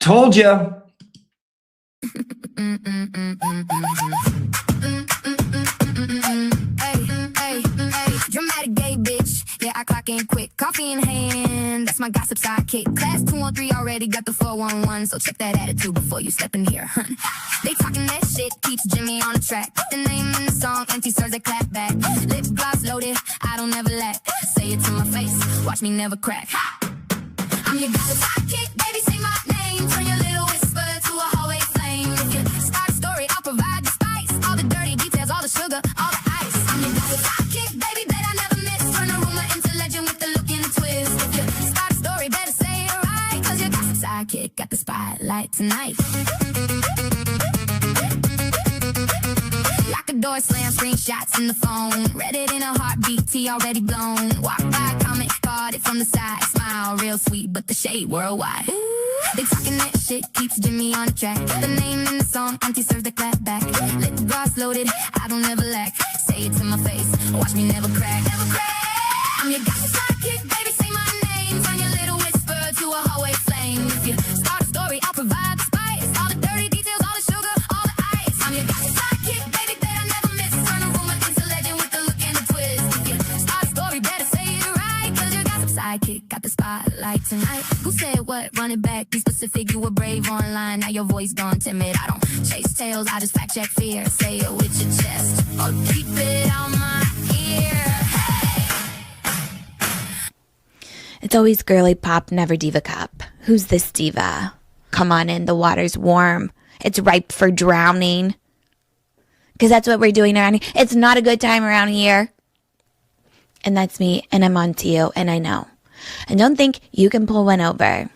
Told you. Dramatic gay bitch, yeah, I clock in quick. Coffee in hand, that's my gossip sidekick. Class 213 already got the 411, so check that attitude before you step in here, hun. They talking that shit, keeps Jimmy on the track. The name in the song, empty serves that clap back. Lip gloss loaded, I don't ever lack. Say it to my face, watch me never crack. I'm your gossip sidekick, baby, say my name. Turn your little whisper to a hallway flame. If you start a story, I'll provide the spice. All the dirty details, all the sugar, all the ice. I'm your gossip sidekick, baby, bet I never miss. Turn a rumor into legend with the look and the twist. If you start a story, better say it right. Cause your gossip sidekick got the spotlight tonight. Lock the door, slam screenshots in the phone. Read it in a heartbeat, tea already blown. Walk by, comment, caught it from the side. Smile, real sweet, but the shade worldwide. They talking that shit, keeps Jimmy on the track. The name in the song, empty serves the clap back. Lip gloss loaded, I don't ever lack. Say it to my face, watch me never crack, never crack. I'm your gossip sidekick, baby, say my name. Turn your little whisper to a hallway flame. If you start a story, I'll provide the spice. All the dirty details, all the sugar, all the ice. I'm your gossip sidekick, baby, bet I never miss. Turn a rumor into legend with the look and the twist. If you start a story, better say it right. Cause your gossip sidekick got the spotlight tonight. Who said what? Run it back, be specific, you were brave online. Now your voice gone timid. I don't chase tails, I just fact check fear. Say it with your chest, or keep it on my ear. It's always girly pop, never diva cup. Who's this diva? Come on in, the water's warm. It's ripe for drowning. Because that's what we're doing around here. It's not a good time around here. And that's me, and I'm on to you, and I know. And don't think you can pull one over.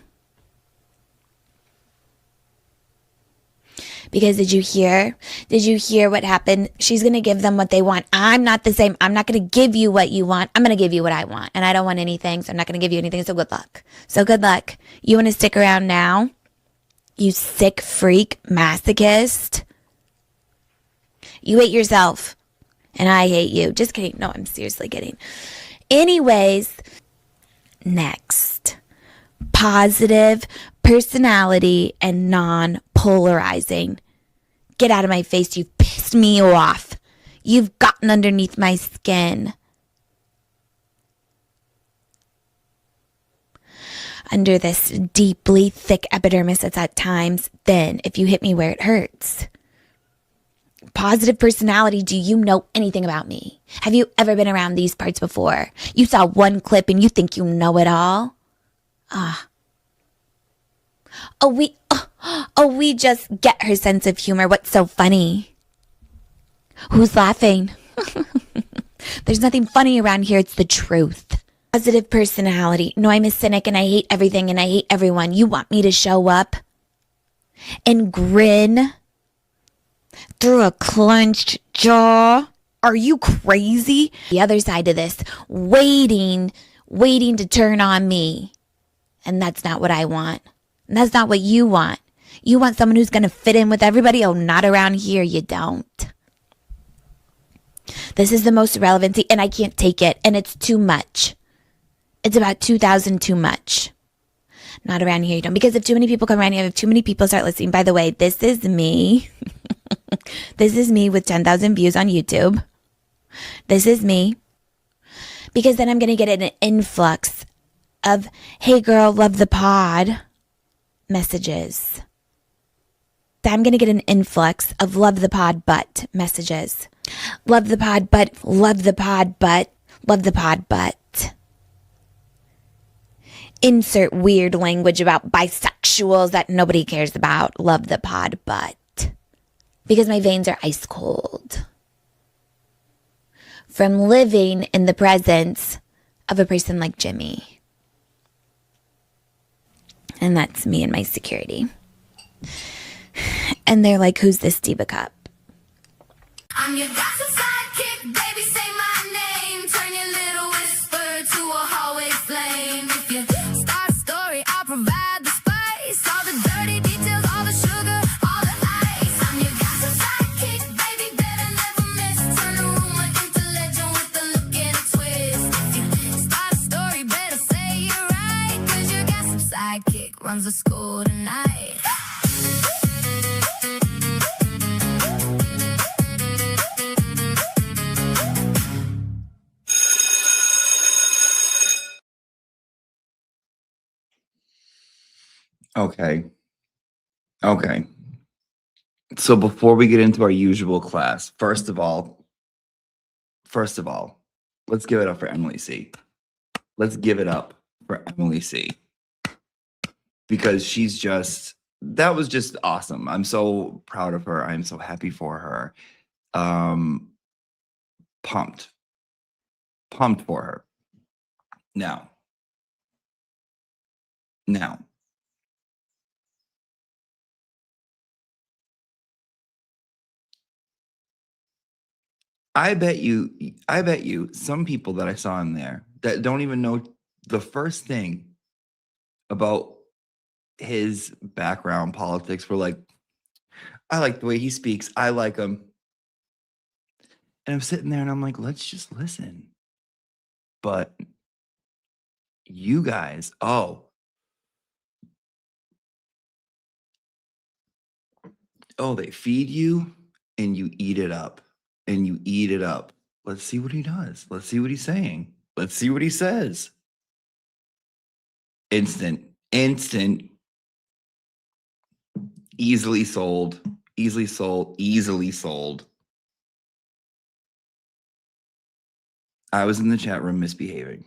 Because did you hear? Did you hear what happened? She's going to give them what they want. I'm not the same. I'm not going to give you what you want. I'm going to give you what I want. And I don't want anything, so I'm not going to give you anything. So good luck. So good luck. You want to stick around now? You sick freak masochist? You hate yourself. And I hate you. Just kidding. No, I'm seriously kidding. Anyways, next. Positive personality and non-polarizing. Get out of my face. You've pissed me off. You've gotten underneath my skin. Under this deeply thick epidermis that's at times thin if you hit me where it hurts. Positive personality, do you know anything about me? Have you ever been around these parts before? You saw one clip and you think you know it all? We just get her sense of humor. What's so funny? Who's laughing? There's nothing funny around here. It's the truth. Positive personality. No, I'm a cynic and I hate everything and I hate everyone. You want me to show up and grin through a clenched jaw? Are you crazy? The other side of this, waiting to turn on me. And that's not what I want. And that's not what you want. You want someone who's going to fit in with everybody? Oh, not around here. You don't. This is the most relevancy, and I can't take it, and it's too much. It's about 2,000 too much. Not around here, you don't. Because if too many people come around here, if too many people start listening, by the way, this is me. This is me with 10,000 views on YouTube. This is me. Because then I'm going to get an influx of, hey girl, love the pod messages. I'm going to get an influx of love the pod but messages. Love the pod but, love the pod but, love the pod but. Insert weird language about bisexuals that nobody cares about. Love the pod but. Because my veins are ice cold. From living in the presence of a person like Jimmy. And that's me and my security. And they're like, who's this diva cup? I'm your gossip sidekick, baby, say my name. Turn your little whisper to a hallway flame. If you start a story, I'll provide the spice. All the dirty details, all the sugar, all the ice. I'm your gossip sidekick, baby, better never miss. Turn a rumor into legend with the look and a twist. If you start a story, better say it right. Cause your gossip sidekick runs the school tonight. Okay. Okay. So before we get into our usual class, first of all, let's give it up for Emily C. Let's give it up for Emily C. Because that was just awesome. I'm so proud of her. I'm so happy for her. Pumped for her. Now, I bet you some people that I saw in there that don't even know the first thing about his background politics were like, I like the way he speaks. I like him. And I'm sitting there and I'm like, let's just listen. But you guys, they feed you and you eat it up. And you eat it up. Let's see what he does. Let's see what he's saying. Let's see what he says. Instant. Easily sold. I was in the chat room misbehaving.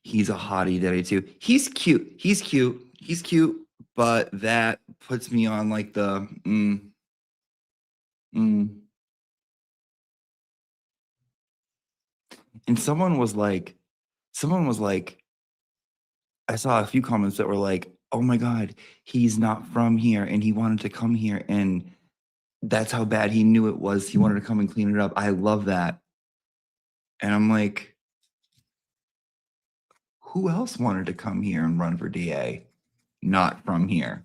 He's a hottie daddy too. He's cute, but that puts me on like the And someone was like, I saw a few comments that were like, oh my God, he's not from here and he wanted to come here and that's how bad he knew it was. He wanted to come and clean it up. I love that. And I'm like, who else wanted to come here and run for DA? Not from here.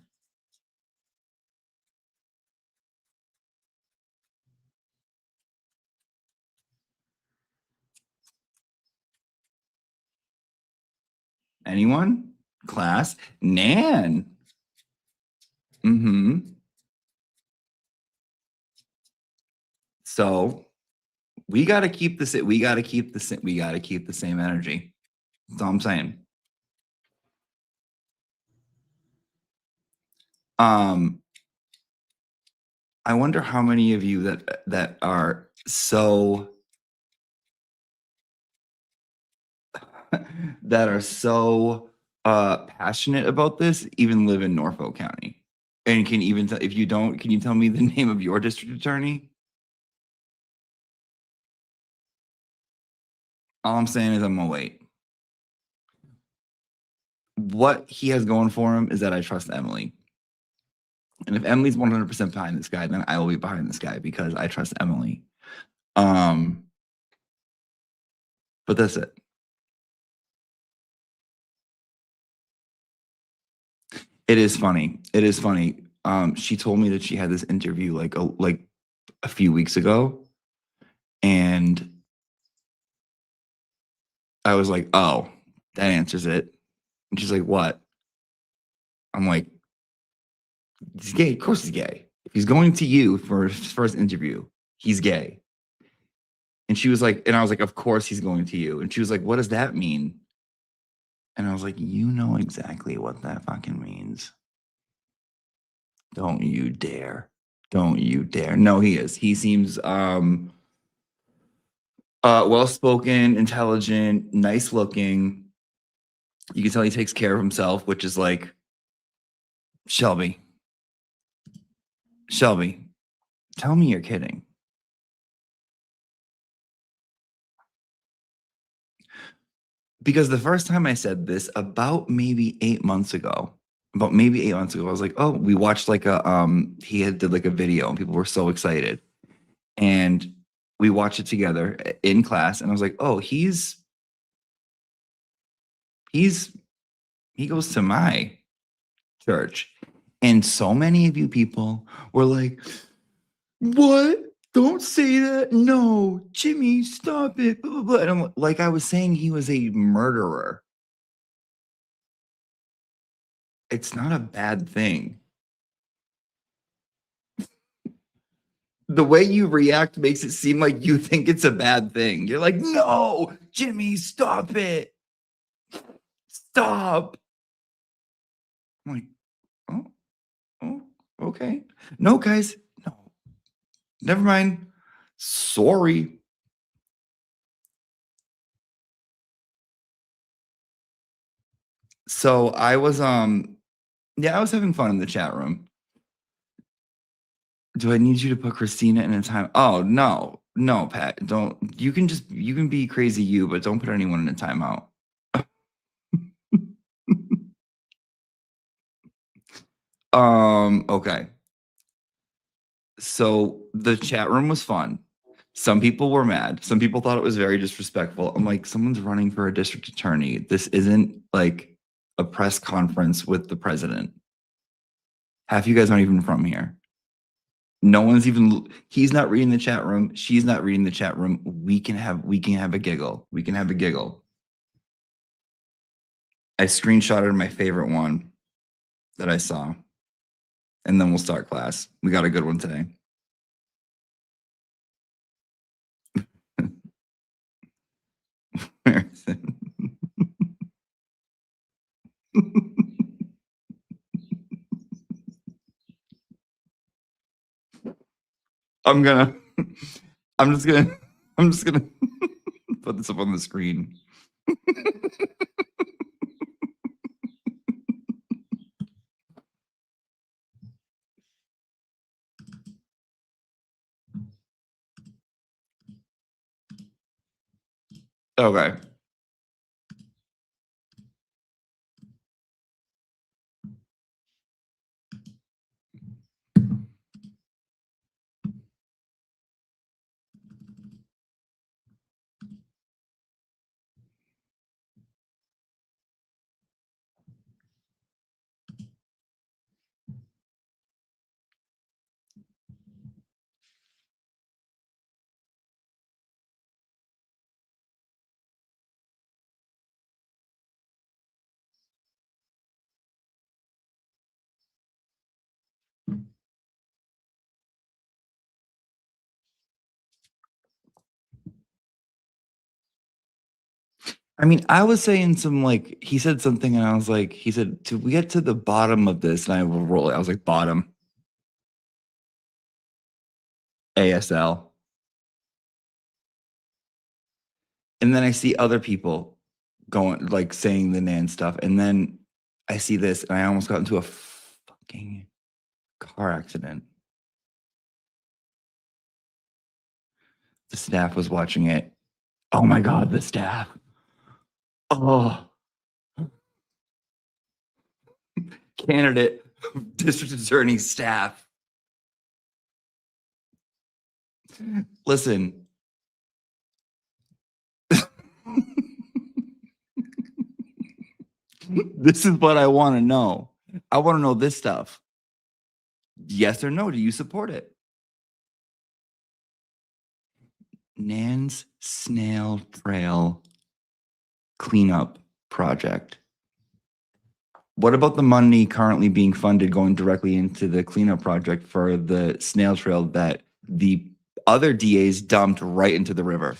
Anyone? Class? Nan. So we got to keep the same energy. That's all I'm saying. I wonder how many of you that are so passionate about this even live in Norfolk County. And can even if you don't, can you tell me the name of your district attorney? All I'm saying is I'm gonna wait. What he has going for him is that I trust Emily. And if Emily's 100% behind this guy, then I will be behind this guy because I trust Emily. But that's it. It is funny. She told me that she had this interview like a few weeks ago, and I was like, oh, that answers it. And she's like, what? I'm like, he's gay. Of course he's gay. If he's going to you for his first interview, he's gay. And she was like, and I was like, of course he's going to you. And she was like, what does that mean? And I was like, you know exactly what that fucking means. Don't you dare. No, he is. He seems well-spoken, intelligent, nice looking. You can tell he takes care of himself, which is like, Shelby, tell me you're kidding. Because the first time I said this about maybe 8 months ago, I was like, oh, we watched like he did like a video and people were so excited. And we watched it together in class. And I was like, oh, he goes to my church. And so many of you people were like, what? Don't say that. No, Jimmy, stop it. Blah, blah, blah. And I'm like I was saying, he was a murderer. It's not a bad thing. The way you react makes it seem like you think it's a bad thing. You're like, no, Jimmy, stop it. Stop. I'm like, oh, oh, okay. No, guys, no. Never mind. Sorry. So I was yeah, I was having fun in the chat room. Do I need you to put Christina in a time? Oh no, no, Pat. Don't you can be crazy you, but don't put anyone in a timeout. Okay. So the chat room was fun. Some people were mad. Some people thought it was very disrespectful. I'm like, someone's running for a district attorney. This isn't like a press conference with the president. Half you guys aren't even from here. No one's even, he's not reading the chat room. She's not reading the chat room. We can have a giggle. We can have a giggle. I screenshotted my favorite one that I saw. And then we'll start class. We got a good one today. Where is it? I'm just gonna put this up on the screen. Okay. I mean, I was saying some like he said something, and I was like, he said, "Do we get to the bottom of this?" And I will roll it. I was like, "Bottom." ASL. And then I see other people going like saying the Nan stuff, and then I see this, and I almost got into a fucking car accident. The staff was watching it. Oh my god, the staff. Oh, candidate, district attorney staff. Listen. This is what I want to know. I want to know this stuff. Yes or no? Do you support it? Nan's Snail Trail cleanup project. What about the money currently being funded going directly into the cleanup project for the snail trail that the other DAs dumped right into the river?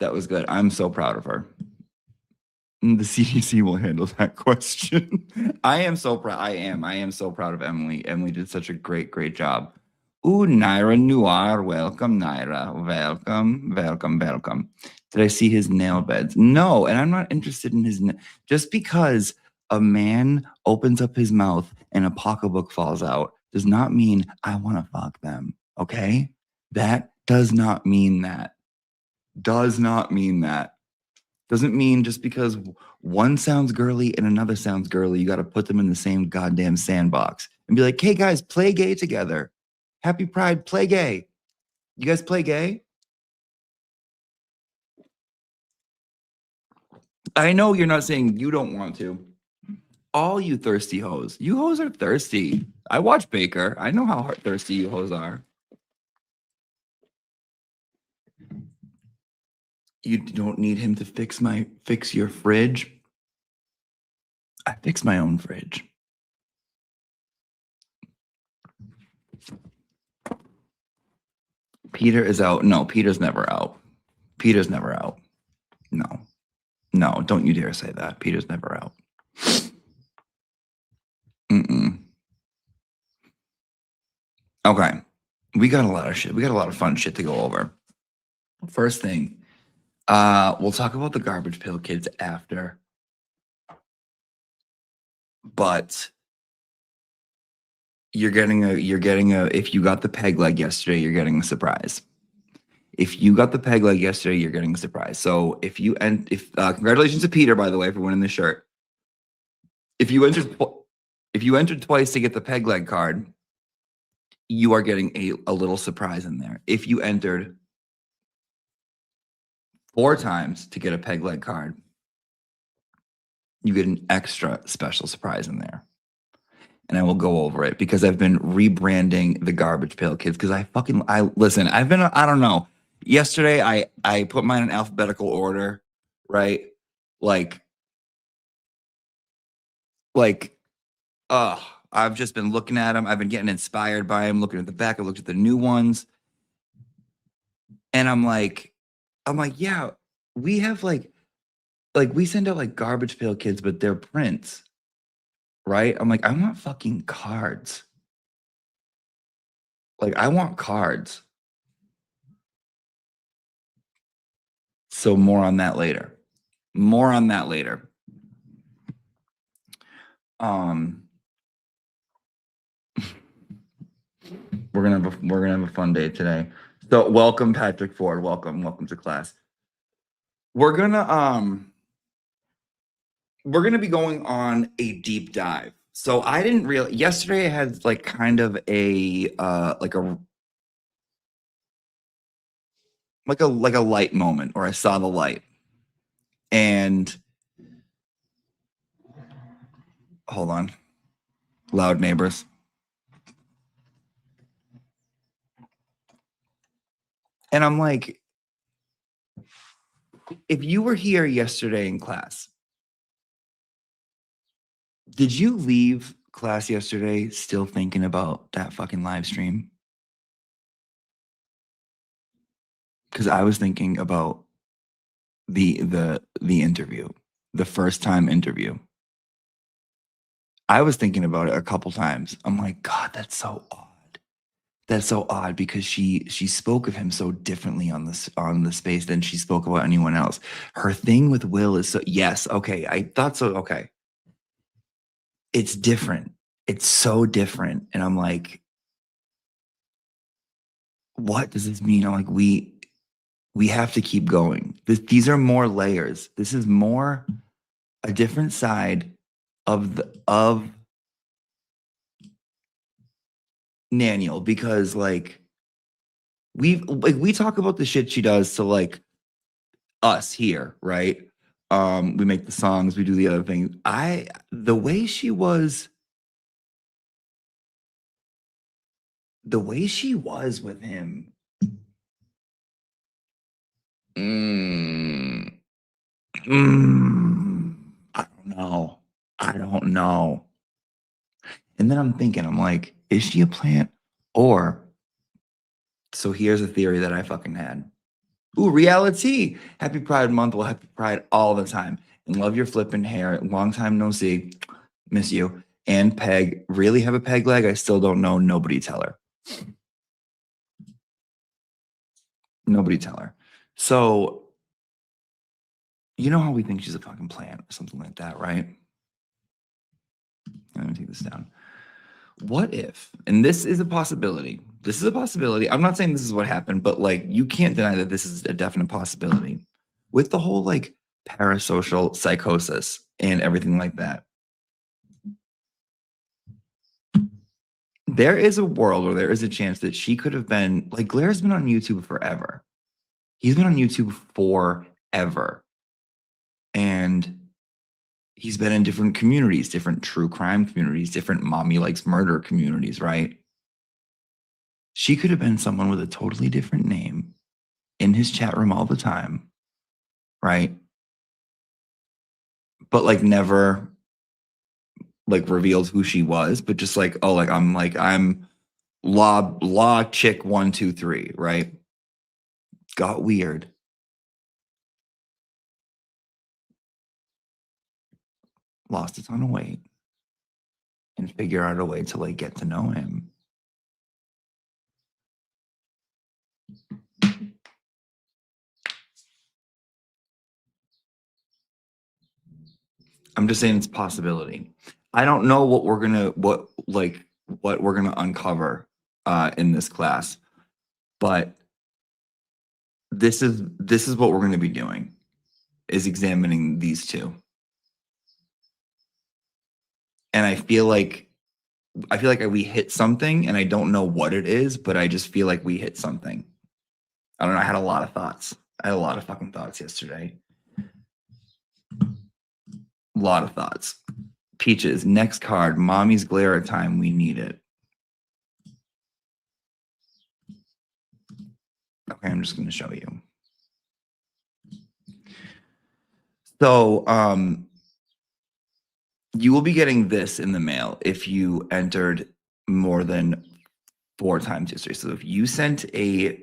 That was good. I'm so proud of her. The CDC will handle that question. I am so proud. I am so proud of Emily. Emily did such a great job. Ooh, Naira Noir. Welcome, Naira. Welcome. Did I see his nail beds? No, and I'm not interested in his. Just because a man opens up his mouth and a pocketbook falls out does not mean I want to fuck them. Okay? That does not mean that. Does not mean that. Doesn't mean just because one sounds girly and another sounds girly, you got to put them in the same goddamn sandbox and be like, hey guys, play gay together. Happy Pride, play gay. You guys play gay? I know you're not saying you don't want to. All you thirsty hoes. You hoes are thirsty. I watch Baker. I know how thirsty you hoes are. You don't need him to fix your fridge. I fix my own fridge. Peter is out. No, Peter's never out. Peter's never out. No. No, don't you dare say that. Peter's never out. Mm-mm. Okay. We got a lot of shit. We got a lot of fun shit to go over. First thing, we'll talk about the Garbage Pail Kids after. But you're getting a if you got the peg leg yesterday, you're getting a surprise. If you got the peg leg yesterday, you're getting a surprise. So if congratulations to Peter, by the way, for winning the shirt. If you entered twice to get the peg leg card, you are getting a little surprise in there. If you entered 4 times to get a peg leg card, you get an extra special surprise in there. And I will go over it because I've been rebranding the Garbage Pail Kids because I don't know. Yesterday I put mine in alphabetical order, right? I've just been looking at them. I've been getting inspired by them, looking at the back. I looked at the new ones. And I'm like, yeah, we have like we send out like Garbage Pail Kids, but they're prints, right? I'm like, I want fucking cards. Like, I want cards. So more on that later. We're gonna have a fun day today. So welcome, Patrick Ford. Welcome to class. We're gonna be going on a deep dive. So I didn't realize yesterday I had like kind of a light moment, or I saw the light. And hold on. Loud neighbors. And I'm like, if you were here yesterday in class, did you leave class yesterday still thinking about that fucking live stream? Because I was thinking about the interview, the first time interview. I was thinking about it a couple times. I'm like, God, that's so odd. That's so odd because she spoke of him so differently on the space than she spoke about anyone else. Her thing with Will is so, yes, okay, I thought so, okay. It's different. It's so different. And I'm like, what does this mean? I'm like, we have to keep going. These are more layers. This is more a different side of Naniel, because like we talk about the shit she does to like us here, right? We make the songs, we do the other things. The way she was with him. I don't know. And then I'm thinking, I'm like, is she a plant? Or, so here's a theory that I fucking had. Ooh, reality. Happy Pride Month. Well, happy Pride all the time. And love your flipping hair. Long time no see. Miss you. And Peg. Really have a peg leg? I still don't know. Nobody tell her. Nobody tell her. So, you know how we think she's a fucking plant or something like that, right? I'm going to take this down. What if, and this is a possibility. I'm not saying this is what happened, but like, you can't deny that this is a definite possibility with the whole like parasocial psychosis and everything like that. There is a world, or there is a chance that she could have been like, Glaire's been on YouTube forever. He's been on YouTube forever. And he's been in different communities, different true crime communities, different mommy likes murder communities, right? She could have been someone with a totally different name in his chat room all the time, right? But like never like revealed who she was, but just like, oh, I'm law chick 1 2 3, right? Got weird. Lost a ton of weight and figure out a way to like get to know him. I'm just saying it's a possibility. I don't know what we're gonna uncover in this class, but this is what we're gonna be doing, is examining these two. And I feel like we hit something, and I don't know what it is, but I just feel like we hit something. I don't know. I had a lot of thoughts. I had a lot of fucking thoughts yesterday. A lot of thoughts. Peaches, next card, Mommy's glare time. We need it. Okay, I'm just going to show you. So, you will be getting this in the mail if you entered more than 4 times yesterday. So if you sent a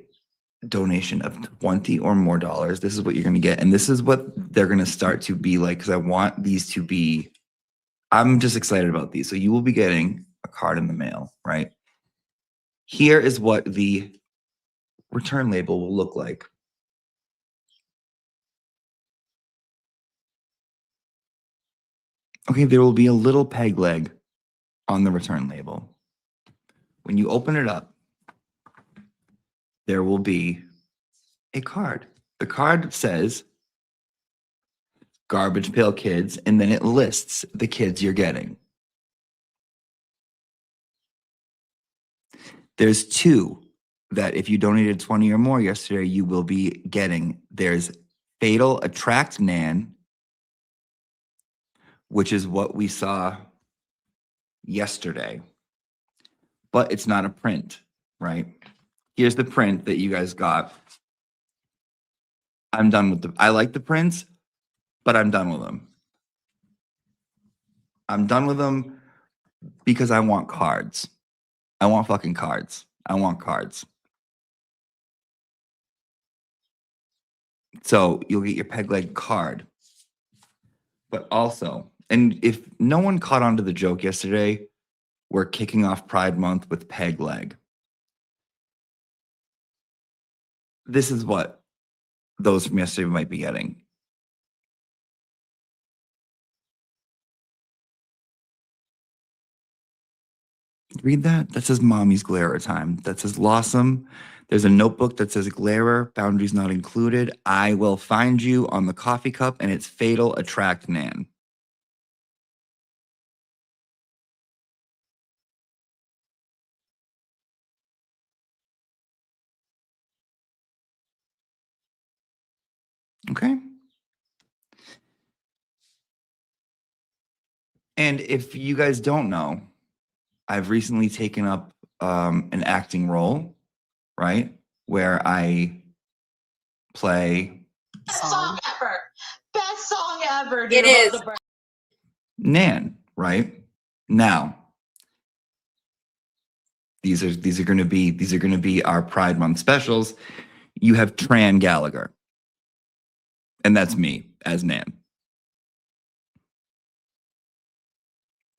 donation of $20 or more, this is what you're going to get. And this is what they're going to start to be like, because I want these to be, I'm just excited about these. So you will be getting a card in the mail, right? Here is what the return label will look like. Okay, there will be a little peg leg on the return label. When you open it up, there will be a card. The card says Garbage Pail Kids, and then it lists the kids you're getting. There's 2 that if you donated 20 or more yesterday, you will be getting. There's Fatal Attract Nan, which is what we saw yesterday, but it's not a print, right? Here's the print that you guys got. I'm done with I like the prints, but I'm done with them. I'm done with them because I want cards. I want fucking cards. I want cards. So you'll get your peg leg card. But also, and if no one caught on to the joke yesterday, we're kicking off Pride Month with peg leg. This is what those from yesterday might be getting. Read that. That says Mommy's glare time. That says Lawsome. There's a notebook that says Glarer, boundaries not included. I will find you on the coffee cup, and it's Fatal Attract Nan. Okay. And if you guys don't know, I've recently taken up an acting role, right? Where I play Best song ever. Best song ever. It is. Nan, right? Now, these are going to be our Pride Month specials. You have Tran Gallagher, and that's me as Nan.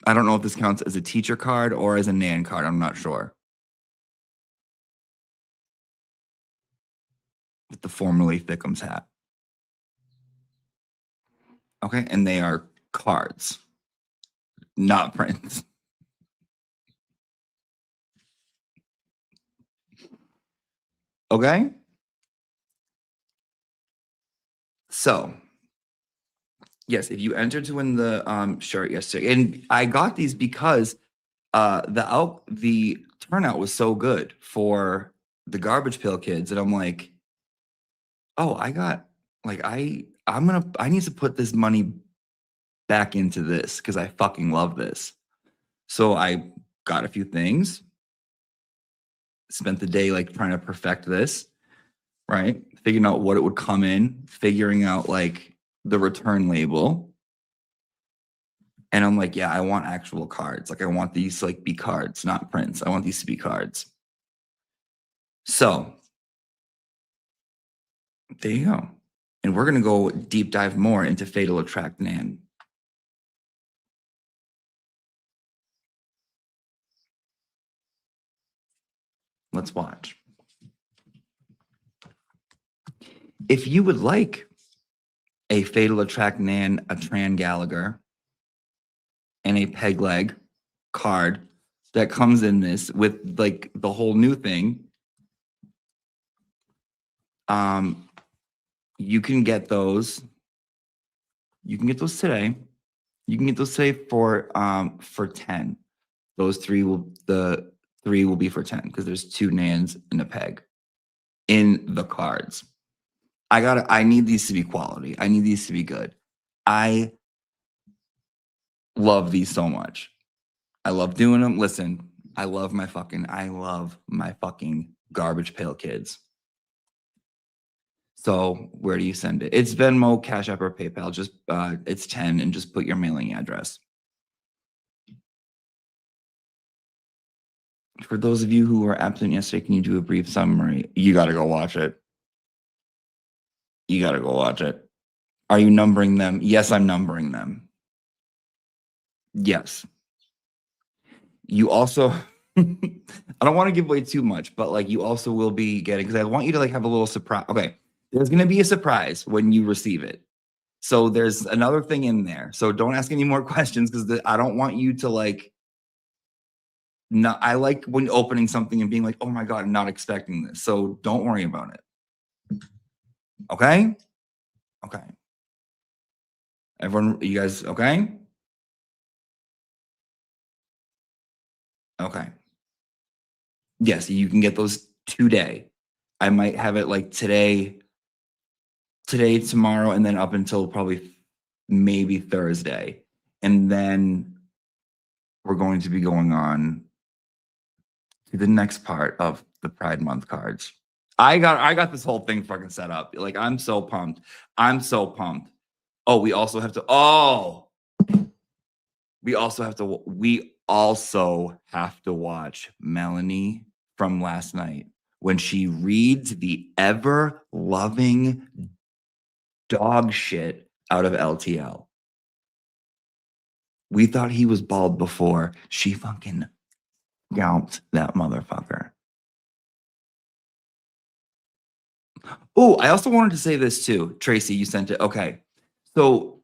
I don't know if this counts as a teacher card or as a Nan card. I'm not sure. With the formerly Thickums hat. Okay, and they are cards, not prints. Okay? So, yes, if you entered to win the shirt yesterday, and I got these because the turnout was so good for the Garbage Pail Kids, and I'm like, oh, I need to put this money back into this because I fucking love this. So I got a few things, spent the day like trying to perfect this. right? Figuring out what it would come in, figuring out like the return label. And I'm like, yeah, I want actual cards. Like I want these to like be cards, not prints. I want these to be cards. So there you go. And we're going to go deep dive more into Fatal Attract Nan. Let's watch. If you would like a Fatal Attract Nan, a Tran Gallagher, and a Peg Leg card that comes in this with like the whole new thing, you can get those. You can get those today. You can get those today for 10. Those three will be for 10 because there's 2 Nans and a Peg in the cards. I need these to be quality. I need these to be good. I love these so much. I love doing them. Listen, I love my fucking Garbage Pail Kids. So where do you send it? It's Venmo, Cash App, or PayPal. Just it's 10 and just put your mailing address. For those of you who were absent yesterday, can you do a brief summary? You got to go watch it. You got to go watch it. Are you numbering them? Yes, I'm numbering them. Yes. You also, I don't want to give away too much, but like you also will be getting, because I want you to like have a little surprise. Okay. There's going to be a surprise when you receive it. So there's another thing in there. So don't ask any more questions because I don't want you to like, not, I like when opening something and being like, oh my God, I'm not expecting this. So don't worry about it. Okay? Okay. Everyone, you guys okay? Okay. Yes, you can get those today. I might have it like today, tomorrow, and then up until probably maybe Thursday. And then we're going to be going on to the next part of the Pride Month cards. I got this whole thing fucking set up. Like, I'm so pumped. I'm so pumped. Oh, we also have to watch Melanie from last night when she reads the ever loving dog shit out of LTL. We thought he was bald before. She fucking scalped that motherfucker. Oh, I also wanted to say this too. Tracy, you sent it. Okay. So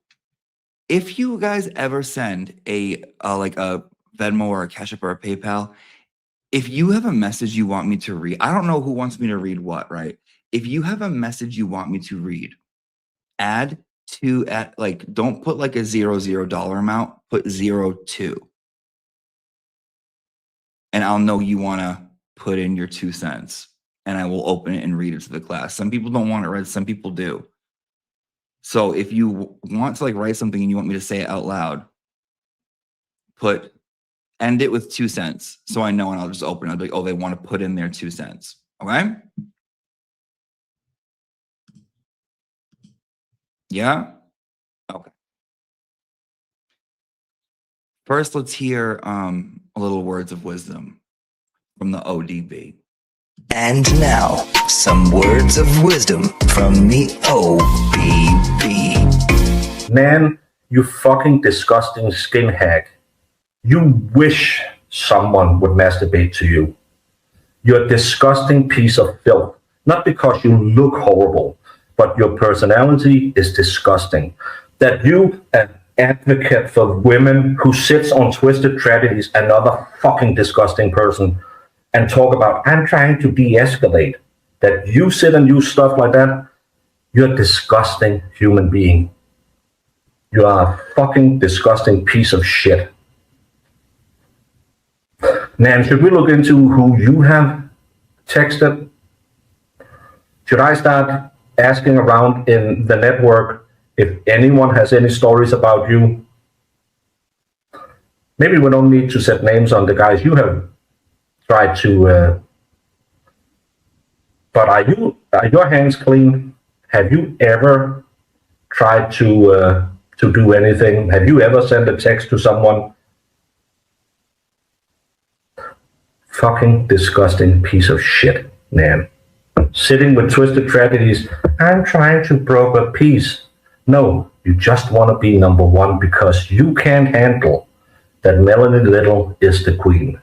if you guys ever send like a Venmo or a Cash App or a PayPal, if you have a message you want me to read, I don't know who wants me to read what, right? If you have a message you want me to read, don't put like a $00 amount, put 02. And I'll know you want to put in your 2 cents and I will open it and read it to the class. Some people don't want it read, some people do. So if you want to like write something and you want me to say it out loud, end it with 2 cents. So I know, and I'll just open it. I'll be like, oh, they want to put in their 2 cents. Okay. Yeah. Okay. First, let's hear a little words of wisdom from the ODB. And now, some words of wisdom from the OBB. Man, you fucking disgusting skinhead. You wish someone would masturbate to you. You're a disgusting piece of filth. Not because you look horrible, but your personality is disgusting. That you, an advocate for women who sits on twisted tragedies, another fucking disgusting person, and talk about, I'm trying to de-escalate. That you sit and use stuff like that, you're a disgusting human being. You are a fucking disgusting piece of shit. Nan, should we look into who you have texted? Should I start asking around in the network if anyone has any stories about you? Maybe we don't need to set names on the guys you have tried to But are your hands clean? Have you ever tried to do anything? Have you ever sent a text to someone? Fucking disgusting piece of shit, man. Sitting with twisted tragedies. I'm trying to broker peace. No, you just want to be number one because you can't handle that Melanie Little is the queen.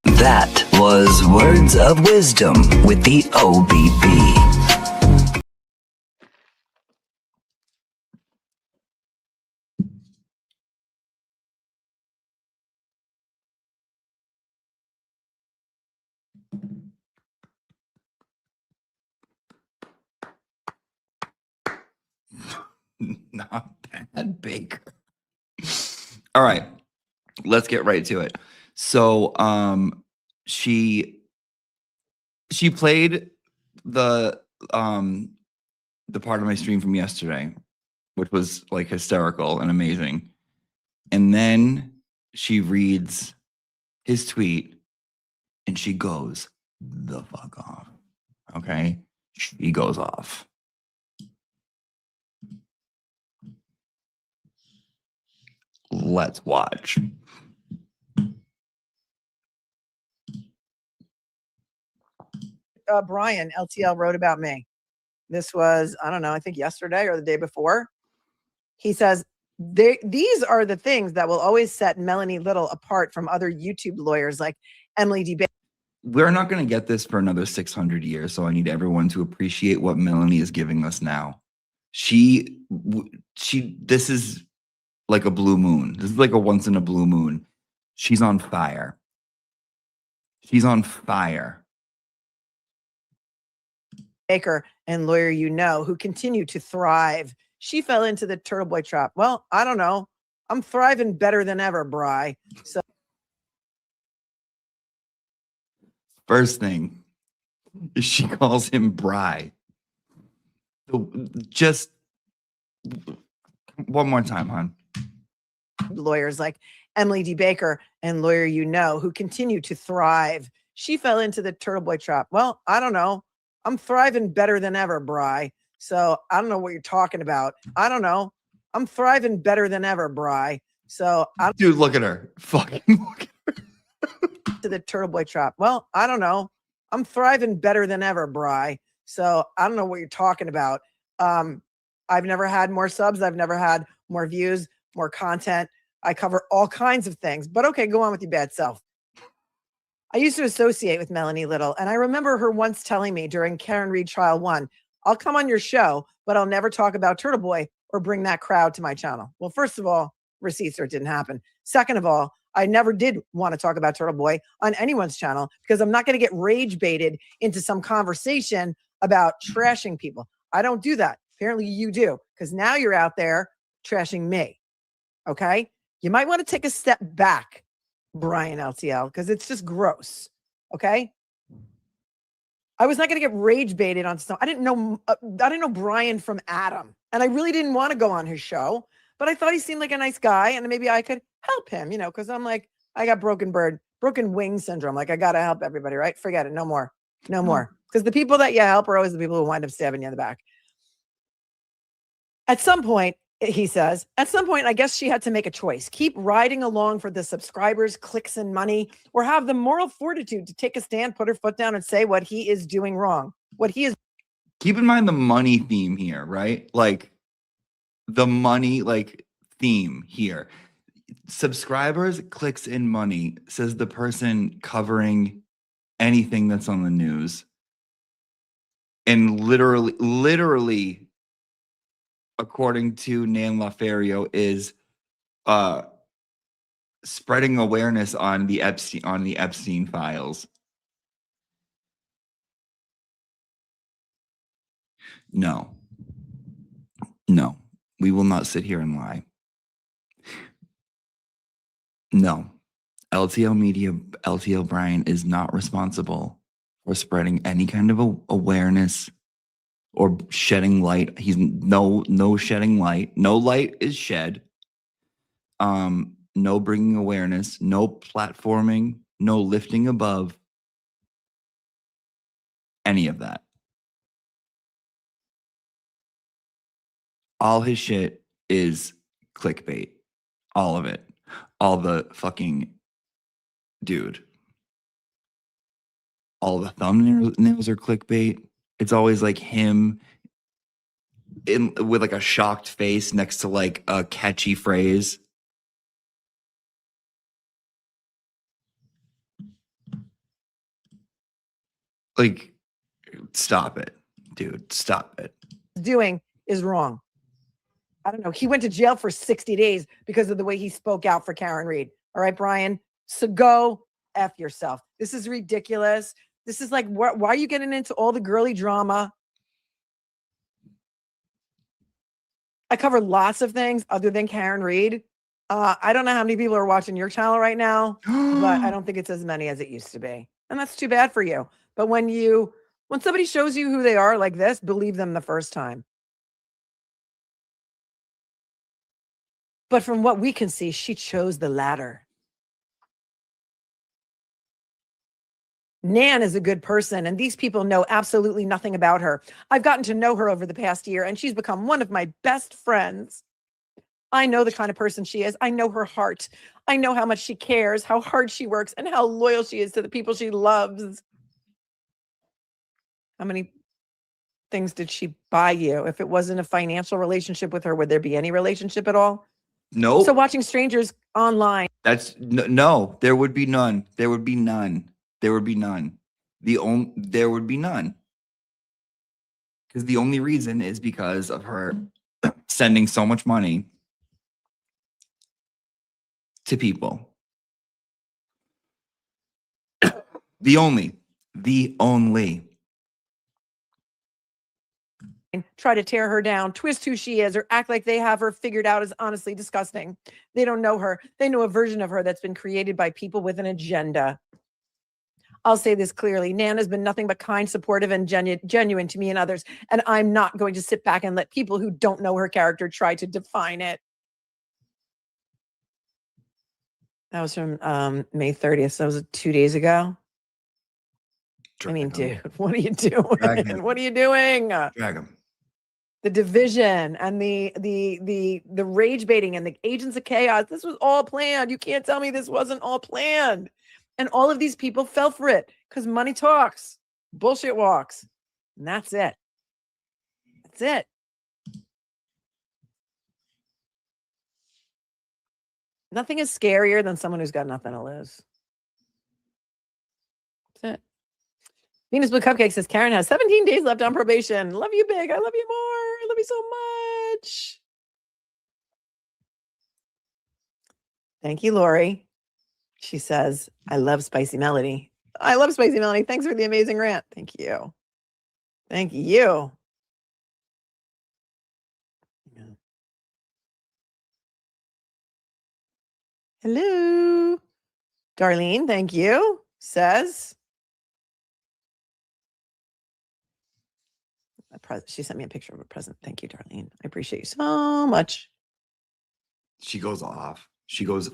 That was Words of Wisdom with the OBB. Not bad, Baker. All right, let's get right to it. So, she played the part of my stream from yesterday, which was like hysterical and amazing. And then she reads his tweet and she goes the fuck off. Okay? She goes off. Let's watch. Brian LTL wrote about me. This was, I don't know, I think yesterday or the day before. He says, these are the things that will always set Melanie Little apart from other YouTube lawyers like Emily D. We're not going to get this for another 600 years, so I need everyone to appreciate what Melanie is giving us now. This is like a blue moon. This is like a once in a blue moon. She's on fire. She's on fire. Baker and lawyer, who continue to thrive. She fell into the turtle boy trap. Well, I don't know. I'm thriving better than ever, Bri. So First thing, she calls him Bri. Just one more time, hon. Lawyers like Emily D. Baker and lawyer, who continue to thrive. She fell into the turtle boy trap. Well, I don't know. I'm thriving better than ever, Bri. So I don't know what you're talking about. I don't know. I'm thriving better than ever, Bri. So Dude, look at her. Fucking look at her. To the turtle boy trap. Well, I don't know. I'm thriving better than ever, Bri. So I don't know what you're talking about. I've never had more subs. I've never had more views, more content. I cover all kinds of things. But okay, go on with your bad self. I used to associate with Melanie Little, and I remember her once telling me during Karen Reed Trial 1, I'll come on your show, but I'll never talk about Turtle Boy or bring that crowd to my channel. Well, first of all, receipts or it didn't happen. Second of all, I never did want to talk about Turtle Boy on anyone's channel because I'm not going to get rage baited into some conversation about trashing people. I don't do that. Apparently you do, because now you're out there trashing me. Okay? You might want to take a step back, Brian LTL, because it's just gross. Okay? I was not going to get rage baited on stuff. I didn't know Brian from Adam, and I really didn't want to go on his show, but I thought he seemed like a nice guy, and maybe I could help him, because I'm like, I got broken wing syndrome. Like, I got to help everybody, right? Forget it. No more. Because the people that you help are always the people who wind up stabbing you in the back. At some point, he says, I guess she had to make a choice. Keep riding along for the subscribers, clicks, and money, or have the moral fortitude to take a stand, put her foot down, and say what he is doing wrong. Keep in mind the money theme here, right? Like the money theme here. Subscribers, clicks, and money, says the person covering anything that's on the news. And literally, according to Nan Laferio, is spreading awareness on the Epstein files. No, we will not sit here and lie. No, LTL Media, LTL Brian is not responsible for spreading any kind of awareness or shedding light. He's no shedding light. No light is shed. No bringing awareness, no platforming, no lifting above any of that. All his shit is clickbait. All of it. All the fucking dude. All the thumbnails are clickbait. It's always like him with like a shocked face next to like a catchy phrase. Like, stop it, dude. Stop it. Doing is wrong. I don't know. He went to jail for 60 days because of the way he spoke out for Karen Reed. All right, Brian. So go F yourself. This is ridiculous. This is like, why are you getting into all the girly drama? I cover lots of things other than Karen Reed. I don't know how many people are watching your channel right now, but I don't think it's as many as it used to be. And that's too bad for you. But when somebody shows you who they are like this, believe them the first time. But from what we can see, she chose the latter. Nan is a good person, and these people know absolutely nothing about her. I've gotten to know her over the past year, and she's become one of my best friends. I know the kind of person she is. I know her heart. I know how much she cares, how hard she works, and how loyal she is to the people she loves. How many things did she buy you? If it wasn't a financial relationship with her, would there be any relationship at all? No. So watching strangers online. That's no, there would be none. There would be none. There would be none. There would be none. Because the only reason is because of her sending so much money to people. The only. Try to tear her down, twist who she is, or act like they have her figured out is honestly disgusting. They don't know her. They know a version of her that's been created by people with an agenda. I'll say this clearly. Nan has been nothing but kind, supportive, and genuine to me and others. And I'm not going to sit back and let people who don't know her character try to define it. That was from May 30th. So that was 2 days ago. I mean, dude, what are you doing? What are you doing? Drag him. The division and the rage baiting and the agents of chaos. This was all planned. You can't tell me this wasn't all planned. And all of these people fell for it because money talks, bullshit walks. And that's it. That's it. Nothing is scarier than someone who's got nothing to lose. That's it. Venus Blue Cupcake says, Karen has 17 days left on probation. Love you big. I love you more. I love you so much. Thank you, Lori. She says, I love Spicy Melody. I love Spicy Melody. Thanks for the amazing rant. Thank you. Thank you. Hello. Darlene, thank you. Says, she sent me a picture of a present. Thank you, Darlene. I appreciate you so much. She goes off. She goes.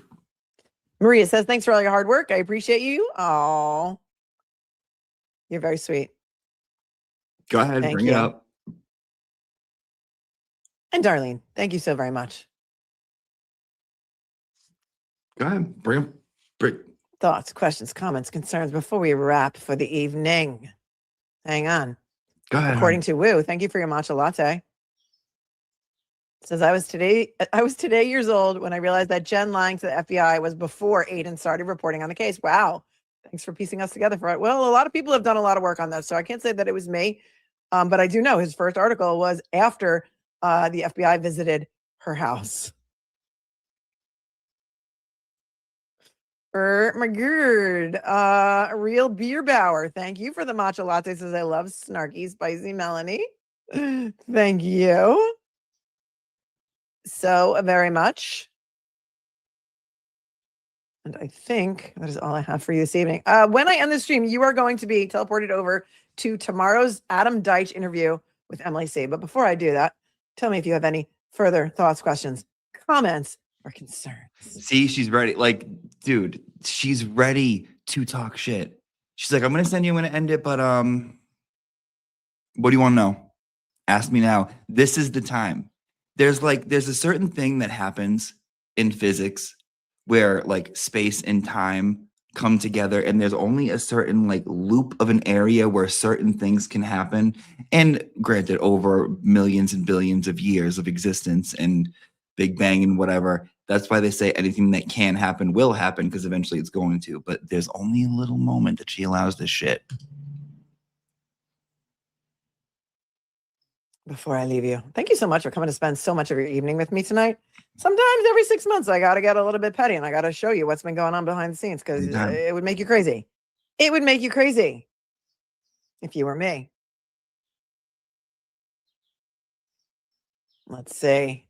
Maria says, thanks for all your hard work. I appreciate you. Oh, you're very sweet. Go ahead, bring it up. And Darlene, thank you so very much. Go ahead, bring Thoughts, questions, comments, concerns before we wrap for the evening. Hang on. Go ahead. According to Woo, thank you for your matcha latte. It says I was today years old when I realized that Jen lying to the FBI was before Aiden started reporting on the case. Wow. Thanks for piecing us together for it. Well, a lot of people have done a lot of work on this, so I can't say that it was me. But I do know his first article was after the FBI visited her house. My good. Real beer bower. Thank you for the matcha latte. Says I love snarky, spicy Melanie. Thank you so very much. And I think that is all I have for you this evening. When I end the stream, you are going to be teleported over to tomorrow's Adam Deitch interview with Emily C. But before I do that, tell me if you have any further thoughts, questions, comments, or concerns. See, she's ready. Like, dude, she's ready to talk shit. She's like, I'm gonna send you, I'm gonna end it, but What do you want to know? Ask me now. This is the time. There's a certain thing that happens in physics where like space and time come together, and there's only a certain like loop of an area where certain things can happen. And granted, over millions and billions of years of existence and Big Bang and whatever, that's why they say anything that can happen will happen, because eventually it's going to. But there's only a little moment that she allows this shit. Before I leave you, thank you so much for coming to spend so much of your evening with me tonight. Sometimes every 6 months, I got to get a little bit petty and I got to show you what's been going on behind the scenes, because Anytime. it would make you crazy. It would make you crazy if you were me. Let's see.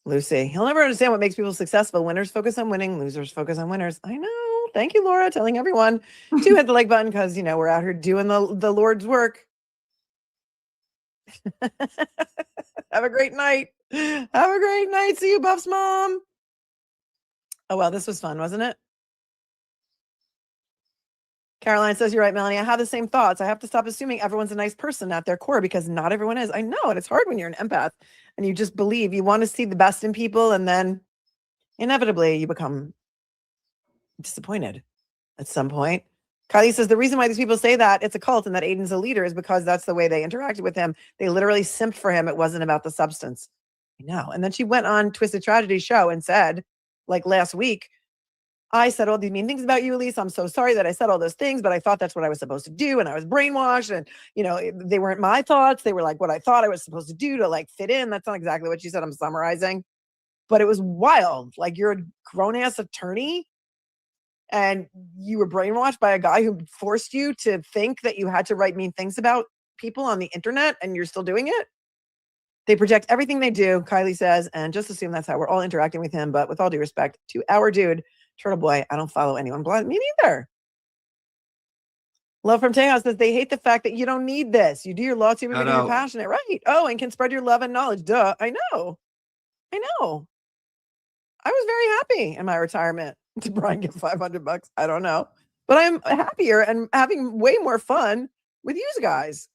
Lucy, he'll never understand what makes people successful. Winners focus on winning, losers focus on winners. I know. Thank you, Laura, telling everyone to hit the like button, because, you know, we're out here doing the Lord's work. Have a great night. Have a great night. See you, Buff's mom. Oh, well, this was fun, wasn't it? Caroline says, you're right, Melanie. I have the same thoughts. I have to stop assuming everyone's a nice person at their core, because not everyone is. I know. And it's hard when you're an empath and you just believe you want to see the best in people. And then inevitably you become disappointed at some point. Kylie says, the reason why these people say that it's a cult and that Aiden's a leader is because that's the way they interacted with him. They literally simped for him. It wasn't about the substance. I know. And then she went on Twisted Tragedy show and said, like last week, I said all these mean things about you, Elise. I'm so sorry that I said all those things, but I thought that's what I was supposed to do. And I was brainwashed, and, you know, they weren't my thoughts. They were like what I thought I was supposed to do to like fit in. That's not exactly what she said. I'm summarizing, but it was wild. Like, you're a grown ass attorney and you were brainwashed by a guy who forced you to think that you had to write mean things about people on the internet, and you're still doing it. They project everything they do, Kylie says, and just assume that's how we're all interacting with him. But with all due respect to our dude, Turtle Boy, I don't follow anyone blind. Me neither. Love from Tejas says they hate the fact that you don't need this. You do your law too because you're passionate, right? Oh, and can spread your love and knowledge. Duh. I know. I was very happy in my retirement. Did Brian get $500? I don't know, but I'm happier and having way more fun with you guys.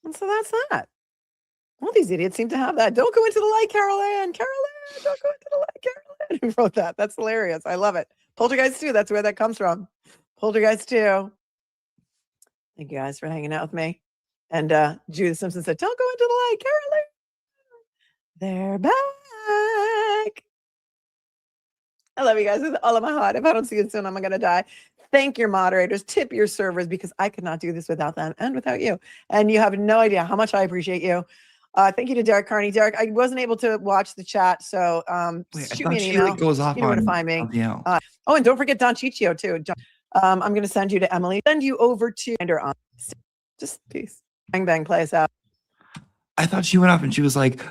And so that's that. All these idiots seem to have that. Don't go into the light, Carol Ann. Carol Ann, don't go into the light, Carol Ann. Who wrote that? That's hilarious. I love it. Poltergeist 2. That's where that comes from. Poltergeist 2. Thank you guys for hanging out with me. And Judith Simpson said, don't go into the light, Carol Ann. They're back. I love you guys with all of my heart. If I don't see you soon, I'm going to die. Thank your moderators. Tip your servers, because I could not do this without them and without you. And you have no idea how much I appreciate you. Thank you to Derek Carney. Derek, I wasn't able to watch the chat, so shoot me an email. Like goes off, you know where to find me. Oh, and don't forget Don Ciccio too. I'm going to send you to Emily. Send you over to her. Just peace. Bang bang, play us out. I thought she went off and she was like,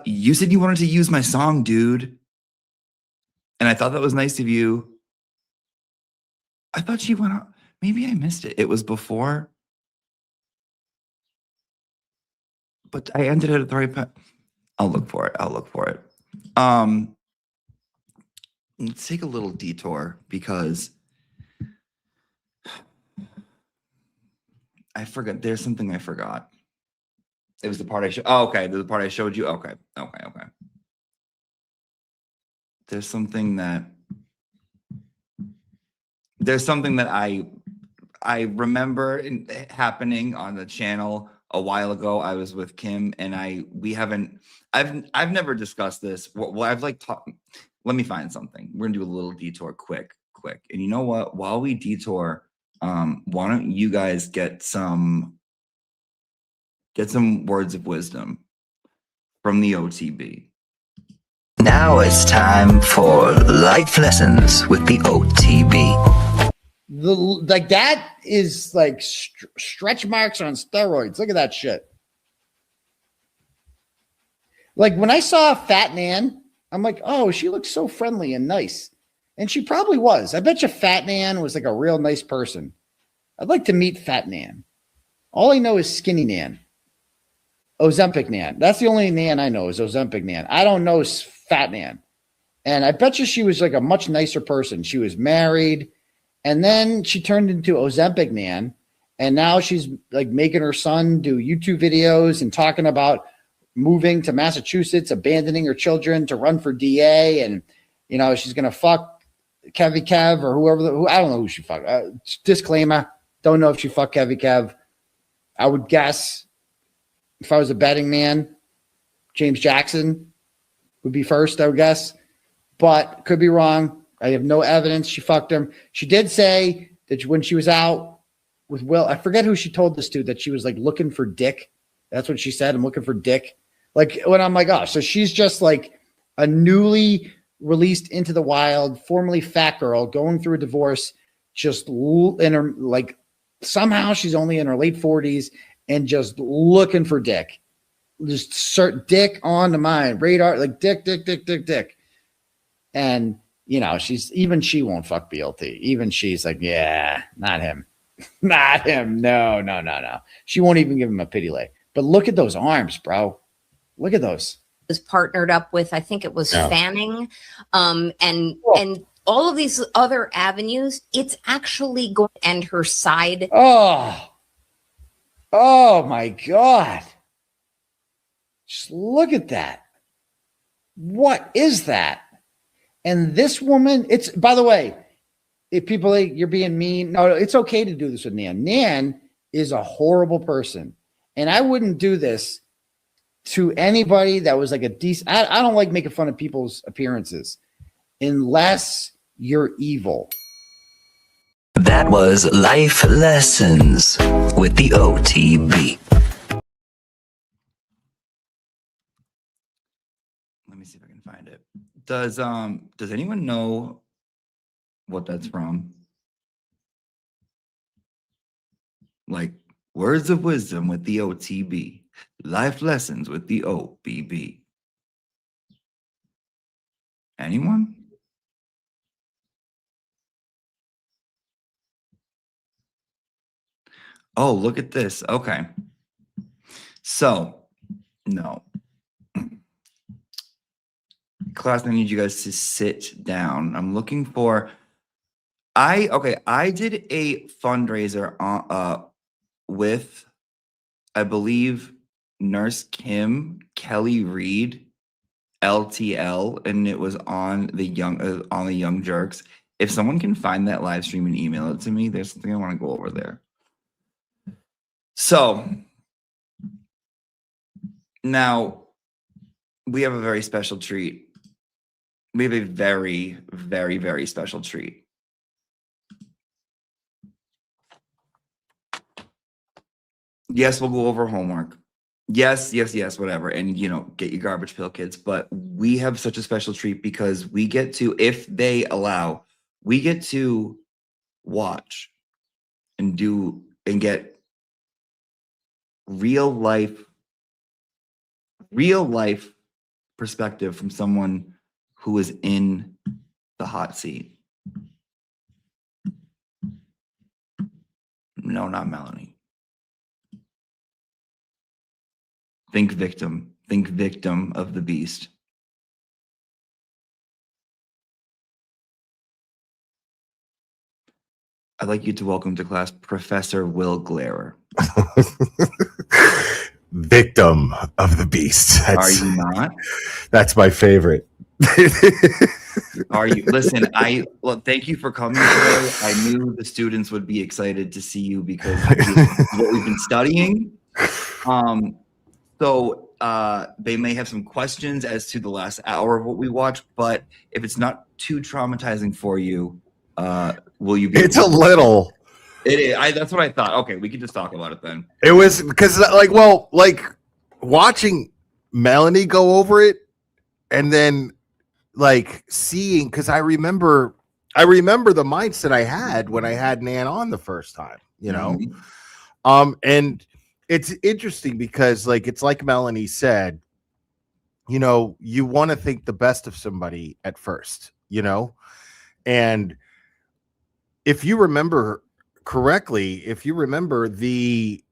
you said you wanted to use my song, dude. And I thought that was nice of you. I thought she went out. Maybe I missed it. It was before. But I ended it at the right point. I'll look for it. Let's take a little detour, because I forgot. There's something I forgot. It was the part I showed. Oh, okay. The part I showed you. Okay. There's something that I remember happening on the channel a while ago. I was with Kim and I've never discussed this. Well, I've like talked. Let me find something. We're gonna do a little detour quick. And you know what? While we detour, why don't you guys get some words of wisdom from the OTB? Now it's time for life lessons with the OTB. Like that is like stretch marks on steroids. Look at that shit. Like when I saw Fat Nan, I'm like, oh, she looks so friendly and nice. And she probably was. I bet you Fat Nan was like a real nice person. I'd like to meet Fat Nan. All I know is Skinny Nan. Ozempic Nan. That's the only Nan I know is Ozempic Nan. I don't know Fat Nan. And I bet you she was like a much nicer person. She was married. And then she turned into Ozempic Nan. And now she's like making her son do YouTube videos and talking about moving to Massachusetts, abandoning her children to run for DA. And, you know, she's going to fuck Kevy Kev or who I don't know who she fucked. Disclaimer. Don't know if she fucked Kevy Kev. I would guess if I was a betting man, James Jackson would be first, I would guess, but could be wrong. I have no evidence she fucked him. She did say that when she was out with Will, I forget who she told this to, that she was like looking for dick. That's what she said. I'm looking for dick. Like when I'm like, oh, so she's just like a newly released into the wild, formerly fat girl going through a divorce, just in her, like somehow she's only in her late 40s and just looking for dick. Just search dick on the mind, radar, like dick. And, you know, she won't fuck BLT. Even she's like, yeah, not him. Not him. No. She won't even give him a pity lay. But look at those arms, bro. Look at those. Was partnered up with, I think it was Fanning, and all of these other avenues. It's actually going to end her side. Oh my God. Just look at that. What is that? And this woman, it's, by the way, if people think you're being mean, no, it's okay to do this with Nan. Nan is a horrible person. And I wouldn't do this to anybody that was like a decent, I don't like making fun of people's appearances unless you're evil. That was Life Lessons with the OTB. Let me see if I can find it. Does anyone know what that's from? Like words of wisdom with the OTB. Life lessons with the OBB. Anyone? Oh, look at this. Okay. So, no. Class, I need you guys to sit down. I'm looking for I did a fundraiser with, I believe, Nurse Kim, Kelly Reed, LTL, and it was on the Young Jerks. If someone can find that live stream and email it to me, there's something I want to go over there. So now we have a very special treat. We have a very, very, very special treat. Yes, we'll go over homework. Yes, whatever. And, you know, get your garbage pail, kids. But we have such a special treat because we get to, if they allow, we get to watch and get real life perspective from someone who is in the hot seat. No, not Melanie. Think victim of the beast. I'd like you to welcome to class Professor Will Glairer. Victim of the beast. Are you not? That's my favorite. Are you? Listen, thank you for coming today. I knew the students would be excited to see you because of what we've been studying. So they may have some questions as to the last hour of what we watched, but if it's not too traumatizing for you, will you be? It's a little. It is. That's what I thought. Okay, we can just talk about it then. It was because, like watching Melanie go over it, and then like seeing, because I remember the mindset I had when I had Nan on the first time, you know. Mm-hmm. And it's interesting because, like, it's like Melanie said, you know, you want to think the best of somebody at first, you know, and if you remember correctly, the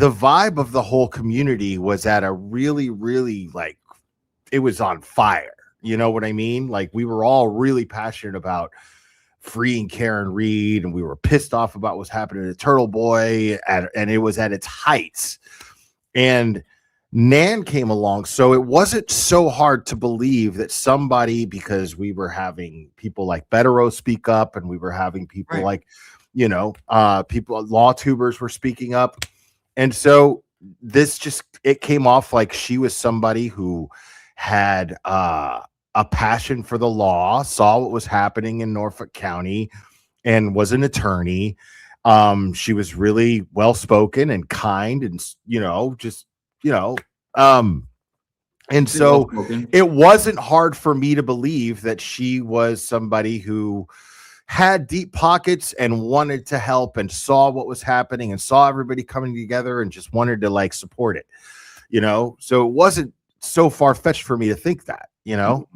vibe of the whole community was at a really, really, like, it was on fire. You know what I mean? Like, we were all really passionate about freeing Karen Reed, and we were pissed off about what's happening to Turtle Boy, and it was at its heights. And Nan came along, so it wasn't so hard to believe that somebody, because we were having people like Betterow speak up, and we were having people like, people, law tubers were speaking up. And so it came off like she was somebody who had a passion for the law, saw what was happening in Norfolk County, and was an attorney. She was really well-spoken and kind, and and so it wasn't hard for me to believe that she was somebody who had deep pockets and wanted to help, and saw what was happening, and saw everybody coming together, and just wanted to like support it, so it wasn't so far-fetched for me to think that, so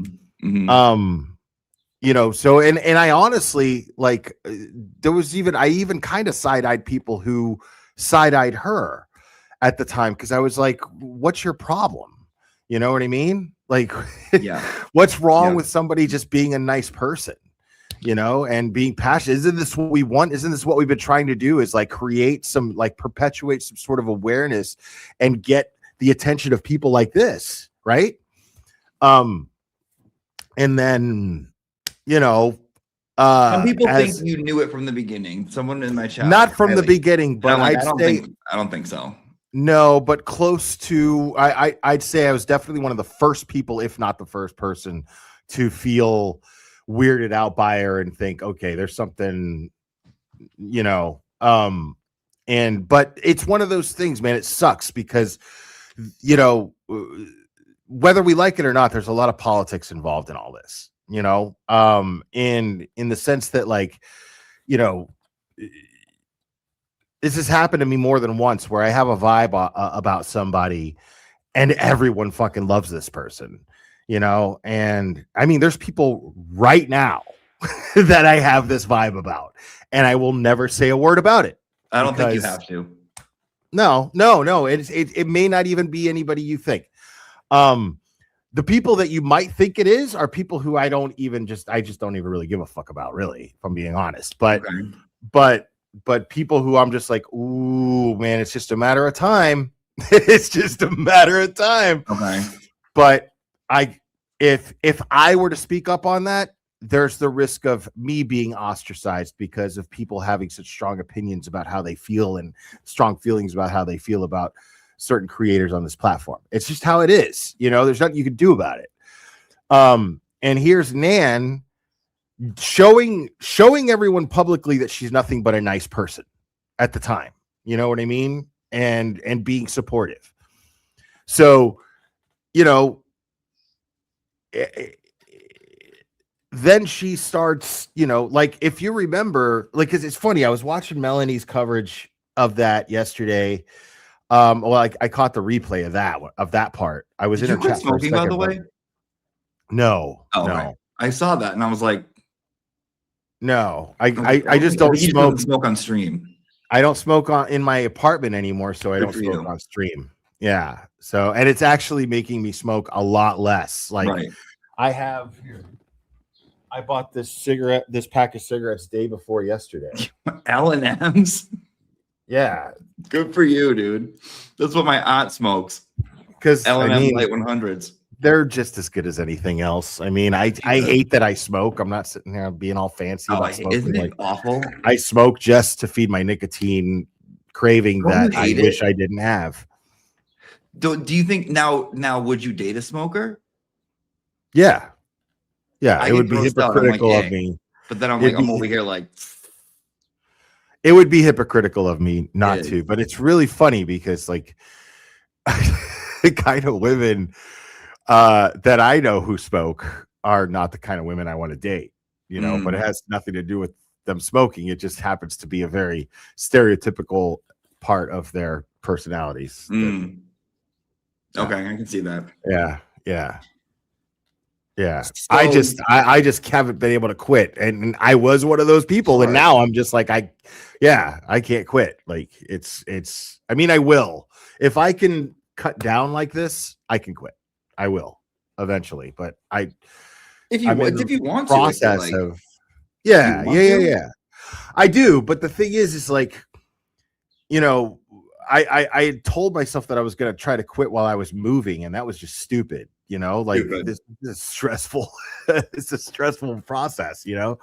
and I honestly, like, I even kind of side-eyed people who side-eyed her at the time, because I was like, what's your problem? You know what I mean? Like, what's wrong with somebody just being a nice person, and being passionate? Isn't this what we want? Isn't this what we've been trying to do, is like create some, like perpetuate some sort of awareness and get the attention of people like this, right? And then, some people think you knew it from the beginning. Someone in my chat, not from the beginning, but I don't think so. No, but close to. I'd say I was definitely one of the first people, if not the first person, to feel weirded out by her and think, okay, there's something, but it's one of those things, man. It sucks because, whether we like it or not, there's a lot of politics involved in all this, in the sense that, like, this has happened to me more than once, where I have a vibe about somebody and everyone fucking loves this person, and I mean, there's people right now that I have this vibe about, and I will never say a word about it. I don't think you have to. No. It may not even be anybody you think. The people that you might think it is are people who I just don't even really give a fuck about, really, if I'm being honest. But people who I'm just like, ooh, man, it's just a matter of time. It's just a matter of time. Okay. But if I were to speak up on that, there's the risk of me being ostracized because of people having such strong opinions about how they feel and strong feelings about how they feel about certain creators on this platform. It's just how it is. There's nothing you can do about it. And here's Nan showing everyone publicly that she's nothing but a nice person at the time. You know what I mean? And being supportive. So, then she starts, like, if you remember, like, because it's funny, I was watching Melanie's coverage of that yesterday. I caught the replay of that part. I was in her chat smoking, by the way. No, no. Right. I saw that and I was like, no, I just don't smoke. Smoke on stream. I don't smoke in my apartment anymore, so I don't smoke on stream. Yeah. So, and it's actually making me smoke a lot less. Like, I bought this pack of cigarettes day before yesterday. L&M's. Yeah. Good for you, dude. That's what my aunt smokes. Because L&M Light 100s. They're just as good as anything else. I mean, I hate that I smoke. I'm not sitting here being all fancy about smoking. Isn't it awful? I smoke just to feed my nicotine craving that I wish I didn't have. Do you think now would you date a smoker? Yeah. Yeah, it would be hypocritical of me. But then I'm over here like, it would be hypocritical of me not to. But it's really funny because, like, the kind of women that I know who smoke are not the kind of women I want to date, but it has nothing to do with them smoking. It just happens to be a very stereotypical part of their personalities. Okay, I can see that. Yeah. So, I just haven't been able to quit, and I was one of those people, and now I'm just like, I can't quit. Like, it's. I mean, I will if I can cut down like this. I can quit. I will eventually, but if you want process to, of Yeah, You want yeah, to? yeah. I do, but the thing is like, you know, I had told myself that I was going to try to quit while I was moving, and that was just stupid. You know, like Stupid. this is stressful. It's a stressful process. You know,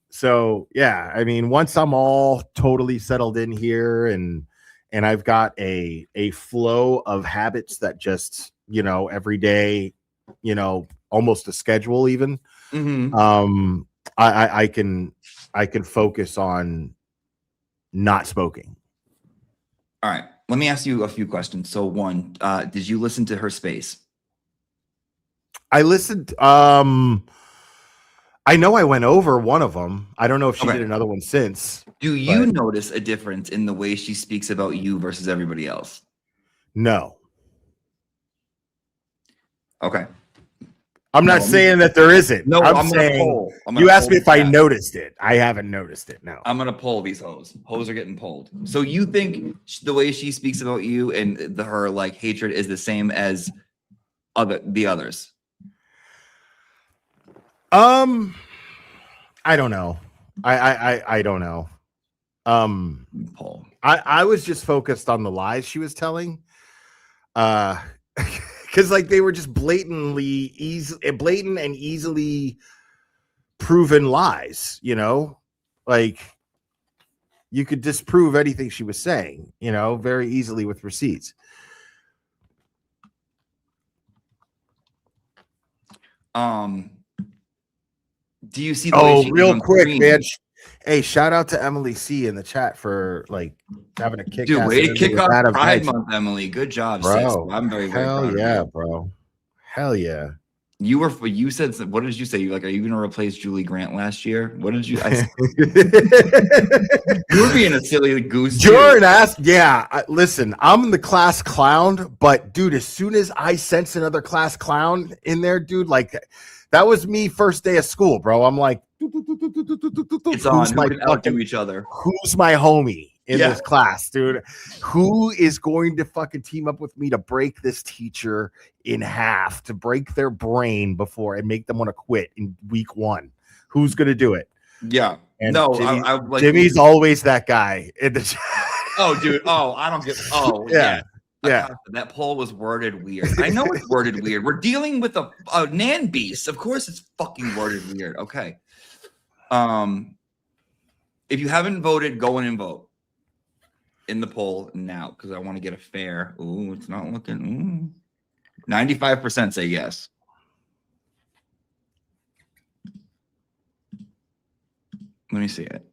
so yeah, I mean, once I'm all totally settled in here, and I've got a flow of habits that just, you know, every day, you know, almost a schedule even. Mm-hmm. I can focus on not smoking. All right. Let me ask you a few questions. So one, did you listen to her space? I listened. I know I went over one of them. I don't know if she Okay. did another one since. Do you notice a difference in the way she speaks about you versus everybody else? No. Okay. I'm not saying that there isn't. No, I'm saying saying you asked me if I noticed it. I haven't noticed it. No. I'm gonna pull these hoes. Hoes are getting pulled. So you think the way she speaks about you and her like hatred is the same as the others? I don't know. I don't know. Paul. I was just focused on the lies she was telling. Because like they were just blatant and easily proven lies, you know, like you could disprove anything she was saying, you know, very easily with receipts. Do you see the way she real quick, man? Hey, shout out to Emily C in the chat for like having a kick. Dude, way to kick off Pride Month, Emily. Good job, bro. sis. I'm very proud of you. Bro. Hell yeah. You said, what did you say? You like, are you going to replace Julie Grant last year? What did you? You were being a silly goose. Jordan asked, listen, I'm the class clown, but dude, as soon as I sense another class clown in there, dude, like that was me first day of school, bro. I'm like, it's on. Who can outdo each other? Who's my homie in this class, dude? Who is going to fucking team up with me to break this teacher in half, to break their brain before and make them want to quit in week 1? Who's going to do it? Yeah. And no, Jimmy's always that guy in the chat. Oh, dude. Oh, I don't get. Oh, yeah. Yeah, that poll was worded weird. I know it's worded weird. We're dealing with a Nan beast. Of course, it's fucking worded weird. Okay. If you haven't voted, go in and vote in the poll now because I want to get a fair. Ooh, it's not looking. 95% say yes. Let me see it.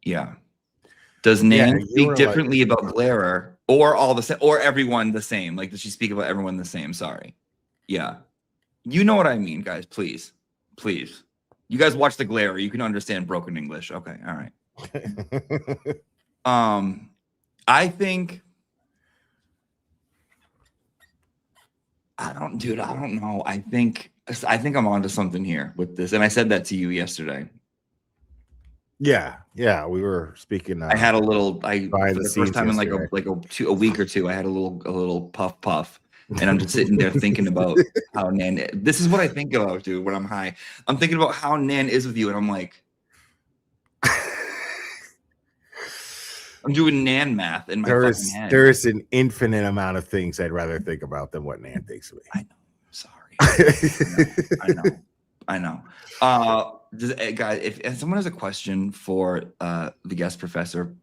Yeah. Does Nan speak differently about Glairer or all the same or everyone the same? Like, does she speak about everyone the same? Sorry. Yeah. You know what I mean, guys. Please. Please. You guys watch the Glairer. You can understand broken English. Okay. All right. I think I don't know. I think I'm onto something here with this. And I said that to you yesterday. Yeah, we were speaking. I had a little. For the first time in like a week or two, I had a little puff, and I'm just sitting there thinking about how Nan. This is what I think about, dude. When I'm high, I'm thinking about how Nan is with you, and I'm like, I'm doing Nan math in my fucking head. There is an infinite amount of things I'd rather think about than what Nan thinks of me. I know. Sorry. I know. Guys, if someone has a question for the guest professor,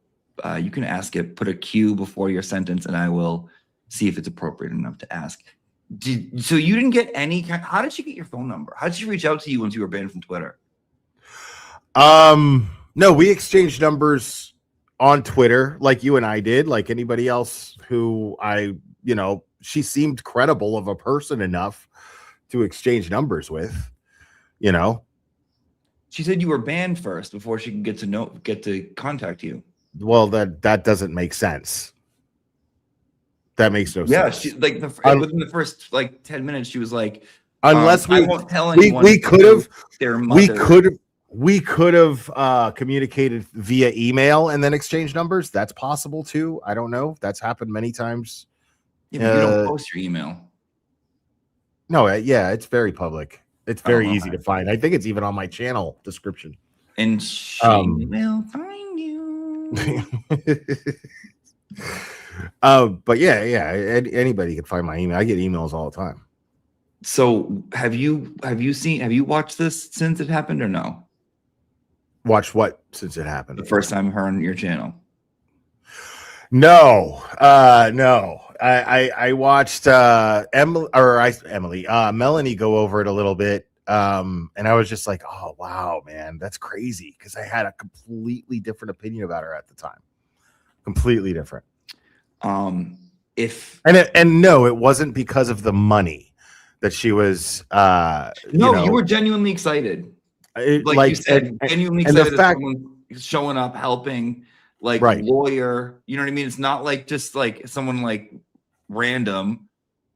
you can ask it. Put a Q before your sentence, and I will see if it's appropriate enough to ask. So you didn't get any kind? How did she get your phone number? How did she reach out to you once you were banned from Twitter? No, we exchanged numbers on Twitter, like you and I did. Like anybody else who she seemed credible of a person enough to exchange numbers with. You know. She said you were banned first before she could get to contact you. Well, that doesn't make sense. That makes no sense. She within the first 10 minutes, she was like, unless I won't tell anyone. We could have their mother. We could have communicated via email and then exchanged numbers. That's possible too. I don't know. That's happened many times. Yeah, but you don't post your email. No, it's very public. It's Oh, very easy okay. to find. I think it's even on my channel description. And she will find you. But yeah, anybody can find my email. I get emails all the time. So have you watched this since it happened or no? Watch what since it happened? The first time her on your channel. No, no. I watched Melanie go over it a little bit. And I was just like, oh wow, man, that's crazy. Because I had a completely different opinion about her at the time. Completely different. No, it wasn't because of the money that she was you were genuinely excited. Like you said, genuinely excited that someone showing up, helping, like lawyer. You know what I mean? It's not like just like someone like random,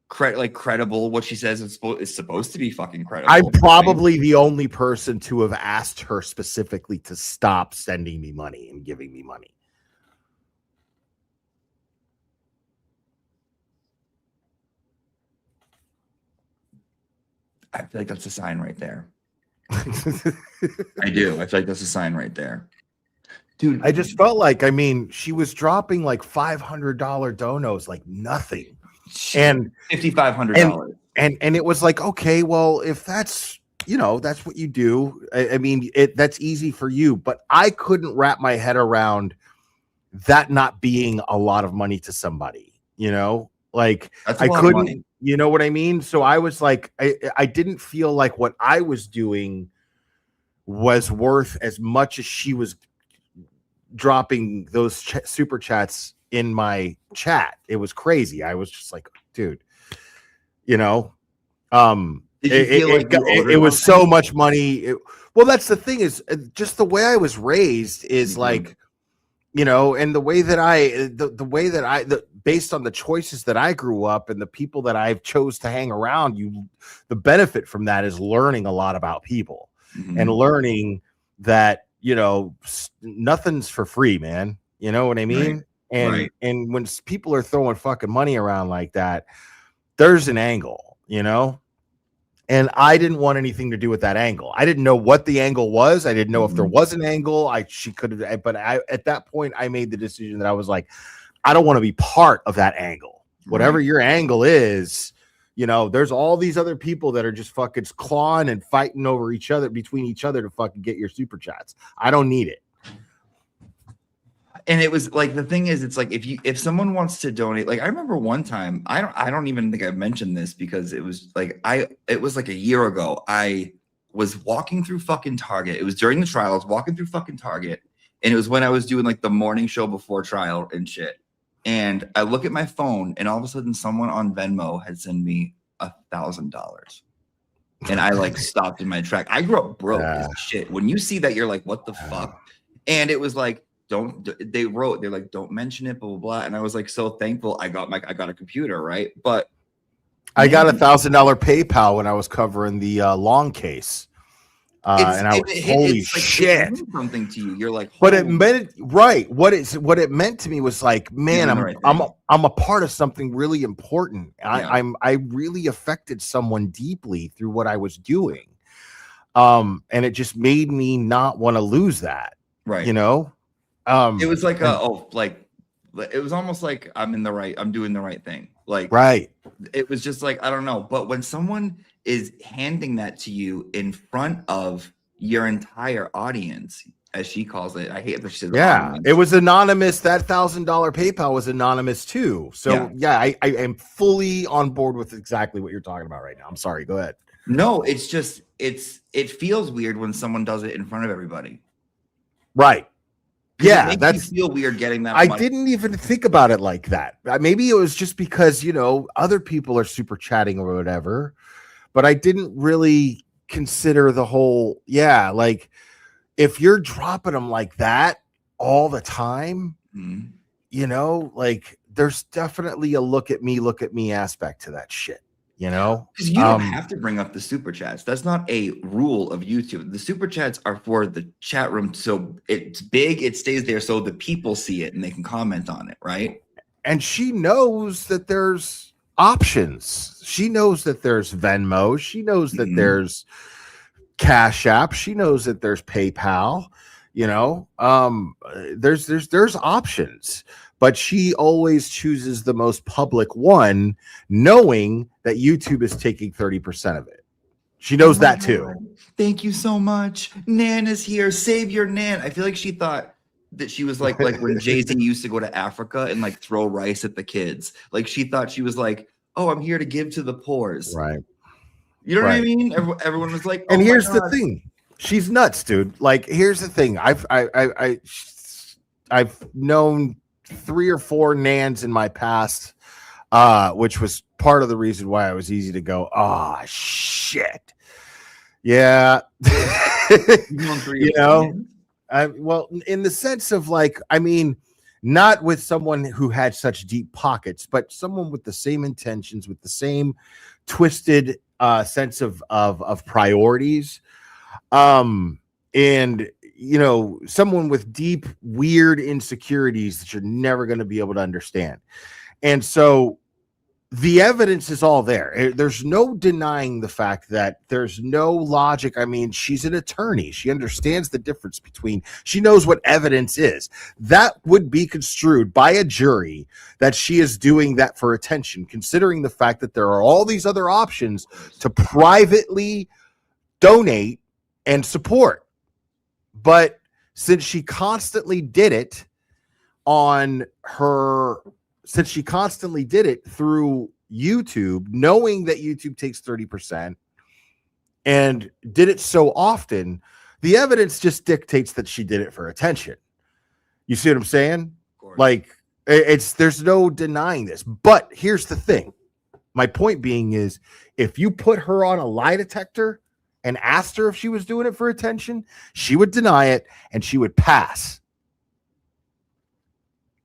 credible. What she says is supposed to be fucking credible. I'm probably the only person to have asked her specifically to stop sending me money and giving me money. I feel like that's a sign right there. I do. I feel like that's a sign right there. Dude, I just felt like, I mean, she was dropping like $500 donos, like nothing. And $5,500. And it was like, okay, well, if that's, that's what you do. I mean, that's easy for you, but I couldn't wrap my head around that not being a lot of money to somebody, like I couldn't, you know what I mean? So I was like, I didn't feel like what I was doing was worth as much as she was dropping those super chats in my chat. It was crazy. I was just like, dude, it was so much money. Well, that's the thing, is just the way I was raised is like, and the way that based on the choices that I grew up and the people that I've chose to hang around, the benefit from that is learning a lot about people and learning that, nothing's for free, man. You know what I mean? Right. And when people are throwing fucking money around like that, there's an angle, and I didn't want anything to do with that angle. I didn't know what the angle was. I didn't know if there was an angle. She could have, but at that point I made the decision that I was like, I don't want to be part of that angle. Whatever your angle is, there's all these other people that are just fucking clawing and fighting over between each other to fucking get your super chats. I don't need it. And it was like, the thing is, it's like, if someone wants to donate, like I remember one time, I don't even think I've mentioned this because it was like, it was like a year ago. I was walking through fucking Target. It was during the trial. I was walking through fucking Target, and it was when I was doing like the morning show before trial and shit. And I look at my phone, and all of a sudden someone on Venmo had sent me $1,000. And I like stopped in my track. I grew up broke as shit. When you see that, you're like, what the fuck? And it was like, they're like, don't mention it, blah, blah, blah. And I was like, so thankful I got a computer, right? But I got $1,000 PayPal when I was covering the long case. And I was holy shit. It something to you. You're like, but it meant what it meant to me was like, man, I'm a part of something really important. I really affected someone deeply through what I was doing. And it just made me not want to lose that. Right. It was like it was almost like I'm doing the right thing. Like, right. It was just like, I don't know. But when someone is handing that to you in front of your entire audience, as she calls it, I hate that she says audience. It was anonymous. That $1,000 PayPal was anonymous too. So I am fully on board with exactly what you're talking about right now. I'm sorry. Go ahead. No, it's just it feels weird when someone does it in front of everybody. Right. Yeah, it makes you feel weird getting that. I didn't even think about it like that. Maybe it was just because other people are super chatting or whatever, but I didn't really consider the whole. Yeah, like if you're dropping them like that all the time, like there's definitely a look at me aspect to that shit. Because you don't have to bring up the super chats. That's not a rule of YouTube. The super chats are for the chat room, so it's big, it stays there so the people see it and they can comment on it, right? And she knows that there's options. She knows that there's Venmo. She knows that there's Cash App. She knows that there's PayPal. You know, there's options, but she always chooses the most public one, knowing that YouTube is taking 30% of it. She knows that too. Thank you so much. Nan is here. Save your Nan. I feel like she thought that she was like when Jay-Z used to go to Africa and like throw rice at the kids. Like she thought she was like, oh, I'm here to give to the poors. Right. You know what I mean? Everyone was like, and here's the thing. She's nuts, dude. Like, here's the thing. I've known 3 or 4 Nans in my past, which was part of the reason why I was easy to go, oh shit. Yeah. You know, well, in the sense of like, I mean, not with someone who had such deep pockets, but someone with the same intentions, with the same twisted sense of priorities. And you know, someone with deep, weird insecurities that you're never going to be able to understand. And so the evidence is all there. There's no denying the fact that there's no logic. I mean, she's an attorney. She understands the difference between, she knows what evidence is. That would be construed by a jury that she is doing that for attention, considering the fact that there are all these other options to privately donate and support. But since she constantly did it through YouTube, knowing that YouTube takes 30% and did it so often, the evidence just dictates that she did it for attention. You see what I'm saying? Like, there's no denying this. But here's the thing. My point being is, if you put her on a lie detector and asked her if she was doing it for attention, she would deny it and she would pass.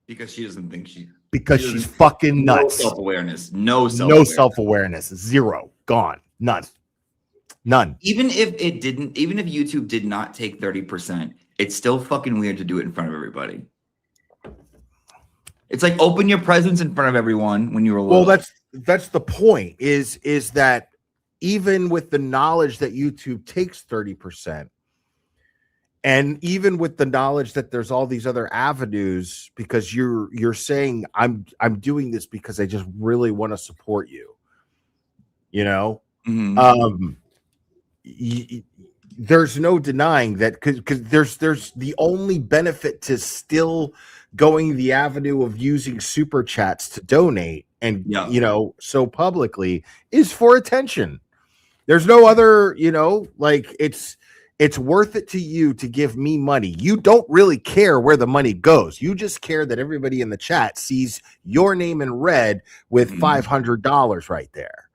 Because she doesn't think because she's fucking nuts. No self-awareness. No self-awareness. Zero. Gone. None. Even if YouTube did not take 30%, it's still fucking weird to do it in front of everybody. It's like open your presents in front of everyone when you were little. Well, that's the point, is that even with the knowledge that YouTube takes 30%, and even with the knowledge that there's all these other avenues, because you're saying I'm doing this because I just really want to support you, you know, there's no denying that, because there's the only benefit to still going the avenue of using super chats to donate and you know, so publicly, is for attention. There's no other, you know, like it's worth it to you to give me money. You don't really care where the money goes. You just care that everybody in the chat sees your name in red with $500 right there.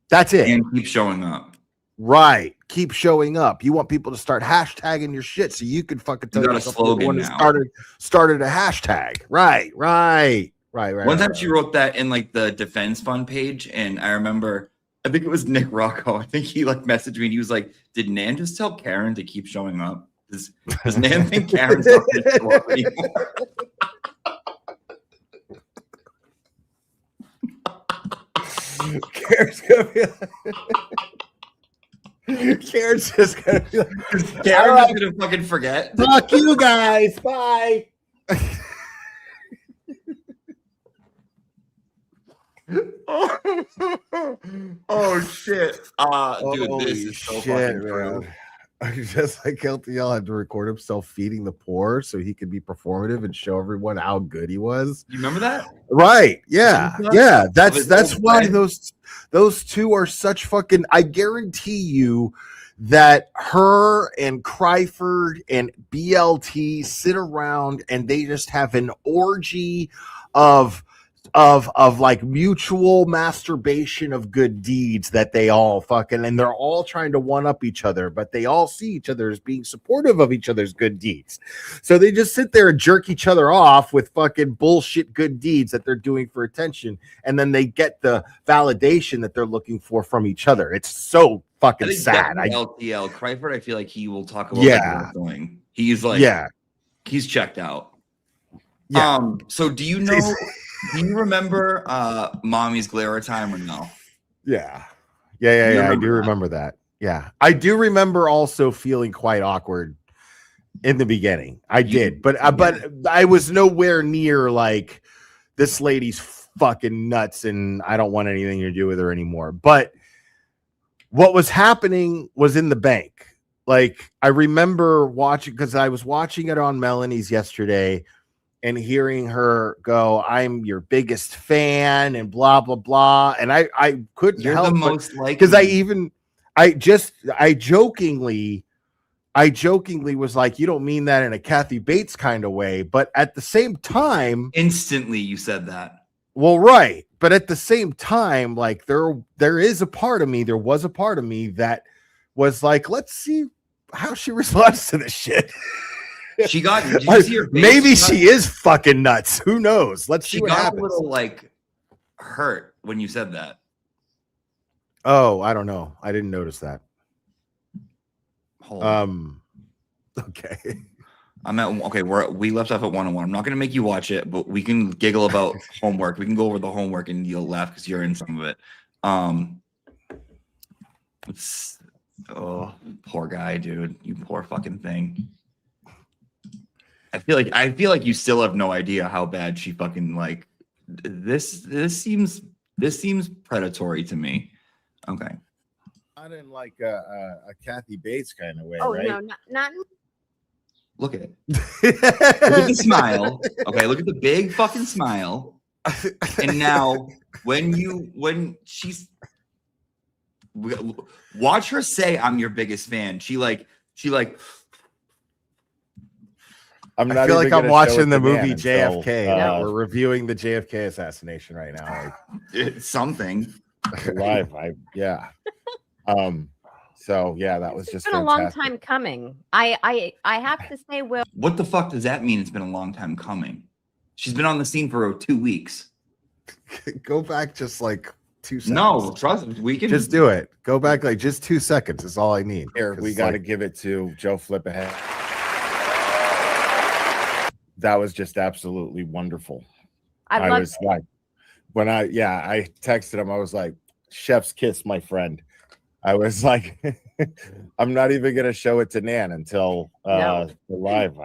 That's it. And keep showing up. Right. Keep showing up. You want people to start hashtagging your shit so you can fucking tell yourself the one that started a hashtag. Right. One time she wrote that in like the defense fund page, and I remember, I think it was Nick Rocco. I think he like messaged me and he was like, did Nan just tell Karen to keep showing up? Does Nan think Karen's not going to show up anymore? Karen's going to be like... Karen's just going to be like... Karen's going to fucking forget. Fuck you guys. Bye. Oh shit. Dude, this is so fucking true. Just like LTL had to record himself feeding the poor so he could be performative and show everyone how good he was. You remember that? Right. Yeah. That's why those two are such fucking, I guarantee you that her and Cryford and BLT sit around and they just have an orgy of like mutual masturbation of good deeds that they all fucking, and they're all trying to one up each other, but they all see each other as being supportive of each other's good deeds. So they just sit there and jerk each other off with fucking bullshit good deeds that they're doing for attention. And then they get the validation that they're looking for from each other. It's so fucking sad. LTL Cryford, I feel like he will talk about what he's doing. He's like, he's checked out. Yeah. So do you know Do you remember Mommy's Glare time or no? Yeah. You I remember do that? remember that. Yeah. I do remember also feeling quite awkward in the beginning. I did, but I was nowhere near like this lady's fucking nuts and I don't want anything to do with her anymore. But what was happening was in the bank. Like I remember watching, because I was watching it on Melanie's yesterday and hearing her go, "I'm your biggest fan," and blah blah blah. And I couldn't You're help the but, most like, because I jokingly was like, "You don't mean that in a Kathy Bates kind of way," but at the same time, instantly you said that. well, right, but at the same time, like there was a part of me that was like, let's see how she responds to this shit. She got. Did you see her face? Maybe she is fucking nuts. Who knows? Let's see She what got happens. a little like hurt when you said that. Oh, I don't know. I didn't notice that. Hold on. Okay. We left off at 101. I'm not gonna make you watch it, but we can giggle about homework. We can go over the homework and you'll laugh because you're in some of it. Oh, poor guy, dude. You poor fucking thing. I feel like you still have no idea how bad she fucking like this seems predatory to me. Okay. Not in like a Kathy Bates kind of way, Oh right? no, not Look at it. Look at the smile. Okay, look at the big fucking smile. And now when she's watch her say, "I'm your biggest fan." She like I feel like I'm watching the movie JFK. We're reviewing the JFK assassination right now. It's something live. So yeah, that was just been a long time coming. I have to say, Will. What the fuck does that mean? It's been a long time coming. She's been on the scene for 2 weeks. Go back just like 2 seconds. No, trust me, we can just do it. Go back like just 2 seconds is all I need. Here, we got to give it to Joe Flip ahead. That was just absolutely wonderful. I was like, when I texted him, I was like, "Chef's kiss, my friend." I was like, I'm not even gonna show it to Nan until the live.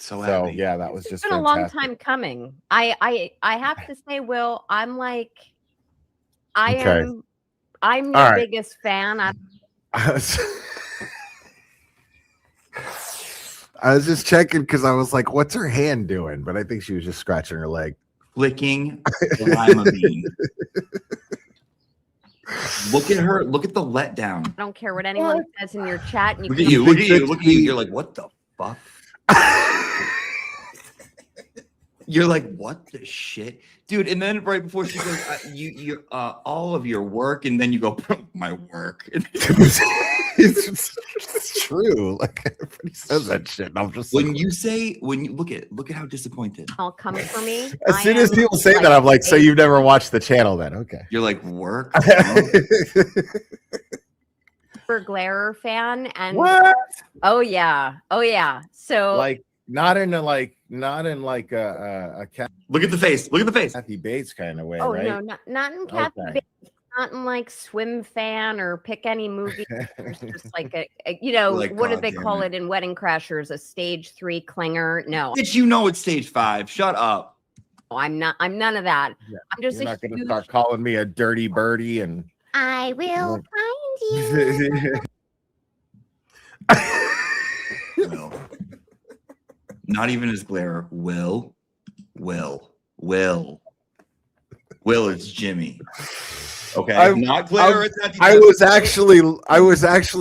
So yeah, that was just it's been a long time coming. I have to say, Will, I'm like, I'm your biggest fan. I was just checking because I was like, what's her hand doing? But I think she was just scratching her leg. Flicking the lima bean. Look at her. Look at the letdown. I don't care what anyone says in your chat. And Look at you. Look at you. Look at you. You're like, what the fuck? You're like, what the shit, dude? And then right before she goes, you all of your work, and then you go, my work. It's true. Like everybody says that shit. And I'm just when you look at how disappointed. All come for me. As soon as people say that, I'm like, so you've never watched the channel then? Okay. You're like, work. For Glare fan and what? Oh yeah. So like not in a look at the face. Look at the face. Kathy Bates kind of way, oh right? no, not in Kathy Bates. Not in like Swim Fan or pick any movie. It's just like a like, what did they call it in Wedding Crashers? A stage 3 clinger? No, bitch, you know it's stage 5. Shut up. No, I'm none of that. Yeah. I'm just You're not going to start calling me a dirty birdie and I will find you. No. Not even as Glare. Will is Jimmy. Okay, not Glare. I was actually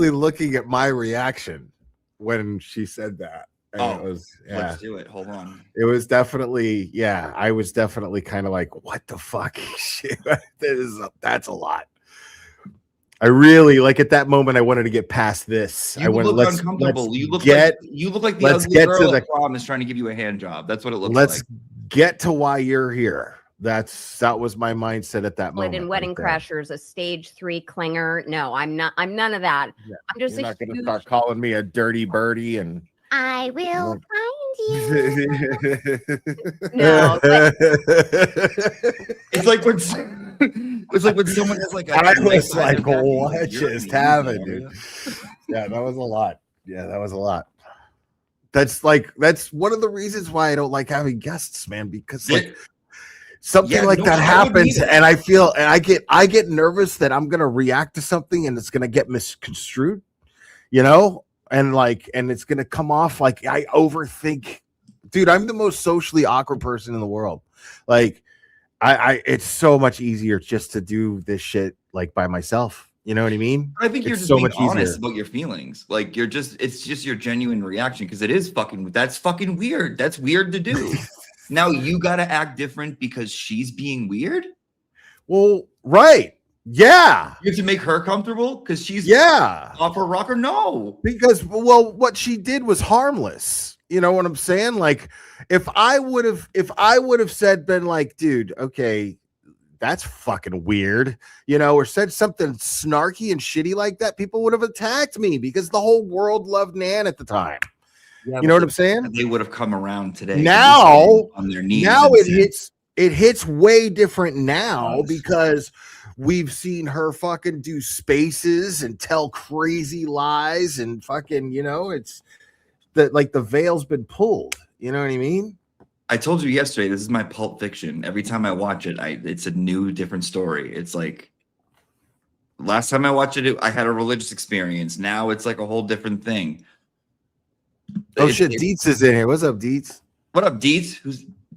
looking at my reaction when she said that. And it was, let's do it. Hold on. It was definitely, I was definitely kind of like, what the fuck? Shit, that's a lot. I really like at that moment. I wanted to get past this. You look uncomfortable. You look like the ugly girl at prom is trying to give you a hand job. That's what it looks like. Let's get to why you're here. That was my mindset at that moment. In Wedding Crashers, a stage 3 clinger. No, I'm not. I'm none of that. Yeah. I'm just not going to start calling me a dirty birdie and I will find No, it's like when someone has like a I was nice like, attack, what you're just in happened, the dude? area. Yeah, that was a lot. That's one of the reasons why I don't like having guests, man, because like something like that happens and I feel and I get nervous that I'm gonna react to something and it's gonna get misconstrued, you know, and it's gonna come off like I overthink. Dude, I'm the most socially awkward person in the world. Like I it's so much easier just to do this shit like by myself. You know what I mean? I think you're it's just so being much honest easier about your feelings. Like it's just your genuine reaction because that's fucking weird. That's weird to do. Now you got to act different because she's being weird. Well, right. Yeah. You have to make her comfortable because she's off her rocker. No, because what she did was harmless. You know what I'm saying? Like if I would have been like, dude, okay, that's fucking weird, you know, or said something snarky and shitty like that, people would have attacked me because the whole world loved Nan at the time. yeah, you know what I'm saying? They would have come around today. Now on their knees. Now it hits way different now because we've seen her fucking do spaces and tell crazy lies and fucking, you know, it's that like the veil's been pulled. You know what I mean? I told you yesterday, this is my Pulp Fiction. Every time I watch it, it's a new, different story. It's like last time I watched it, I had a religious experience. Now it's like a whole different thing. Shit, Dietz is in here. What's up, Dietz? What up, Dietz?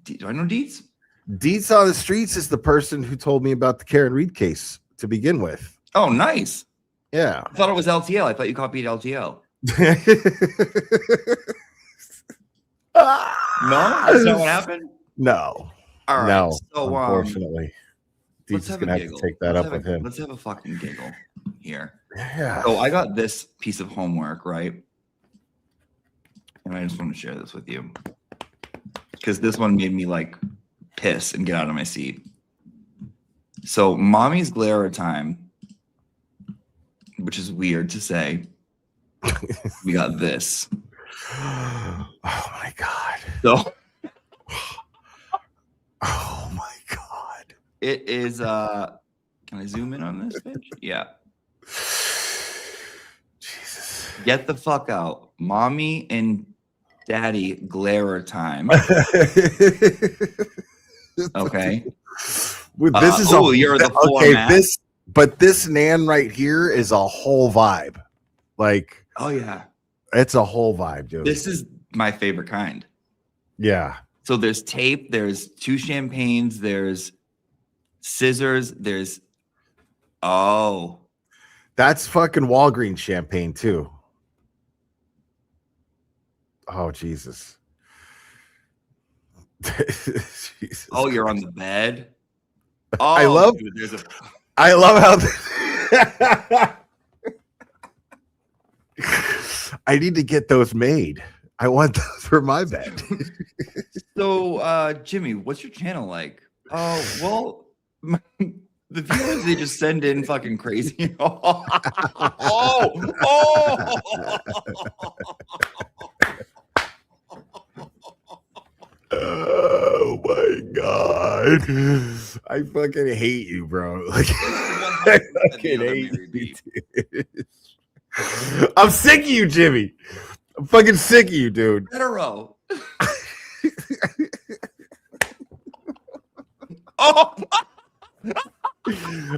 Do I know Dietz? Dietz on the streets is the person who told me about the Karen Reed case to begin with. Oh, nice. Yeah. I thought it was LTL. I thought you copied LTL. No, that's not what happened. No. All right. No, So, unfortunately, let's Dietz is gonna have to take that up with him. Let's have a fucking giggle here. Yeah. So I got this piece of homework, right? And I just want to share this with you because this one made me like piss and get out of my seat. So, mommy's glare time, which is weird to say. We got this. Oh my god. So oh my god. it is can I zoom in on this bitch? Yeah. Jesus. Get the fuck out. Mommy and daddy glare time. Okay. This is you're the format. This Nan right here is a whole vibe. Like, oh yeah. It's a whole vibe, dude. This is my favorite kind. Yeah. So there's tape, there's 2 champagnes, there's scissors, there's that's fucking Walgreens champagne too. Oh Jesus. Jesus oh, you're on the bed. Oh, I love dude, I love how I need to get those made. I want those for my bed. So, Jimmy, what's your channel like? Oh, well, the viewers, they just send in fucking crazy. Oh. Oh my god. I fucking hate you, bro. Like, I fucking hate you, dude. I'm sick of you, Jimmy. I'm fucking sick of you, dude. Hetero. Oh.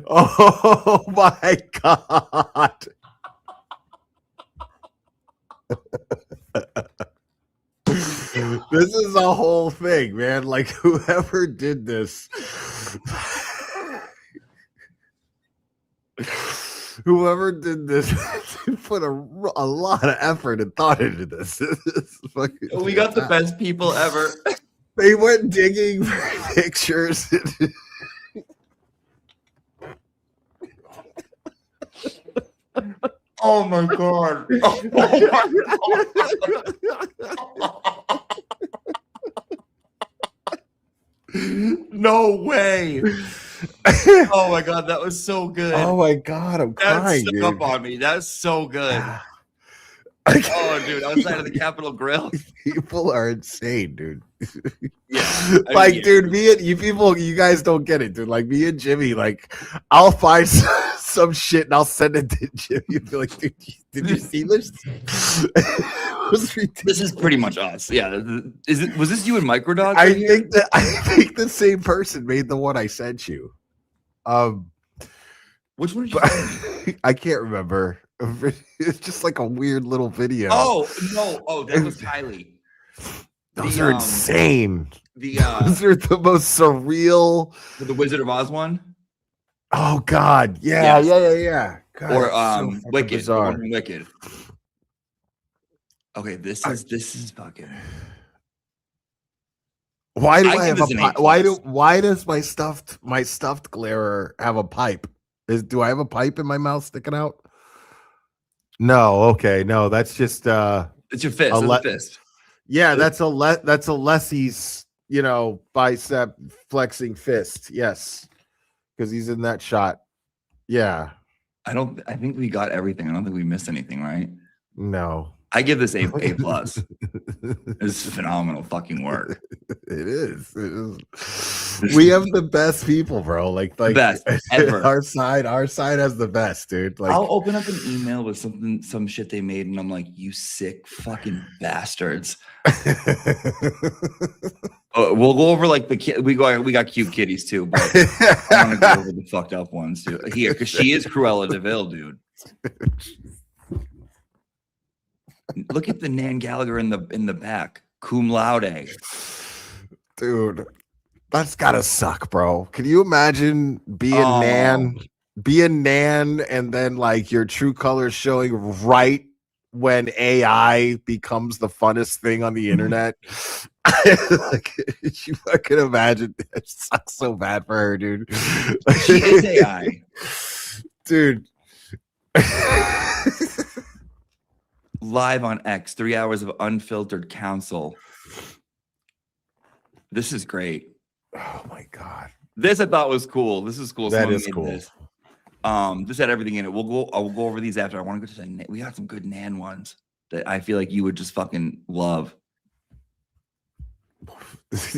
Oh my god. This is a whole thing, man. Like whoever did this. Whoever did this put a lot of effort and thought into this. We got the best people ever. They went digging for pictures. Oh my god. No way. Oh my god, that was so good. Oh my god, I'm crying, That stuck dude. up on me. That's so good. Oh, dude, outside of the Capitol Grill. People are insane, dude. Yeah, like, dude, me and you people, you guys don't get it, dude. Like me and Jimmy, like, I'll find some shit and I'll send it to Jimmy and be like, dude, did you see this? This is pretty much us. Yeah. Was this you and Microdog? I think the same person made the one I sent you. Which one did you I can't remember. It's just like a weird little video. Oh no! Oh, that was Kylie. Those are insane. Those are the most surreal. The Wizard of Oz one. Oh God! Yeah. God, or so Wicked. bizarre. Wicked. Okay, this is fucking. Why do I have a pipe? Why does my stuffed glarer have a pipe? Do I have a pipe in my mouth sticking out? No, okay, no, that's just it's your fist. It's a fist. Yeah, that's a Leslie's, bicep flexing fist. Yes, because he's in that shot. Yeah, I think we got everything. I don't think we missed anything, right? No. I give this A+. It's phenomenal fucking work. It is. We have the best people, bro. Like best ever. Our side has the best, dude. Like, I'll open up an email with some shit they made, and I'm like, you sick fucking bastards. We'll go over like we got cute kitties too, but I want to go over the fucked up ones too here because she is Cruella DeVille, dude. Look at the Nan Gallagher in the back, cum laude. Dude, that's gotta suck, bro. Can you imagine being Nan, and then like your true colors showing right when AI becomes the funnest thing on the internet? Like, you fucking imagine. It sucks so bad for her, dude. She is AI, dude. Live on X, 3 hours of unfiltered counsel. This is great. Oh my God. This I thought was cool. This is cool. That Someone is made cool. This had everything in it. I'll go over these after. I want to go to we got some good Nan ones that I feel like you would just fucking love. This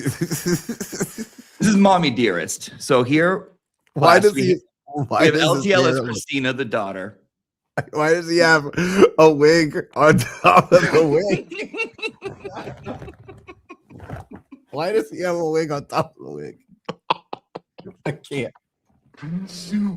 is Mommy Dearest. So here, why does we have LTL as Christina, the daughter. Why does he have a wig on top of the wig? Why does he have a wig on top of the wig? I can't.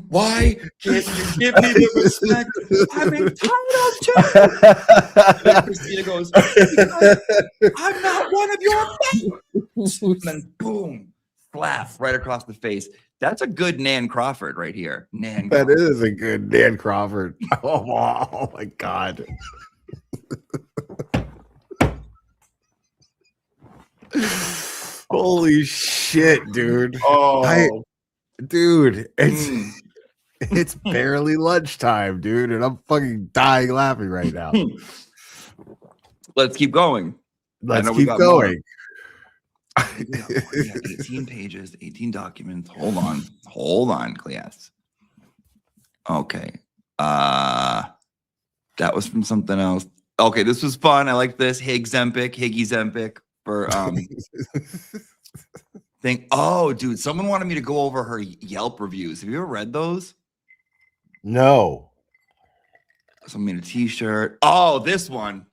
Why can't you give me the respect I'm entitled to? Christina goes, I'm not one of your favorites. And then boom, slap right across the face. That's a good Nan Crawford right here. Nan That Crawford. is a good Nan Crawford. Oh my God. Holy shit, dude. Dude, it's barely lunchtime, dude, and I'm fucking dying laughing right now. Let's keep going. Let's keep going. We got 18 pages, 18 documents. Hold on, Cleas. Okay. That was from something else. Okay, this was fun. I like this. Higgy Zempic for thing. Oh, dude, someone wanted me to go over her Yelp reviews. Have you ever read those? No. Someone made a t-shirt. Oh, this one.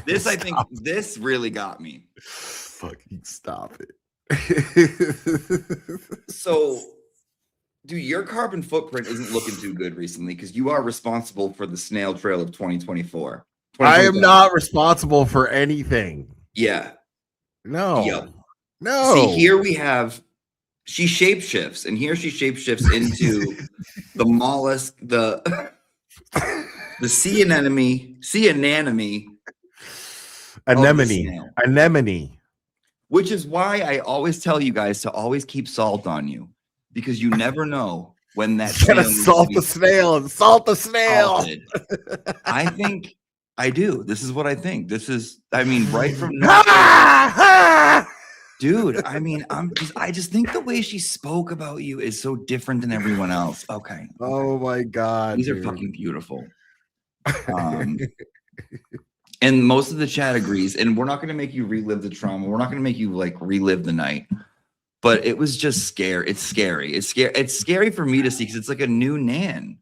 This I think this really got me. Fucking stop it. So, dude, your carbon footprint isn't looking too good recently because you are responsible for the snail trail of 2024. I am not responsible for anything. Yeah. No. Yep. No. See, here we have she shapeshifts, and here she shapeshifts into the mollusk, the sea anemone. Anemone. Which is why I always tell you guys to always keep salt on you, because you never know when that Gotta salt the snail and salt the snail. Salted. I think I do. This is what I think. This is, I mean, right from dude. I mean, I just think the way she spoke about you is so different than everyone else. Okay. Oh my God. These are fucking beautiful. And most of the chat agrees. And we're not going to make you relive the trauma. We're not going to make you like relive the night. But it was just scary. It's scary. It's scary for me to see because it's like a new Nan.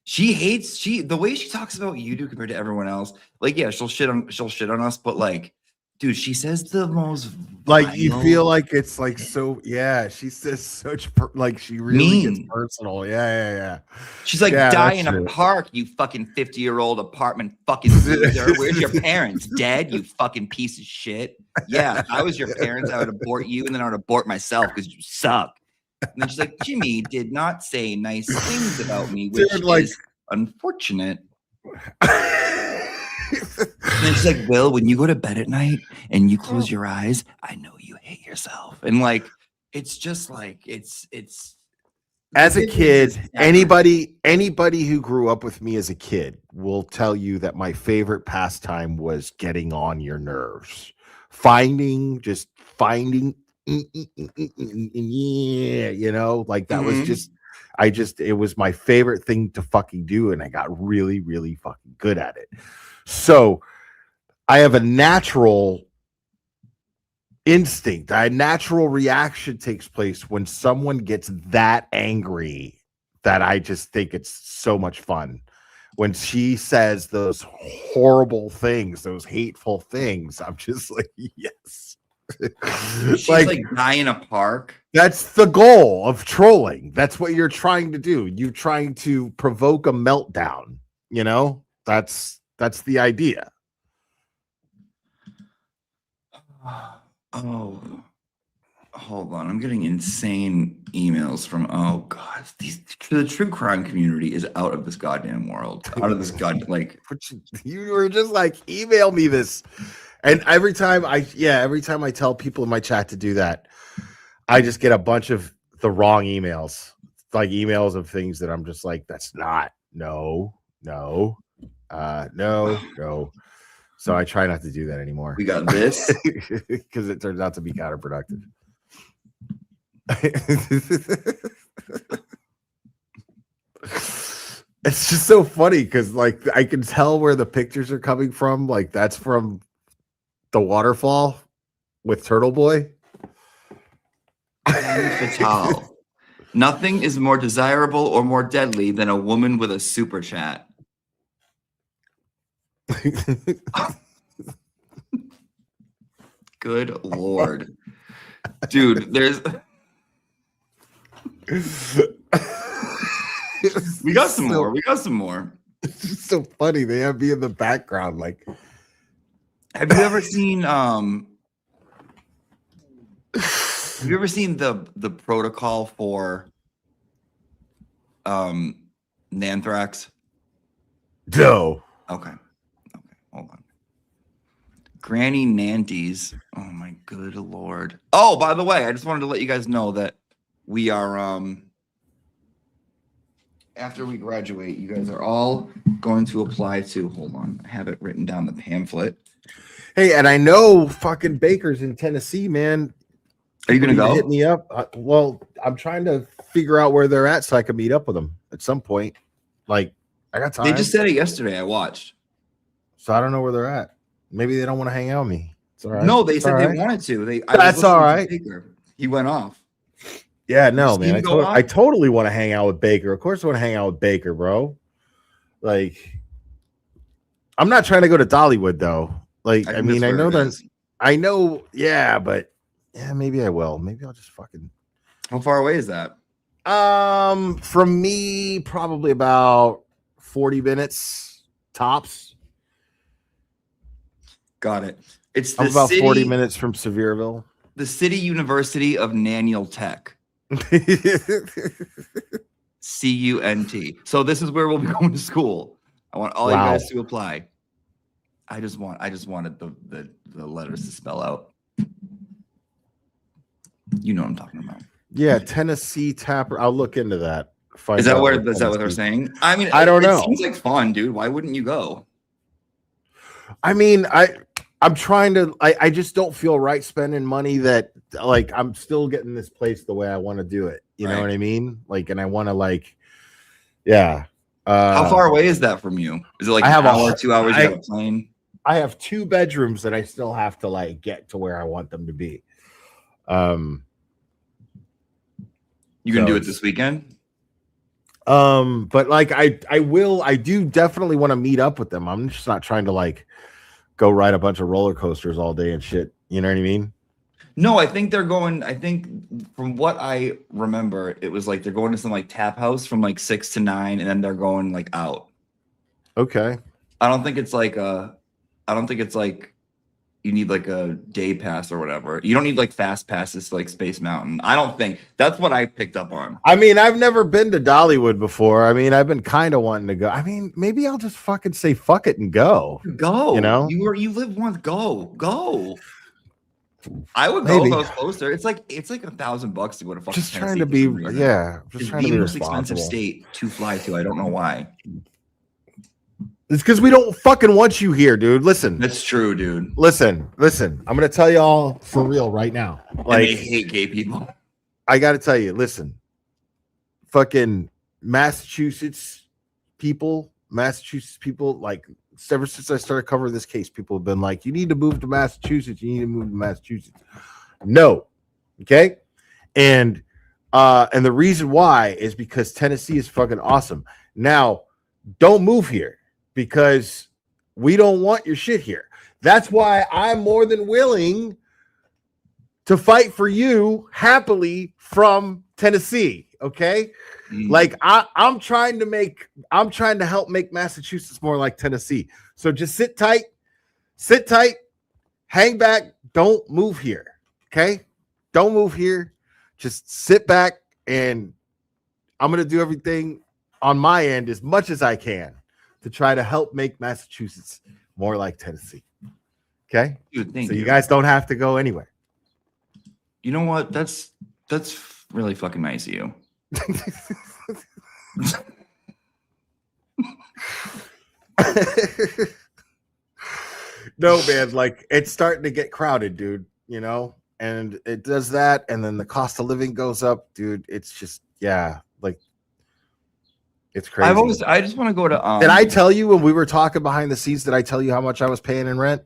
The way she talks about you do compared to everyone else. Like, yeah, she'll shit on us, but like, dude, she says the most like you feel like it's like so. Yeah, she says such like she really gets personal. Yeah. She's like, die in a park, you fucking 50-year-old apartment fucking loser. Where's your parents? Dead, you fucking piece of shit. Yeah, if I was your parents, I would abort you and then I would abort myself because you suck. And then she's like, Jimmy did not say nice things about me, which is unfortunate. And then she's like, Will, when you go to bed at night and you close your eyes, I know you hate yourself. And like, it's just like, it's as a kid, anybody who grew up with me as a kid will tell you that my favorite pastime was getting on your nerves. Finding, yeah, you know, like that was just, it was my favorite thing to fucking do. And I got really, really fucking good at it. So I have a natural instinct. A natural reaction takes place when someone gets that angry that I just think it's so much fun. When she says those horrible things, those hateful things, I'm just like, yes. She's like die in a park. That's the goal of trolling. That's what you're trying to do. You're trying to provoke a meltdown. You know, that's the idea. Oh, hold on. I'm getting insane emails from, oh God, the true crime community is out of this goddamn world. Out of this like you were just like, email me this. And every time I tell people in my chat to do that, I just get a bunch of the wrong emails, like emails of things that I'm just like, that's not, no. So I try not to do that anymore. We got this because it turns out to be counterproductive. It's just so funny because like I can tell where the pictures are coming from. Like that's from the waterfall with Turtle Boy. Fatal. Nothing is more desirable or more deadly than a woman with a super chat. Good Lord. Dude, we got some more. We got some more. It's just so funny. They have me in the background. Like, have you ever seen the protocol for Nanthrax? No. Okay, hold on. Granny Nanties. Oh my good Lord. Oh, by the way, I just wanted to let you guys know that we are after we graduate, you guys are all going to apply to, hold on, I have it written down, the pamphlet. Hey, and I know fucking Baker's in Tennessee, man. Are you gonna go? Hit me up. Well, I'm trying to figure out where they're at so I can meet up with them at some point. Like, I got time. They just said it yesterday. I watched. So I don't know where they're at. Maybe they don't want to hang out with me. It's all right. No, they said they wanted to. That's all right. He went off. Yeah, no, man. I totally want to hang out with Baker. Of course I want to hang out with Baker, bro. Like, I'm not trying to go to Dollywood, though. Like, I mean, I know that. I know, yeah, but yeah, maybe I will. Maybe I'll just fucking. How far away is that? From me, probably about 40 minutes tops. Got it. It's I'm about 40 minutes from Sevierville. The City University of Naniel Tech. CUNT. So this is where we'll be going to school. I want all you guys to apply. I just wanted the letters to spell out. You know what I'm talking about. Yeah, Tennessee Tapper. I'll look into that. Is that what they're saying? I mean, I don't know. It seems like fun, dude. Why wouldn't you go? I mean, I'm trying to. I just don't feel right spending money that like I'm still getting this place the way I want to do it. You know what I mean? Like, and I want to like, yeah. How far away is that from you? Is it like I an have hour, 2 hours? You got a plane? I have 2 bedrooms that I still have to like get to where I want them to be. You gonna do it this weekend? But like I do definitely want to meet up with them. I'm just not trying to like go ride a bunch of roller coasters all day and shit. You know what I mean? No, I think they're going. I think from what I remember, it was like they're going to some like tap house from like 6 to 9, and then they're going like out. Okay. I don't think it's like you need like a day pass or whatever. You don't need like fast passes to like Space Mountain. I don't think that's what I picked up on. I mean, I've never been to Dollywood before. I mean, I've been kind of wanting to go. I mean, maybe I'll just fucking say fuck it and go. Go. You know, you live once. Go. I would go if I was closer. It's like $1,000 to go to fucking. Just trying to be, yeah. Just trying to be the most responsible. expensive state to fly to. I don't know why. It's because we don't fucking want you here, dude. Listen. That's true, dude. Listen. I'm gonna tell y'all for real right now. Like, and they hate gay people. I gotta tell you, listen. Fucking Massachusetts people, like ever since I started covering this case, people have been like, you need to move to Massachusetts. You need to move to Massachusetts. No. Okay. And the reason why is because Tennessee is fucking awesome. Now, don't move here because we don't want your shit here. That's why I'm more than willing to fight for you happily from Tennessee. Okay. Like I'm trying to help make Massachusetts more like Tennessee. So just sit tight, hang back, don't move here. Okay. Don't move here. Just sit back, and I'm going to do everything on my end as much as I can to try to help make Massachusetts more like Tennessee. Okay. Dude, so you guys don't have to go anywhere. You know what? That's really fucking nice of you. No, man, like it's starting to get crowded, dude, you know, and it does that, and then the cost of living goes up, dude. It's just, yeah, like it's crazy. I just want to go to did I tell you when we were talking behind the scenes, did I tell you how much I was paying in rent?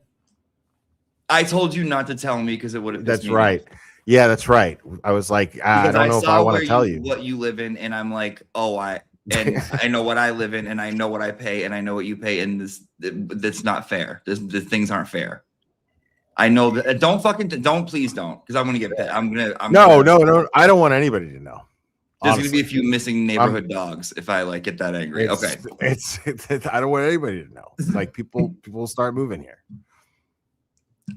I told you not to tell me because it would have. That's right. Yeah, that's right. I was like, I don't know if I want to tell you what you live in, and I'm like, oh, I know what I live in, and I know what I pay, and I know what you pay, and that's not fair. The things aren't fair. I know that. Please don't, because I'm gonna get paid. No. I don't want anybody to know. There's gonna be a few missing neighborhood dogs if I like get that angry. Okay, it's I don't want anybody to know. Like people will start moving here.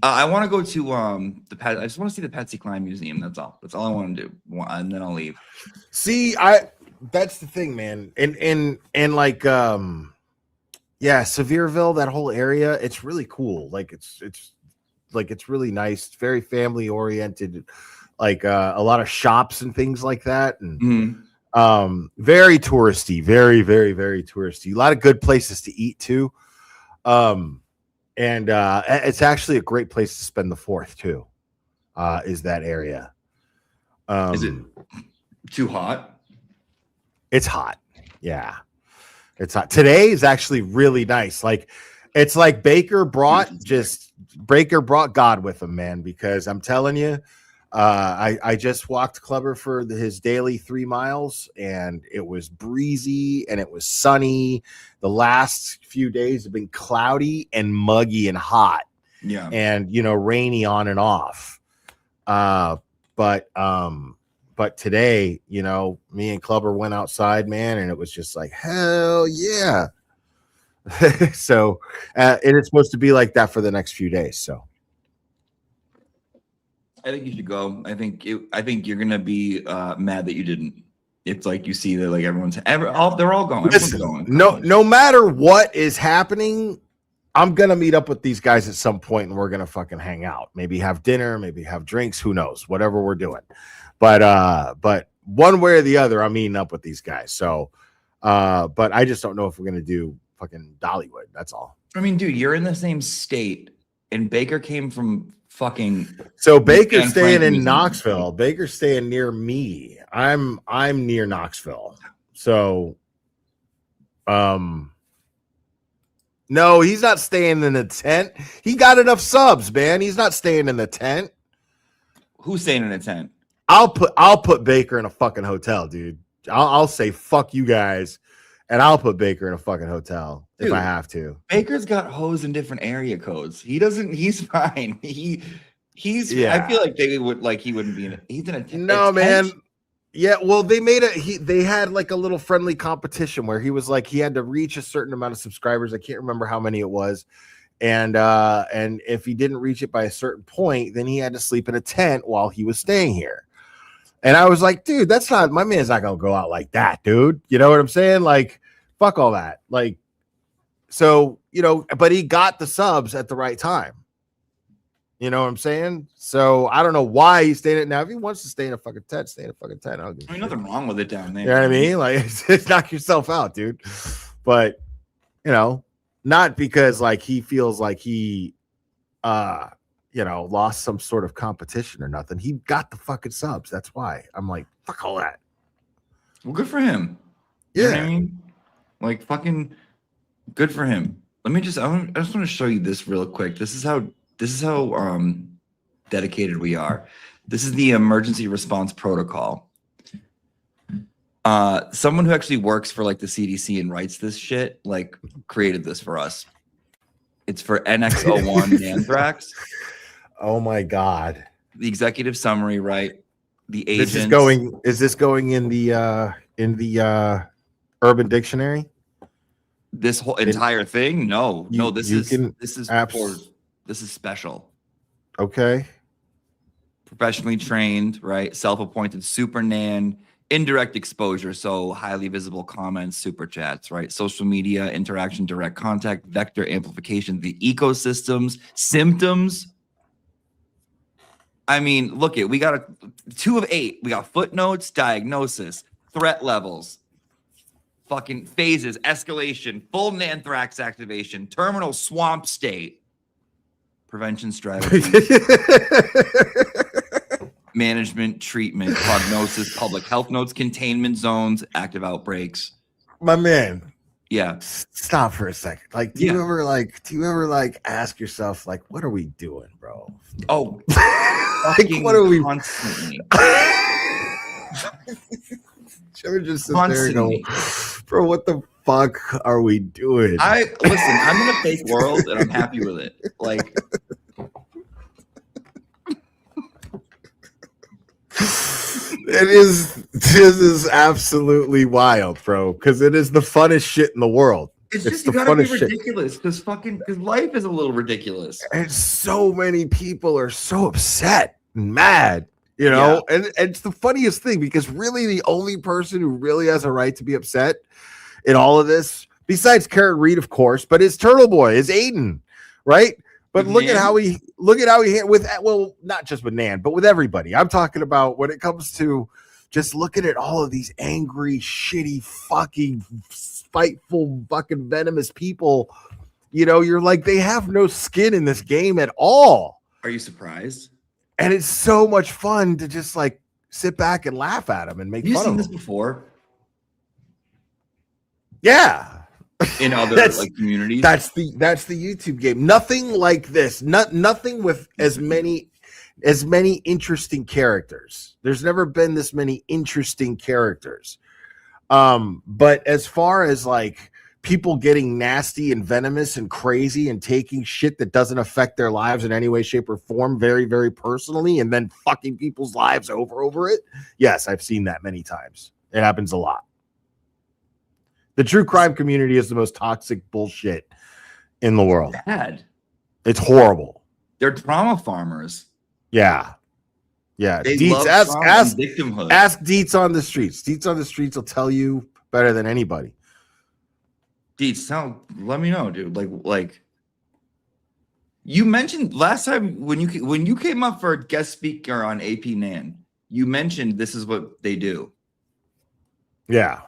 I want to go to I just want to see the Patsy Cline Museum. That's all I want to do, and then I'll leave. See, that's the thing, man. And like Sevierville, that whole area, it's really cool. Like it's really nice, very family oriented, like a lot of shops and things like that, and very touristy, very, very, very touristy. A lot of good places to eat too. And it's actually a great place to spend the 4th too. Is that area? Is it too hot? It's hot. Yeah, it's hot. Today is actually really nice. Like it's like Baker brought God with him, man. Because I'm telling you, I just walked Clubber for his daily 3 miles, and it was breezy and it was sunny. The last few days have been cloudy and muggy and hot. Yeah. And, rainy on and off. But today, me and Clubber went outside, man, and it was just like, hell yeah. So it is supposed to be like that for the next few days. So I think you should go. I think you're gonna be mad that you didn't. It's like you see that like they're all going. Listen, going. No matter what is happening, I'm gonna meet up with these guys at some point, and we're gonna fucking hang out. Maybe have dinner, maybe have drinks. Who knows? Whatever we're doing. But one way or the other, I'm meeting up with these guys. So, but I just don't know if we're gonna do fucking Dollywood. That's all. I mean, dude, you're in the same state, and Baker came from fucking. So Baker's staying in Knoxville. Baker's staying near me. I'm near Knoxville. So No, he's not staying in the tent. He got enough subs, man. He's not staying in the tent. Who's staying in a tent? I'll put Baker in a fucking hotel, dude. I'll say fuck you guys, and I'll put Baker in a fucking hotel if I have to. Baker's got hoes in different area codes. He doesn't. He's fine. He's. Yeah. I feel like they would like he wouldn't be in. He's in a tent. No, man. Yeah, well, they had like a little friendly competition where he was like he had to reach a certain amount of subscribers. I can't remember how many it was. And if he didn't reach it by a certain point, then he had to sleep in a tent while he was staying here. And I was like, dude, that's not my man's not gonna go out like that, dude. You know what I'm saying? Like, fuck all that. Like, so but he got the subs at the right time. You know what I'm saying? So I don't know why he's staying it now. If he wants to stay in a fucking tent, stay in a fucking tent. I mean, nothing wrong with it down there. You know what I mean? Like, it's knock yourself out, dude. But not because like he feels like he lost some sort of competition or nothing. He got the fucking subs. That's why I'm like, fuck all that. Well, good for him. Yeah. You know what I mean? Like fucking good for him. I just want to show you this real quick. This is how dedicated we are. This is the emergency response protocol. Someone who actually works for like the CDC and writes this shit, like created this for us. It's for NX01 anthrax. Oh my God. The executive summary, right? The agents. Is this going in the Urban Dictionary? This whole entire thing? No, this is special. Okay. Professionally trained, right? Self-appointed super nan, indirect exposure, so highly visible comments, super chats, right? Social media interaction, direct contact, vector amplification, the ecosystems, symptoms. I mean, look it. We got 2 of 8. We got footnotes, diagnosis, threat levels, fucking phases, escalation, full anthrax activation, terminal swamp state, prevention strategy, management, treatment, prognosis, public health notes, containment zones, active outbreaks. My man. Yeah. Stop for a second. Like, do you ever ask yourself, like, what are we doing, bro? Oh, like, what are we constantly? Ever just sit there and go, bro, what the fuck are we doing? I'm in a fake world and I'm happy with it. Like, this is absolutely wild, bro, because it is the funnest shit in the world. It's just you gotta be ridiculous because life is a little ridiculous. And so many people are so upset and mad. And it's the funniest thing because really the only person who really has a right to be upset in all of this, besides Karen Reed, of course, but is Turtle Boy, is Aiden, right? But look at how he not just with Nan, but with everybody. I'm talking about when it comes to just looking at all of these angry, shitty, fucking spiteful, fucking venomous people. You're like, they have no skin in this game at all. Are you surprised? And it's so much fun to just like sit back and laugh at them and make fun of them. Have you seen this before? Yeah. In other communities. That's the YouTube game. Nothing like this. Nothing with as many interesting characters. There's never been this many interesting characters. But as far as like people getting nasty and venomous and crazy and taking shit that doesn't affect their lives in any way, shape, or form very, very personally and then fucking people's lives over it. Yes, I've seen that many times. It happens a lot. The true crime community is the most toxic bullshit in the world. Bad. It's horrible. They're trauma farmers. Yeah. Yeah. Deets, ask Deets on the streets. Deets on the streets will tell you better than anybody. Deets, let me know, dude. Like you mentioned last time when you came up for a guest speaker on AP Nan, you mentioned this is what they do. Yeah.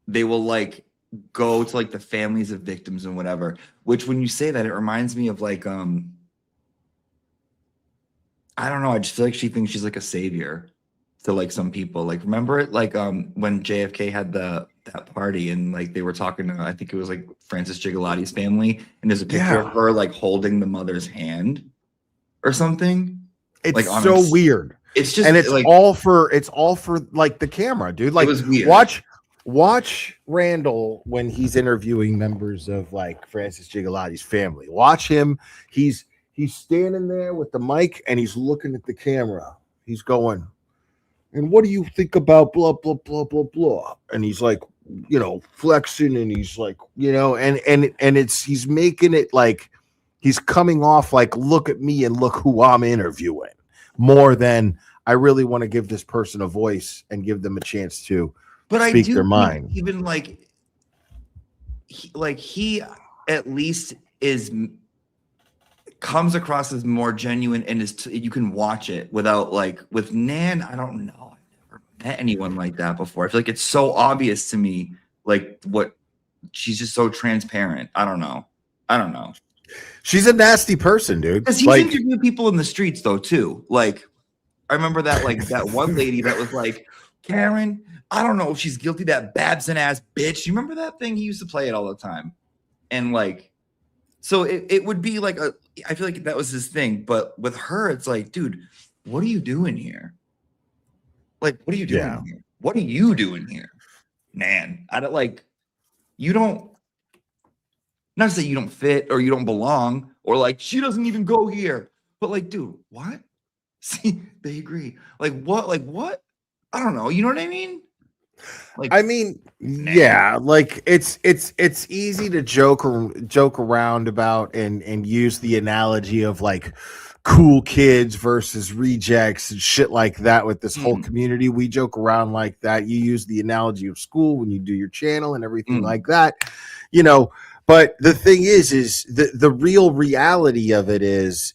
They will like go to like the families of victims and whatever, which when you say that, it reminds me of like, I don't know. I just feel like she thinks she's like a savior. to like some people. Like, remember it? Like, when JFK had that party and like they were talking to, I think it was like Francis Gigalotti's family, and there's a picture of her like holding the mother's hand or something. It's like so weird. It's just, and it's like, all for like the camera, dude. Like, it was weird. Watch Randall when he's interviewing members of like Francis Gigalotti's family. Watch him. He's standing there with the mic and he's looking at the camera. He's going, and what do you think about blah blah blah blah blah? And he's like, you know, flexing, and he's like, you know, and he's making it like he's coming off like, look at me and look who I'm interviewing, more than I really want to give this person a voice and give them a chance to speak their mind. Even like he at least comes across as more genuine, and you can watch it without, like, with Nan, I don't know. I've never met anyone like that before. I feel like it's so obvious to me, like, what she's just so transparent. I don't know. She's a nasty person, dude. Because he's like, interviewing people in the streets though too. Like, I remember that, like, that one lady that was like, Karen, I don't know if she's guilty, that Babson ass bitch. You remember that thing? He used to play it all the time. And like, so it would be like I feel like that was his thing. But with her, it's like, dude, what are you doing here? Like, what are you doing here? What are you doing here? Man, I don't like, you don't, not to say you don't fit or you don't belong, or like, she doesn't even go here. But like, dude, what? See, they agree. Like, what? Like, what? I don't know. You know what I mean? Like, I mean, yeah, like it's easy to joke around about and use the analogy of like cool kids versus rejects and shit like that with this whole community. We joke around like that. You use the analogy of school when you do your channel and everything like that, you know. But the thing is the real reality of it is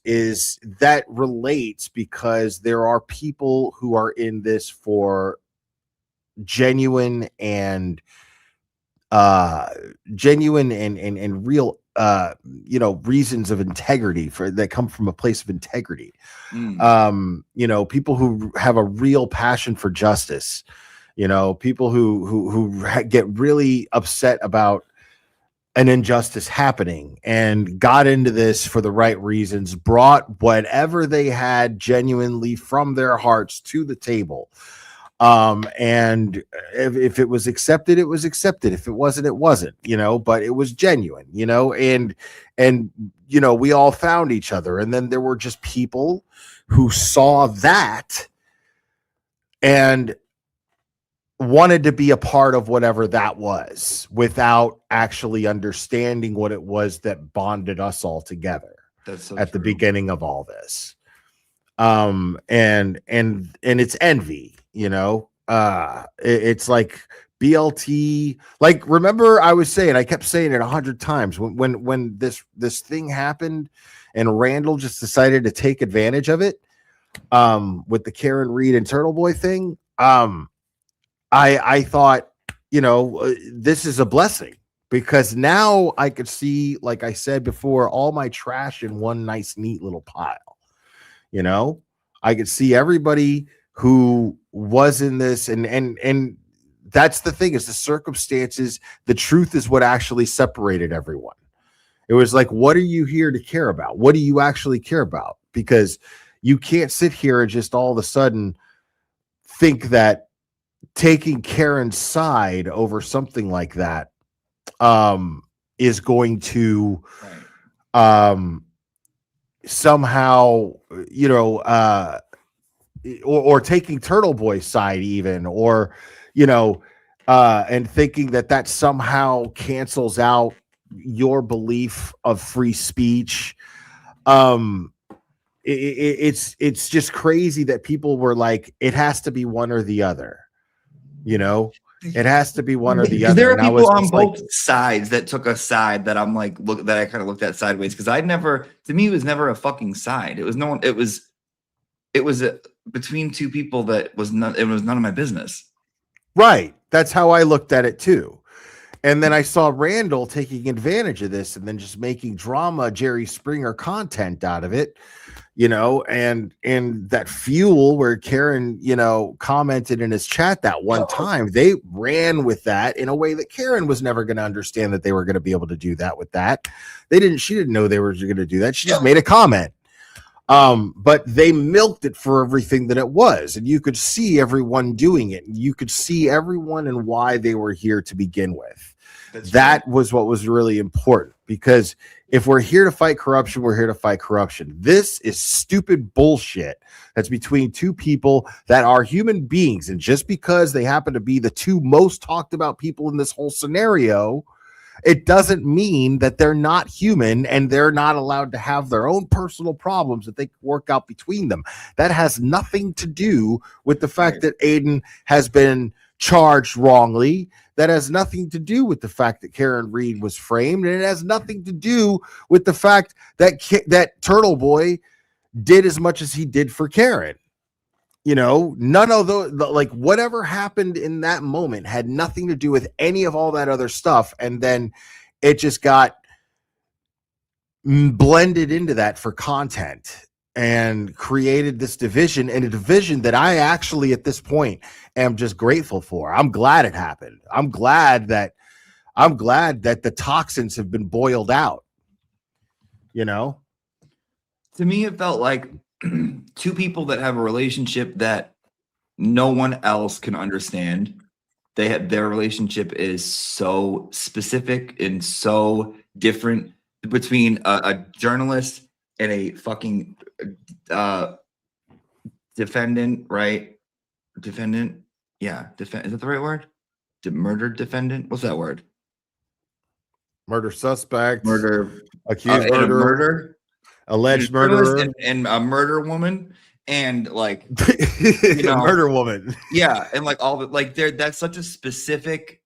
that relates because there are people who are in this for genuine and real you know, reasons of integrity that come from a place of integrity. You know, people who have a real passion for justice, you know, people who get really upset about an injustice happening and got into this for the right reasons, brought whatever they had genuinely from their hearts to the table. And if it was accepted, it was accepted. If it wasn't, it wasn't, you know, but it was genuine, you know, and, you know, we all found each other. And then there were just people who saw that and wanted to be a part of whatever that was without actually understanding what it was that bonded us all together. That's so at true. The beginning of all this. And it's envy, you know. It's like BLT, like, remember I was saying, I kept saying it 100 times when this thing happened and Randall just decided to take advantage of it with the Karen Reed and Turtle Boy thing. I thought, you know, this is a blessing because now I could see, like I said before, all my trash in one nice, neat little pile. You know, I could see everybody who was in this, and that's the thing, is the circumstances. The truth is what actually separated everyone. It was like, what are you here to care about? What do you actually care about? Because you can't sit here and just all of a sudden think that taking Karen's side over something like that is going to somehow, you know, or taking Turtle Boy's side even, or, you know, and thinking that somehow cancels out your belief of free speech. It's just crazy that people were like, it has to be one or the other. You know, it has to be one or the other. There are people on both sides that took a side that I'm like, that I kind of looked at sideways, because to me, it was never a fucking side. It was no one. It was between two people it was none of my business. Right. That's how I looked at it too. And then I saw Randall taking advantage of this and then just making drama, Jerry Springer content out of it. you know, and that fuel where Karen, you know, commented in his chat that one time, they ran with that in a way that Karen was never going to understand that they were going to be able to do that with that. She didn't know they were going to do that. She just made a comment. But they milked it for everything that it was, and you could see everyone doing it. You could see everyone and why they were here to begin with. That was what was really important, because if we're here to fight corruption, we're here to fight corruption. This is stupid bullshit that's between two people that are human beings, and just because they happen to be the two most talked about people in this whole scenario, it doesn't mean that they're not human and they're not allowed to have their own personal problems that they can work out between them. That has nothing to do with the fact that Aiden has been charged wrongly. That has nothing to do with the fact that Karen Reed was framed, and it has nothing to do with the fact that Turtle Boy did as much as he did for Karen. You know, none of those, like, whatever happened in that moment had nothing to do with any of all that other stuff. And then it just got blended into that for content and created this division, and a division that I actually at this point am just grateful for. I'm glad it happened. I'm glad that the toxins have been boiled out. You know, to me, it felt like two people that have a relationship that no one else can understand. Their relationship is so specific and so different between a journalist and a fucking defendant, right? Defendant, yeah. Is that the right word? Murdered defendant. What's that word? Murder suspect. Murder. Accused murderer. Murder. Alleged murderer. And a murder woman. And like, you know, murder woman. Yeah. And like all the, like there, that's such a specific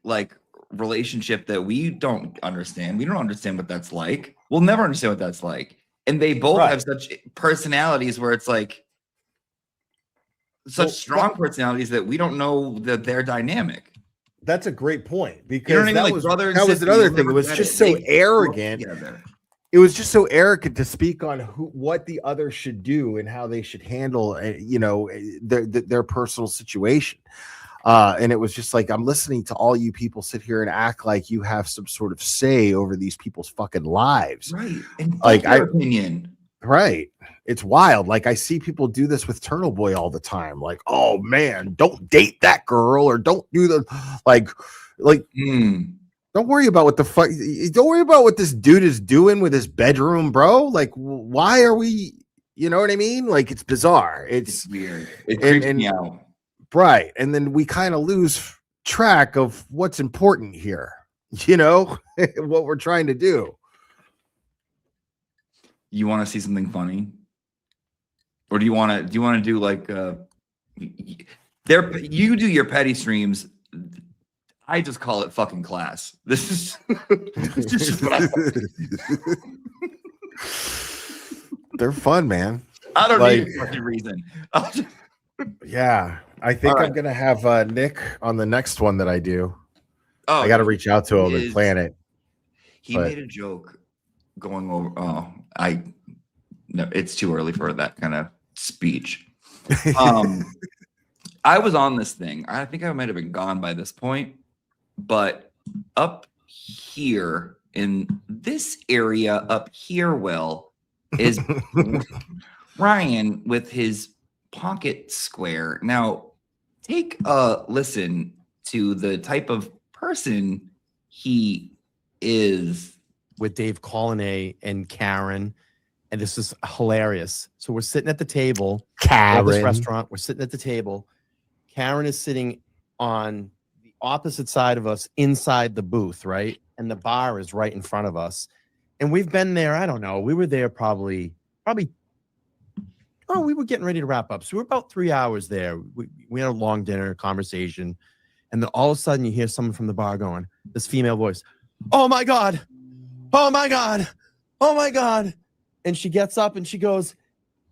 like relationship that we don't understand. We don't understand what that's like. We'll never understand what that's like. And they both have such personalities where it's like such strong personalities that we don't know that they're dynamic. That's a great point, because you know what I mean? that Like was another thing. It was just so arrogant. It was just so arrogant to speak on what the other should do and how they should handle, you know, their personal situation. And it was just like, I'm listening to all you people sit here and act like you have some sort of say over these people's fucking lives. Right. And like opinion. Right. It's wild. Like, I see people do this with Turtle Boy all the time. Like, oh man, don't date that girl, or don't do the don't worry about what the fuck. Don't worry about what this dude is doing with his bedroom, bro. Like, why are we? You know what I mean? Like, it's bizarre. It's weird. It creeps me out. Right. And then we kind of lose track of what's important here. You know, what we're trying to do. You want to see something funny, or do you want to do like you do your petty streams? I just call it fucking class. This is just what they're fun, man. I don't need a fucking reason. Yeah, I think I'm gonna have Nick on the next one that I do. Oh, I got to reach out to him and plan it. He made a joke going over. No, it's too early for that kind of speech. I was on this thing. I think I might have been gone by this point, but up here in this area up here, Will, is Ryan with his pocket square. Now, take a listen to the type of person he is. With Dave Collinet and Karen, and this is hilarious. So we're sitting at the table at this restaurant. We're sitting at the table. Karen is sitting on the opposite side of us inside the booth, right? And the bar is right in front of us. And we've been there, I don't know. We were there probably, we were getting ready to wrap up. So we're about 3 hours there. We had a long dinner conversation. And then all of a sudden you hear someone from the bar going, this female voice, "Oh my God. Oh my God. Oh my God." And she gets up and she goes,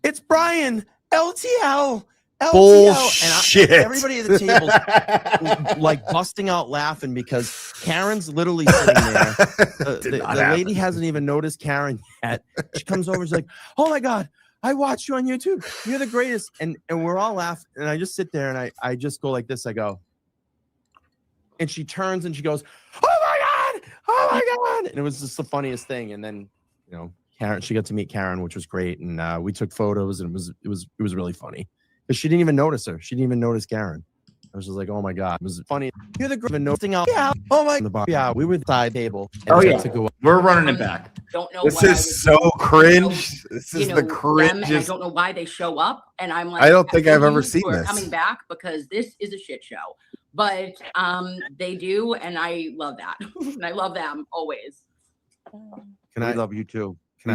"It's Brian, LTL." Bullshit. And everybody at the table was like busting out laughing because Karen's literally sitting there. The lady hasn't even noticed Karen yet. She comes over, she's like, "Oh my God, I watched you on YouTube. You're the greatest." And we're all laughing. And I just sit there and I just go like this. I go, and she turns and she goes, "Oh my God, oh my God." And it was just the funniest thing. And then, you know, Karen, she got to meet Karen, which was great. And we took photos and it was really funny. Because she didn't even notice her. She didn't even notice Karen. I was just like, oh my God. It was funny. You're the group noticing out. Yeah. Oh my God. Yeah. We were at the side table. Oh, yeah. We're running it back. Don't know. This is so cringe. This is the cringe. I cringe. don't know why they show up. And I'm like, I don't think I've ever you seen for this. coming back because this is a shit show. But they do. And I love that. And I love them always. I love you too. Can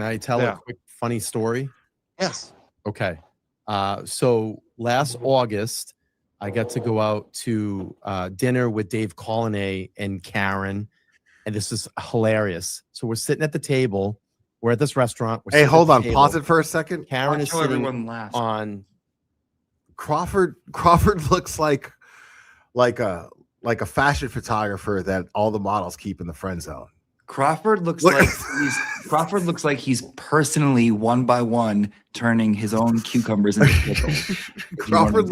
I tell a quick funny story? Yes. Okay. So last August, I got to go out to dinner with Dave Collinet and Karen, and this is hilarious. So we're sitting at the table. We're at this restaurant. Hey, hold on. Pause it for a second. Karen is sitting on. Crawford looks like a fashion photographer that all the models keep in the friend zone. Crawford looks like he's personally one by one turning his own cucumbers into pickles. Crawford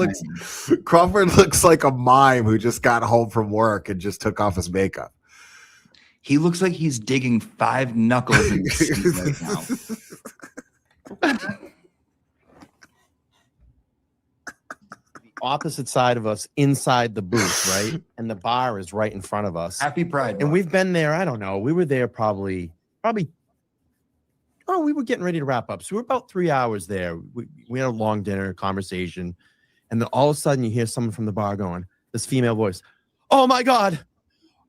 looks like a mime who just got home from work and just took off his makeup. He looks like he's digging 5 knuckles in his seat right now. Opposite side of us inside the booth, right? And the bar is right in front of us. Happy Pride. And we've been there, I don't know. We were there probably we were getting ready to wrap up. So we're about 3 hours there. We had a long dinner conversation. And then all of a sudden you hear someone from the bar going, this female voice, "Oh my God.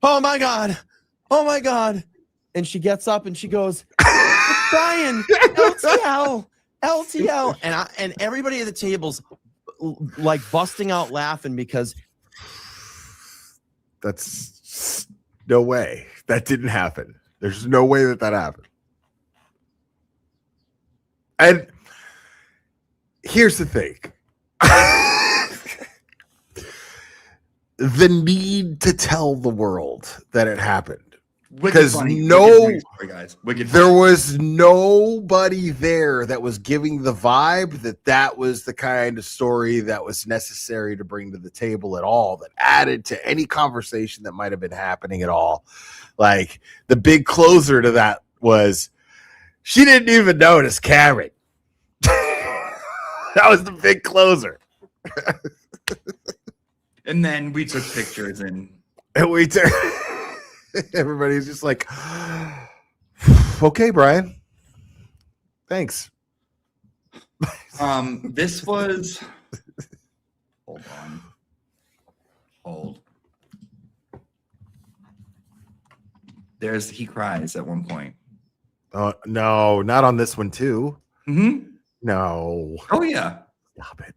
Oh my God. Oh my God." And she gets up and she goes, "It's Brian, LTL." And everybody at the table's like busting out laughing because that's no way that didn't happen. There's no way that happened. And here's the thing. The need to tell the world that it happened. Because there was nobody there that was giving the vibe that was the kind of story that was necessary to bring to the table at all, that added to any conversation that might have been happening at all. Like the big closer to that was she didn't even notice Karen. That was the big closer. And then we took pictures and we took. Everybody's just like, okay, Brian. Thanks. This was. Hold on. Hold. He cries at one point. No, not on this one too. Mm-hmm. No. Oh yeah. Stop it.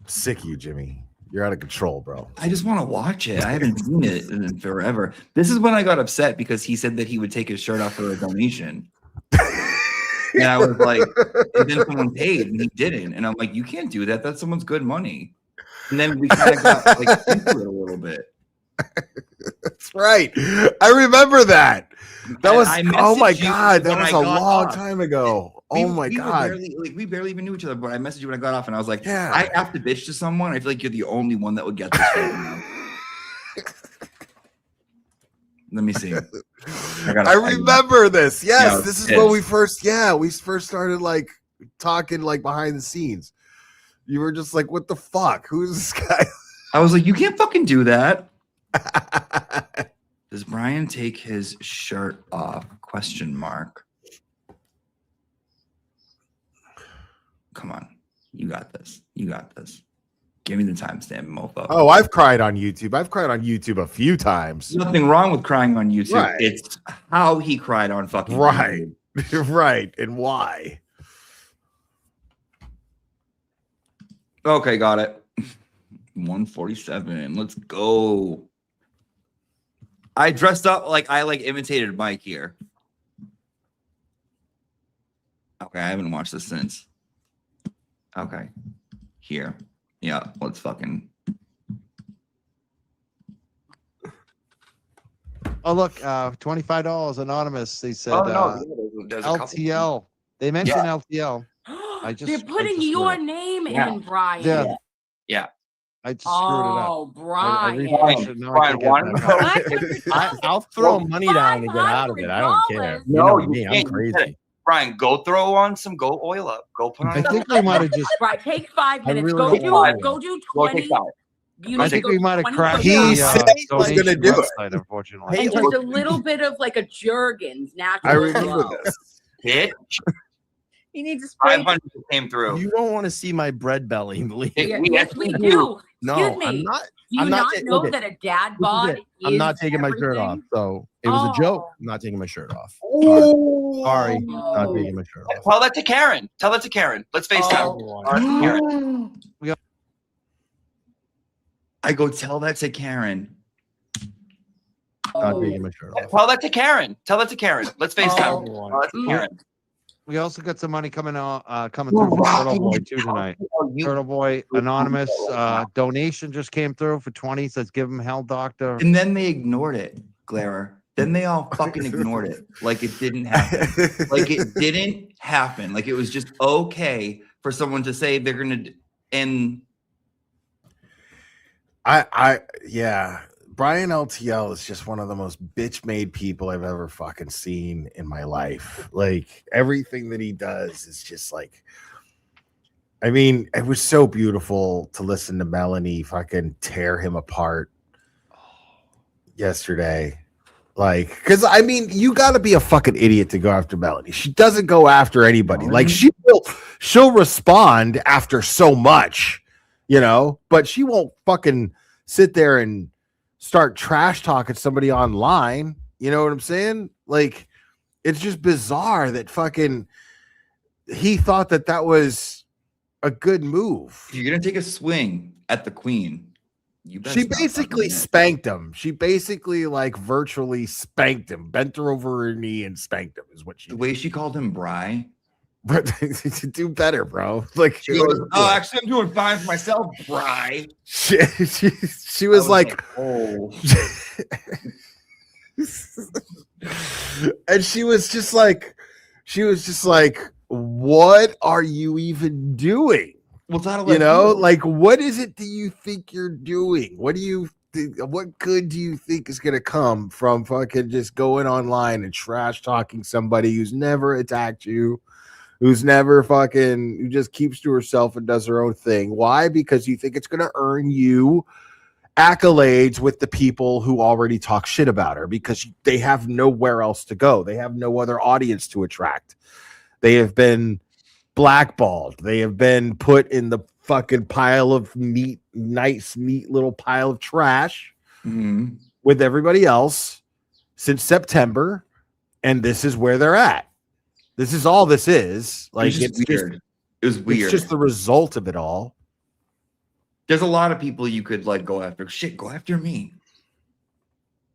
Sick of you, Jimmy. You're out of control, bro. I just want to watch it. I haven't seen it in forever. This is when I got upset because he said that he would take his shirt off for a donation. And I was like, and then someone paid and he didn't. And I'm like, you can't do that. That's someone's good money. And then we kind of got like into it a little bit. That's right. I remember that. That was, oh my God, that was a long time ago. Oh my God. We barely even knew each other, but I messaged you when I got off and I was like, yeah. I have to bitch to someone. I feel like you're the only one that would get this right now. Let me see. I remember this. Yes, this is when we first started like talking like behind the scenes. You were just like, what the fuck? Who's this guy? I was like, you can't fucking do that. Does Brian take his shirt off? ? Come on. You got this. You got this. Give me the timestamp, mofo. Oh, I've cried on YouTube. I've cried on YouTube a few times. Nothing wrong with crying on YouTube. Right. It's how he cried on fucking right. YouTube. Right. And why? Okay, got it. 147. Let's go. I dressed up like I imitated Mike here. Okay, I haven't watched this since. Okay, here. Yeah, let's fucking. Oh look, $25 anonymous. They said there's a couple. LTL. They mentioned LTL. They're putting your name in, Brian. Yeah. I just screwed it up. Oh, Brian. I'll throw money down to get out of it. I don't care. No, you know me. I'm crazy. Brian, go throw on some. Go oil up. Go put on. I think we might have just. Right, take 5 minutes. really Go do 20. I think we might have crashed. He said he was going to do it. Website, unfortunately. And just a little bit of like a Jergens natural. I remember glow. this. Bitch. You need to spray. 500 came through. You don't want to see my bread belly, believe me. Yes, we do. No, Excuse me. I'm not. Do you I'm not not know that a dad bod I'm not is taking my shirt off. everything? So it was a joke. I'm not taking my shirt off. Oh. Sorry, not taking my shirt off. Tell that to Karen. Tell that to Karen. Let's face Karen. I go tell that to Karen. Not taking my shirt off. Tell that to Karen. Tell that to Karen. Let's face Karen. Karen. We also got some money coming coming through from Turtle Boy too tonight. Turtle Boy anonymous donation just came through for 20. Says give him hell, doctor. And then they ignored it, Glare. Then they all fucking ignored it, like it didn't happen. Like it didn't happen. Like it was just okay for someone to say they're gonna. And Yeah. Brian LTL is just one of the most bitch-made people I've ever fucking seen in my life. Like everything that he does is just like, I mean, it was so beautiful to listen to Melanie fucking tear him apart yesterday. Like, because I mean, you got to be a fucking idiot to go after Melanie. She doesn't go after anybody. Like she'll respond after so much, you know, but she won't fucking sit there and start trash talking somebody online. You know what I'm saying? Like, it's just bizarre that fucking he thought that was a good move. if you're gonna take a swing at the queen, you better She stop basically fucking spanked him. She basically like virtually spanked him, bent her over her knee and spanked him is what she the way she called him Bry. do better, bro. Like She goes, oh, actually, I'm doing fine for myself, Bry. she was like, oh. and she was just like, what are you even doing? Well, that'll You know, like, what is it do you think you're doing? What do you think? What good do you think is going to come from fucking just going online and trash talking somebody who's never attacked you? Who's never fucking, who just keeps to herself and does her own thing. Why? Because you think it's going to earn you accolades with the people who already talk shit about her because they have nowhere else to go. They have no other audience to attract. They have been blackballed. They have been put in the fucking pile of neat little pile of trash with everybody else since September. And this is where they're at. This is all this is. Like It's weird. It was weird. It's just the result of it all. There's a lot of people you could like go after. Shit, go after me.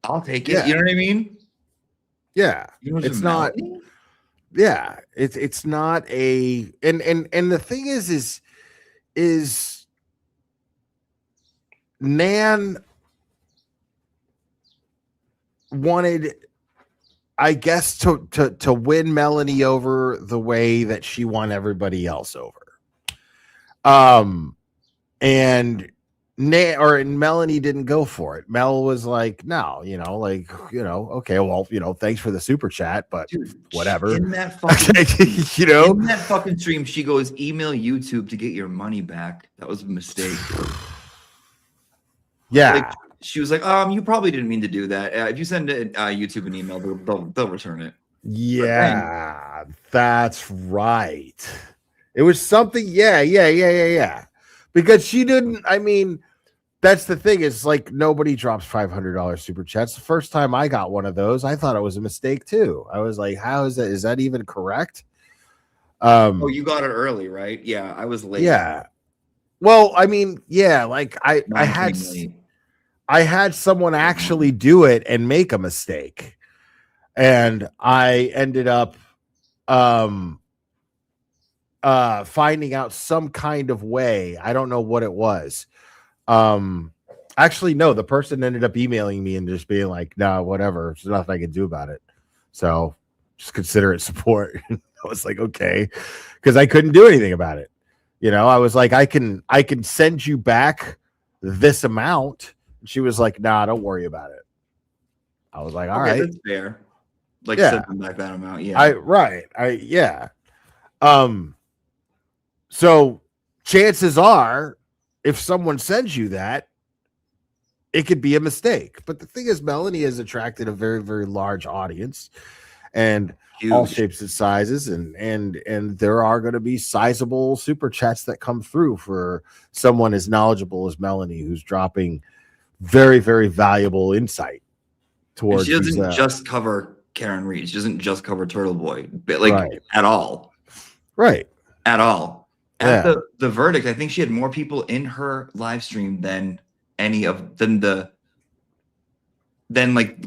I'll take it. Yeah. You know what I mean? Yeah. You know what's It's a not. melody? Yeah. It's not a. And the thing is Nan wanted, I guess, to win Melanie over the way that she won everybody else over. And Melanie didn't go for it. Mel was like, no, okay, well, thanks for the super chat, but Dude, whatever. In that fucking In that fucking stream, she goes, email YouTube to get your money back. That was a mistake. Yeah. Like, she was like, you probably didn't mean to do that. If you send YouTube an email, they'll return it. Yeah, that's right. It was something. Yeah. Because she didn't. I mean, that's the thing. Is like nobody drops $500 super chats. The first time I got one of those, I thought it was a mistake too. I was like, how is that? Is that even correct? Oh, you got it early, right? Yeah, I was late. Yeah. Well, I mean, yeah. Like I had someone actually do it and make a mistake. And I ended up finding out some kind of way. I don't know what it was. Actually, no, the person ended up emailing me and just being like, no, whatever. There's nothing I can do about it. So just consider it support. I was like, okay, because I couldn't do anything about it. You know, I was like, I can send you back this amount. And she was like, nah, don't worry about it. I was like, all right, that's fair. Like Yeah. send back that amount. Yeah. Yeah. So chances are, if someone sends you that, it could be a mistake. But the thing is, Melanie has attracted a very, very large audience, and all shapes and sizes, and there are going to be sizable super chats that come through for someone as knowledgeable as Melanie, who's dropping very, very valuable insight towards. And she doesn't these, just cover Karen Reed. She doesn't just cover Turtle Boy, but like at all. Right. At all. Yeah. At the verdict, I think she had more people in her live stream than like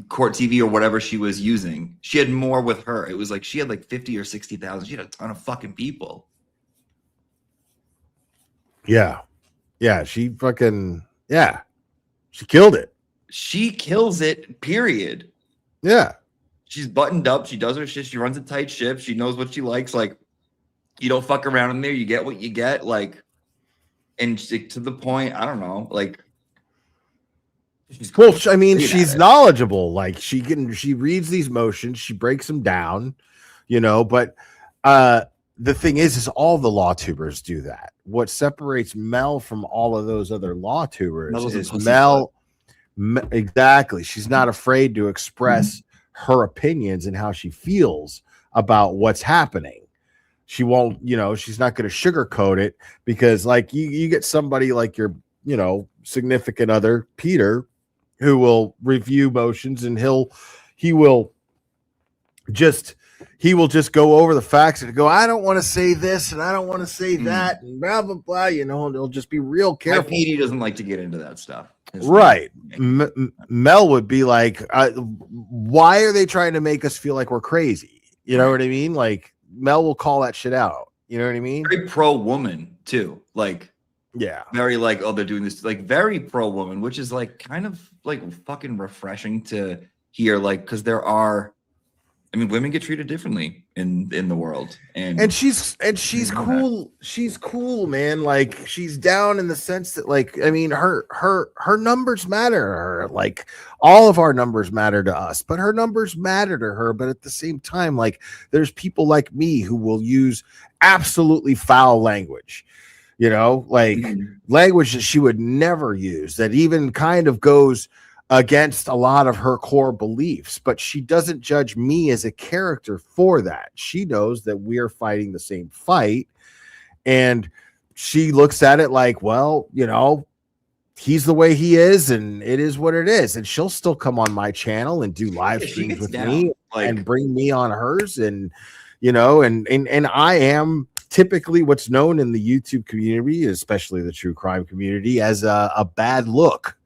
Court TV or whatever she was using. She had more with her. It was like she had like 50 or 60,000. She had a ton of fucking people. Yeah. She fucking she killed it. She kills it, period. Yeah. She's buttoned up. She does her shit. She runs a tight ship. She knows what she likes. Like, you don't fuck around in there. You get what you get. Like, and to the point, I don't know. Like, well, I mean, she's knowledgeable. Like, she reads these motions, she breaks them down, you know. But the thing is all the law tubers do that. What separates Mel from all of those other law tubers is Mel. Exactly. She's not afraid to express her opinions and how she feels about what's happening. She won't, she's not going to sugarcoat it, because like you get somebody like your, significant other, Peter, who will review motions, and he will just go over the facts and go, I don't want to say this and I don't want to say that and blah blah blah, and he'll just be real careful. PD doesn't like to get into that stuff. Right. Mel would be like, why are they trying to make us feel like we're crazy? You know what I mean? Like, Mel will call that shit out. You know what I mean? Very pro woman too. Like, yeah, very like, oh, they're doing this, like very pro woman, which is like kind of like fucking refreshing to hear. Like, because women get treated differently in the world, and she's cool. She's cool, man. Like, she's down in the sense that, like, I mean, her numbers matter to her. Like, all of our numbers matter to us, but her numbers matter to her. But at the same time, like, there's people like me who will use absolutely foul language, like language that she would never use, that even kind of goes against a lot of her core beliefs. But she doesn't judge me as a character for that. She knows that we are fighting the same fight, and she looks at it like, well, he's the way he is, and it is what it is. And she'll still come on my channel and do live streams with me, and bring me on hers, and and I am typically what's known in the YouTube community, especially the true crime community, as a bad look,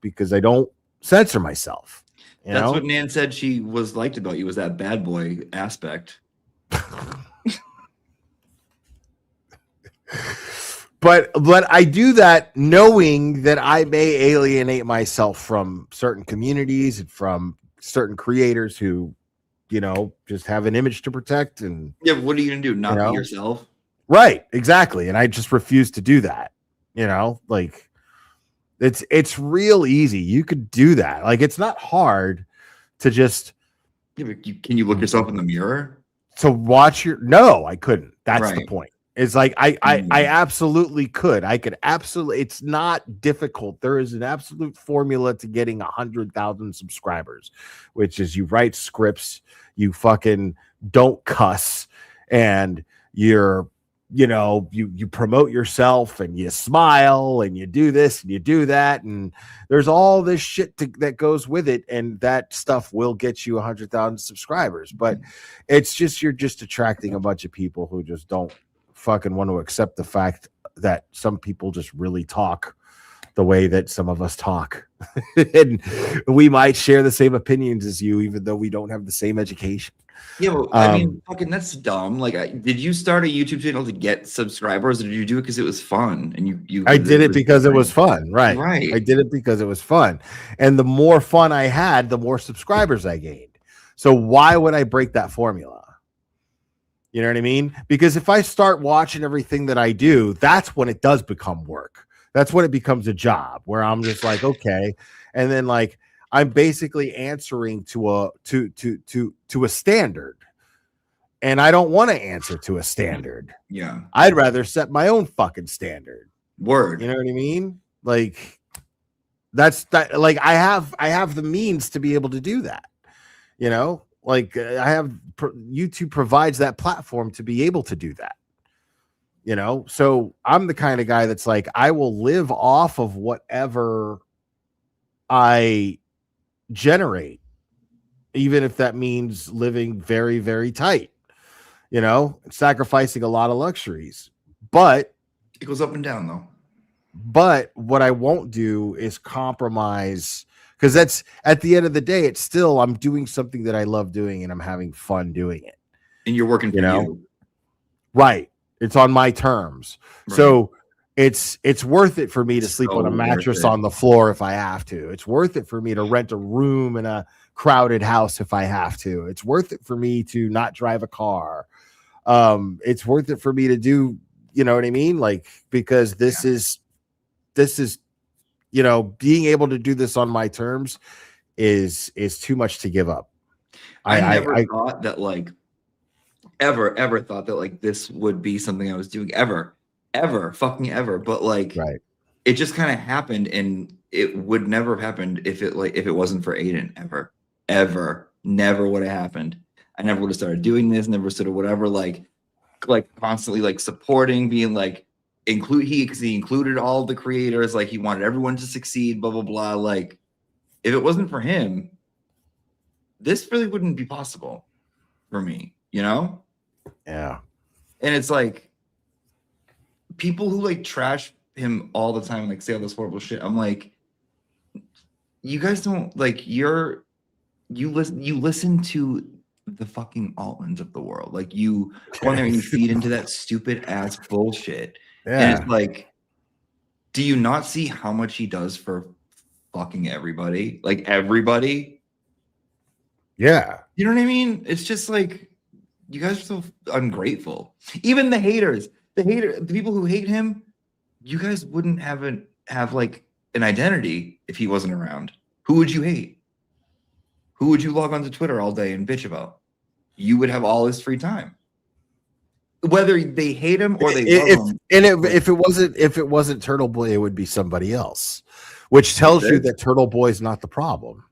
because I don't censor myself. That's what Nan said she was liked about you, was that bad boy aspect. But I do that knowing that I may alienate myself from certain communities and from certain creators who, just have an image to protect. And yeah, what are you gonna do? Not be yourself? Right, exactly. And I just refuse to do that. Like, it's real easy. You could do that. Like, it's not hard to just. Yeah, but can you look yourself in the mirror? To watch no, I couldn't. That's the point. It's like I absolutely could. I could absolutely. It's not difficult. There is an absolute formula to getting 100,000 subscribers, which is you write scripts, you fucking don't cuss, and you promote yourself, and you smile, and you do this and you do that, and there's all this shit that goes with it, and that stuff will get you 100,000 subscribers. But it's just, you're just attracting a bunch of people who just don't fucking want to accept the fact that some people just really talk the way that some of us talk. And we might share the same opinions as you, even though we don't have the same education. Yeah, well, I mean, fucking, that's dumb. Like, did you start a YouTube channel to get subscribers, or did you do it because it was fun? And I did it because it was fun, right? Right. I did it because it was fun, and the more fun I had, the more subscribers I gained. So why would I break that formula? You know what I mean? Because if I start watching everything that I do, that's when it does become work. That's when it becomes a job where I'm just like, okay, and then like I'm basically answering to a standard. And I don't want to answer to a standard. Yeah. I'd rather set my own fucking standard. Word. You know what I mean? Like that's that. Like I have the means to be able to do that. You know, like YouTube provides that platform to be able to do that. You know, so I'm the kind of guy that's like, I will live off of whatever I generate, even if that means living very, very tight. You know, sacrificing a lot of luxuries, but it goes up and down though. But what I won't do is compromise, because that's at the end of the day, it's still I'm doing something that I love doing and I'm having fun doing it. And you're working for you. Right. It's on my terms. Right. So it's worth it for me to sleep on a mattress on the floor if I have to. It's worth it for me to rent a room in a crowded house if I have to. It's worth it for me to not drive a car. It's worth it for me to do, you know what I mean? Like, because this is, you know, being able to do this on my terms is too much to give up. I never thought that like ever thought that like this would be something I was doing ever, fucking ever. But like, right. It just kind of happened, and it would never have happened if it wasn't for Aiden. Ever, never would have happened. I never would have started doing this, never sort of whatever, like constantly like supporting, being like because he included all the creators, like he wanted everyone to succeed, blah, blah, blah. Like if it wasn't for him, this really wouldn't be possible for me, you know? Yeah. And it's like people who like trash him all the time, like say all this horrible shit. I'm like, you guys don't like you listen to the fucking Altmans of the world. Like you go in there and you feed into that stupid ass bullshit. Yeah. And it's like, do you not see how much he does for fucking everybody? Like everybody? Yeah. You know what I mean? It's just like, you guys are so ungrateful. Even the haters, the people who hate him, you guys wouldn't have like an identity if he wasn't around. Who would you hate? Who would you log onto Twitter all day and bitch about? You would have all his free time. Whether they hate him or they love him. And if it wasn't Turtle Boy, it would be somebody else, which tells you that Turtle Boy is not the problem.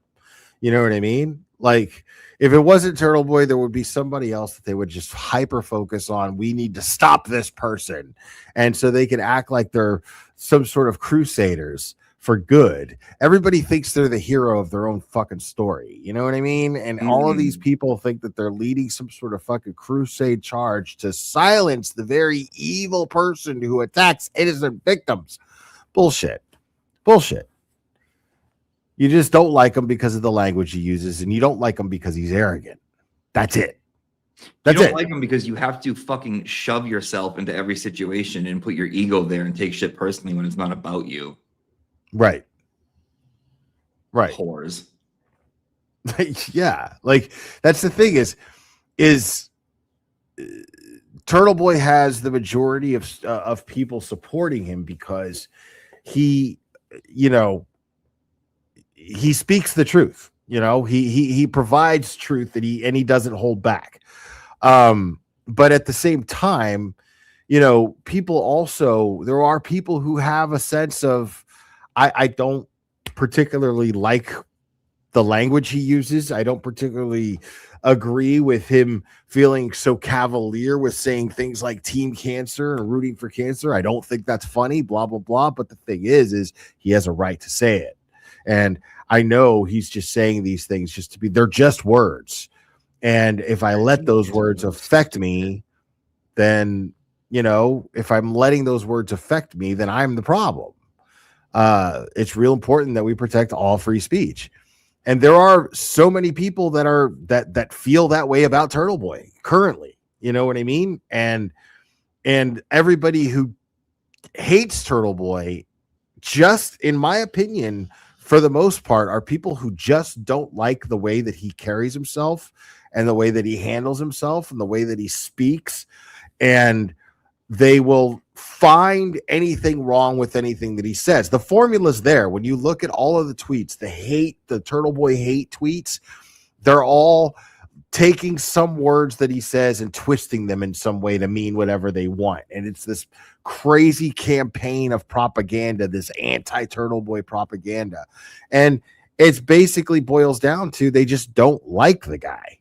You know what I mean? Like if it wasn't Turtle Boy, there would be somebody else that they would just hyper focus on. We need to stop this person. And so they can act like they're some sort of crusaders for good. Everybody thinks they're the hero of their own fucking story. You know what I mean? And all of these people think that they're leading some sort of fucking crusade charge to silence the very evil person who attacks innocent victims. Bullshit. You just don't like him because of the language he uses, and you don't like him because he's arrogant. That's it. You don't like him because you have to fucking shove yourself into every situation and put your ego there and take shit personally when it's not about you. Right. Whores. Yeah. Like that's the thing is Turtle Boy has the majority of people supporting him because he, you know, he speaks the truth. You know, he provides truth that he doesn't hold back. But at the same time, you know, there are people who have a sense of, I don't particularly like the language he uses. I don't particularly agree with him feeling so cavalier with saying things like Team Cancer and rooting for cancer. I don't think that's funny, blah, blah, blah. But the thing is he has a right to say it. And I know he's just saying these things they're just words. And if I let those words affect me, then, you know, if I'm letting those words affect me, then I'm the problem. It's real important that we protect all free speech. And there are so many people that feel that way about Turtle Boy currently. You know what I mean? And everybody who hates Turtle Boy, just in my opinion, for the most part, are people who just don't like the way that he carries himself and the way that he handles himself and the way that he speaks. And they will find anything wrong with anything that he says. The formula's there. When you look at all of the tweets, the Turtle Boy hate tweets, they're all taking some words that he says and twisting them in some way to mean whatever they want. And it's this crazy campaign of propaganda, this anti-Turtle Boy propaganda. And it's basically boils down to they just don't like the guy.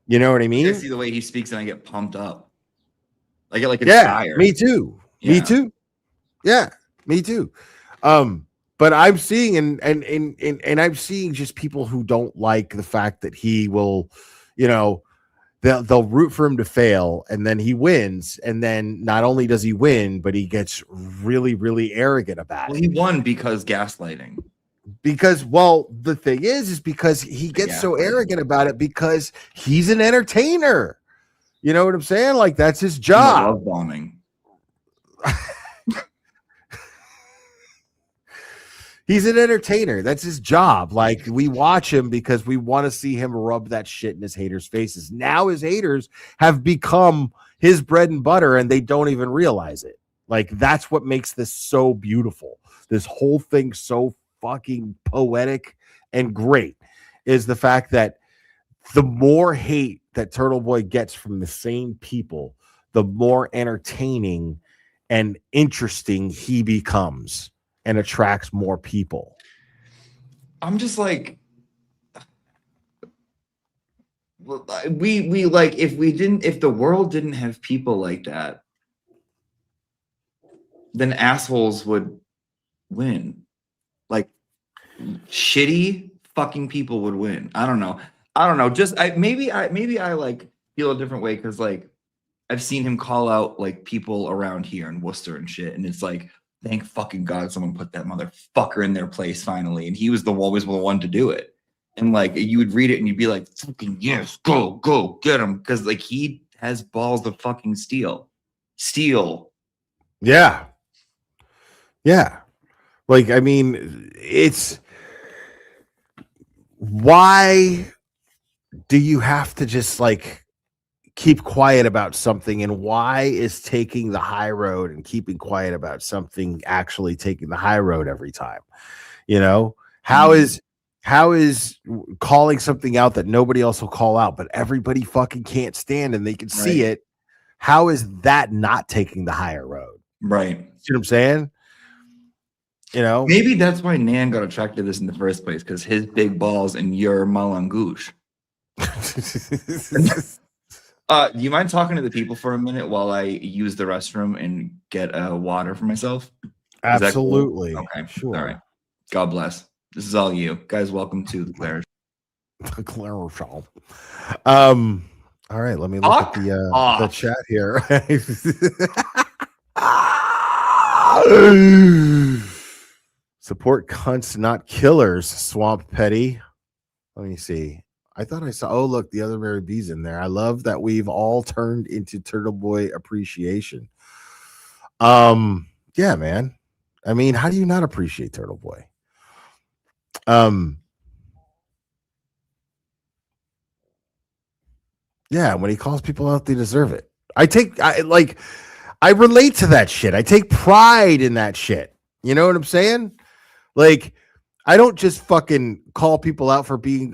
You know what I mean? I see the way he speaks and I get pumped up. I get like inspired. Me too. Yeah. Me too. Yeah, me too. But I'm seeing and I'm seeing just people who don't like the fact that he will, you know, they'll root for him to fail, and then he wins, and then not only does he win, but he gets really, really arrogant about it. He won because gaslighting. Because, well, the thing is because he gets so arrogant about it because he's an entertainer. You know what I'm saying? Like, that's his job. Love bombing. He's an entertainer. That's his job. Like, we watch him because we want to see him rub that shit in his haters' faces. Now his haters have become his bread and butter, and they don't even realize it. Like, that's what makes this so beautiful. This whole thing so fucking poetic and great is the fact that the more hate that Turtle Boy gets from the same people, the more entertaining and interesting he becomes and attracts more people. I'm just like, we like, if the world didn't have people like that, then assholes would win. Like, shitty fucking people would win. I don't know. Just maybe I like feel a different way because like I've seen him call out like people around here in Worcester and shit, and it's like, thank fucking God someone put that motherfucker in their place finally, and he was always the one to do it. And like you would read it and you'd be like, fucking yes, go get him, because like he has balls of fucking steel. Yeah. Like, I mean, it's why do you have to just like keep quiet about something, and why is taking the high road and keeping quiet about something actually taking the high road every time? You know, how is calling something out that nobody else will call out, but everybody fucking can't stand and they can see it? How is that not taking the higher road? Right. See what I'm saying? You know, maybe that's why Nan got attracted to this in the first place, because his big balls and your malangouche. Do you mind talking to the people for a minute while I use the restroom and get water for myself? Absolutely. Cool? Okay. Sure. All right. God bless. This is all you guys. Welcome to the Claire. Claire Show. All right. Let me look at the chat here. Support cunts, not killers. Swamp Petty. Let me see. I thought I saw. Oh, look, the other Mary B's in there. I love that we've all turned into Turtle Boy appreciation. Yeah, man. I mean, how do you not appreciate Turtle Boy? Yeah, when he calls people out, they deserve it. I relate to that shit. I take pride in that shit. You know what I'm saying? Like, I don't just fucking call people out for being.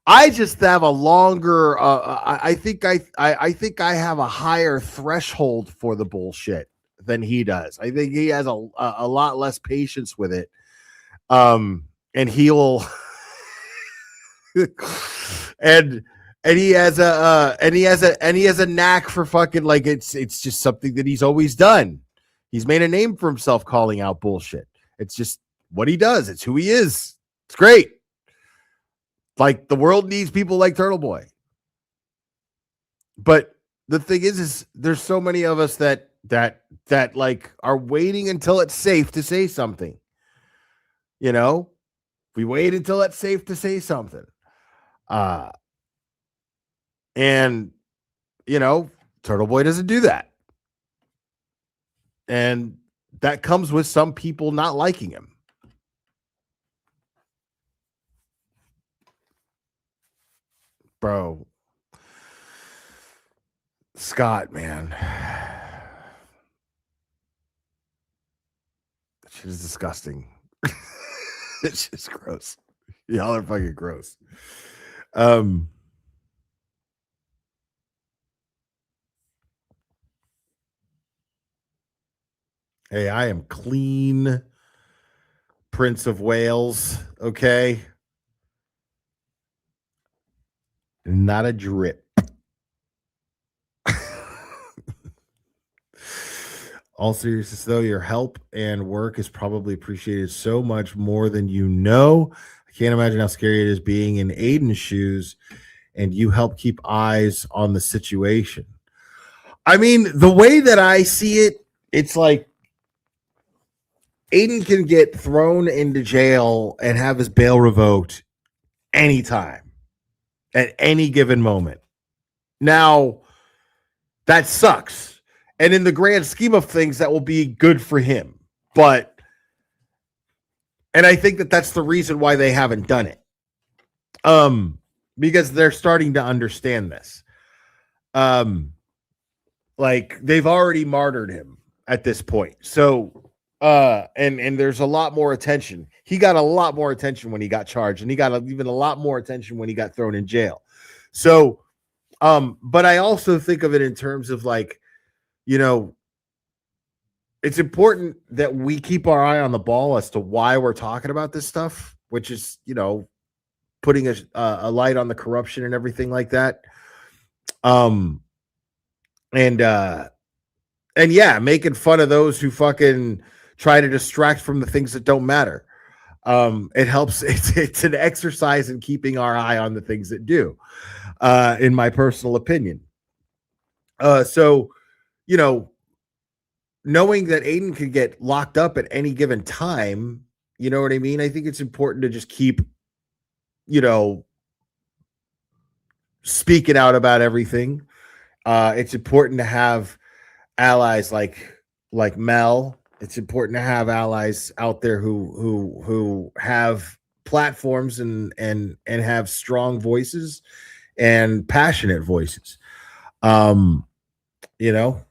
I just have a longer. I think I have a higher threshold for the bullshit than he does. I think he has a lot less patience with it. And he'll and he has a knack for fucking, like, it's just something that he's always done. He's made a name for himself calling out bullshit. It's just what he does. It's who he is. It's great. Like, the world needs people like Turtle Boy. But the thing is there's so many of us that like are waiting until it's safe to say something. You know, We wait until it's safe to say something. And, you know, Turtle Boy doesn't do that. And that comes with some people not liking him. Bro. Scott, man. That shit is disgusting. It's just gross. Y'all are fucking gross. Hey, I am clean Prince of Wales, okay? Not a drip. All seriousness, though, your help and work is probably appreciated so much more than you know. I can't imagine how scary it is being in Aiden's shoes, and you help keep eyes on the situation. I mean, the way that I see it, it's like Aiden can get thrown into jail and have his bail revoked anytime, at any given moment. Now, that sucks. And in the grand scheme of things, that will be good for him. And I think that that's the reason why they haven't done it. Because they're starting to understand this. Like, they've already martyred him at this point. So, and there's a lot more attention. He got a lot more attention when he got charged, and he got even a lot more attention when he got thrown in jail. So, but I also think of it in terms of, like, you know, it's important that we keep our eye on the ball as to why we're talking about this stuff, which is, you know, putting a light on the corruption and everything like that. And yeah, making fun of those who fucking try to distract from the things that don't matter. It helps. It's an exercise in keeping our eye on the things that do, in my personal opinion. So, you know, knowing that Aiden could get locked up at any given time, you know what I mean? I think it's important to just keep, you know, speaking out about everything. It's important to have allies like Mel. It's important to have allies out there who have platforms and have strong voices and passionate voices. You know,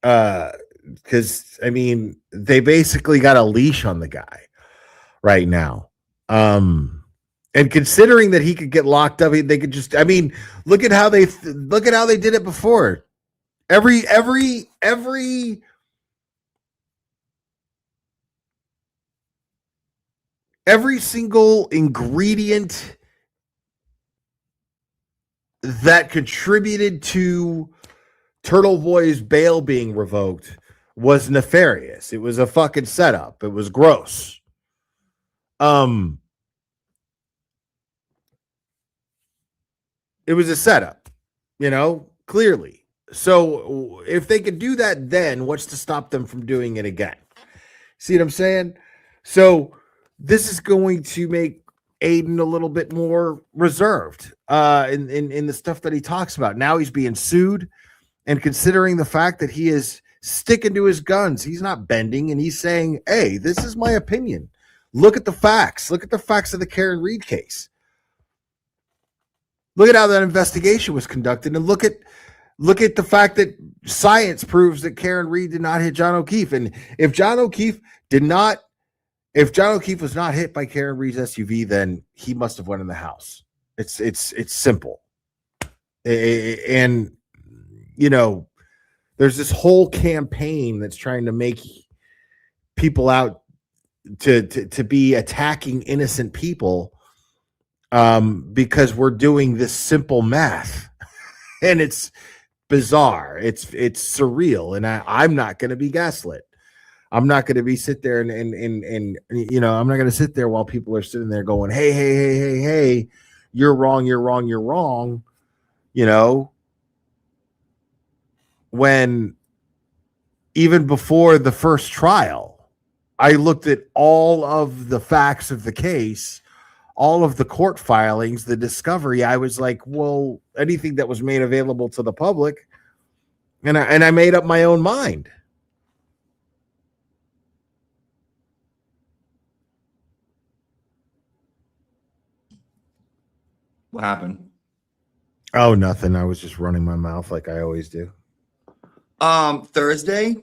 because I mean, they basically got a leash on the guy right now. And considering that he could get locked up, they could just, I mean, look at how they did it before. Every single ingredient that contributed to Turtle Boy's bail being revoked was nefarious. It was a fucking setup. It was gross. It was a setup, you know, clearly. So if they could do that then, what's to stop them from doing it again? See what I'm saying? So this is going to make Aiden a little bit more reserved in the stuff that he talks about. Now he's being sued, and considering the fact that he is sticking to his guns, he's not bending, and he's saying, hey, this is my opinion. Look at the facts. Look at the facts of the Karen Reed case. Look at how that investigation was conducted, and look at the fact that science proves that Karen Reed did not hit John O'Keefe. And if John O'Keefe was not hit by Karen Reed's SUV, then he must have went in the house. It's simple. And you know, there's this whole campaign that's trying to make people out to be attacking innocent people, because we're doing this simple math, and it's bizarre. It's surreal, and I'm not going to be gaslit. I'm not going to be sit there and you know, I'm not going to sit there while people are sitting there going, hey, you're wrong. You know, when even before the first trial, I looked at all of the facts of the case, all of the court filings, the discovery. I was like, well, anything that was made available to the public, and I made up my own mind. What happened? Oh, nothing. I was just running my mouth like I always do. Thursday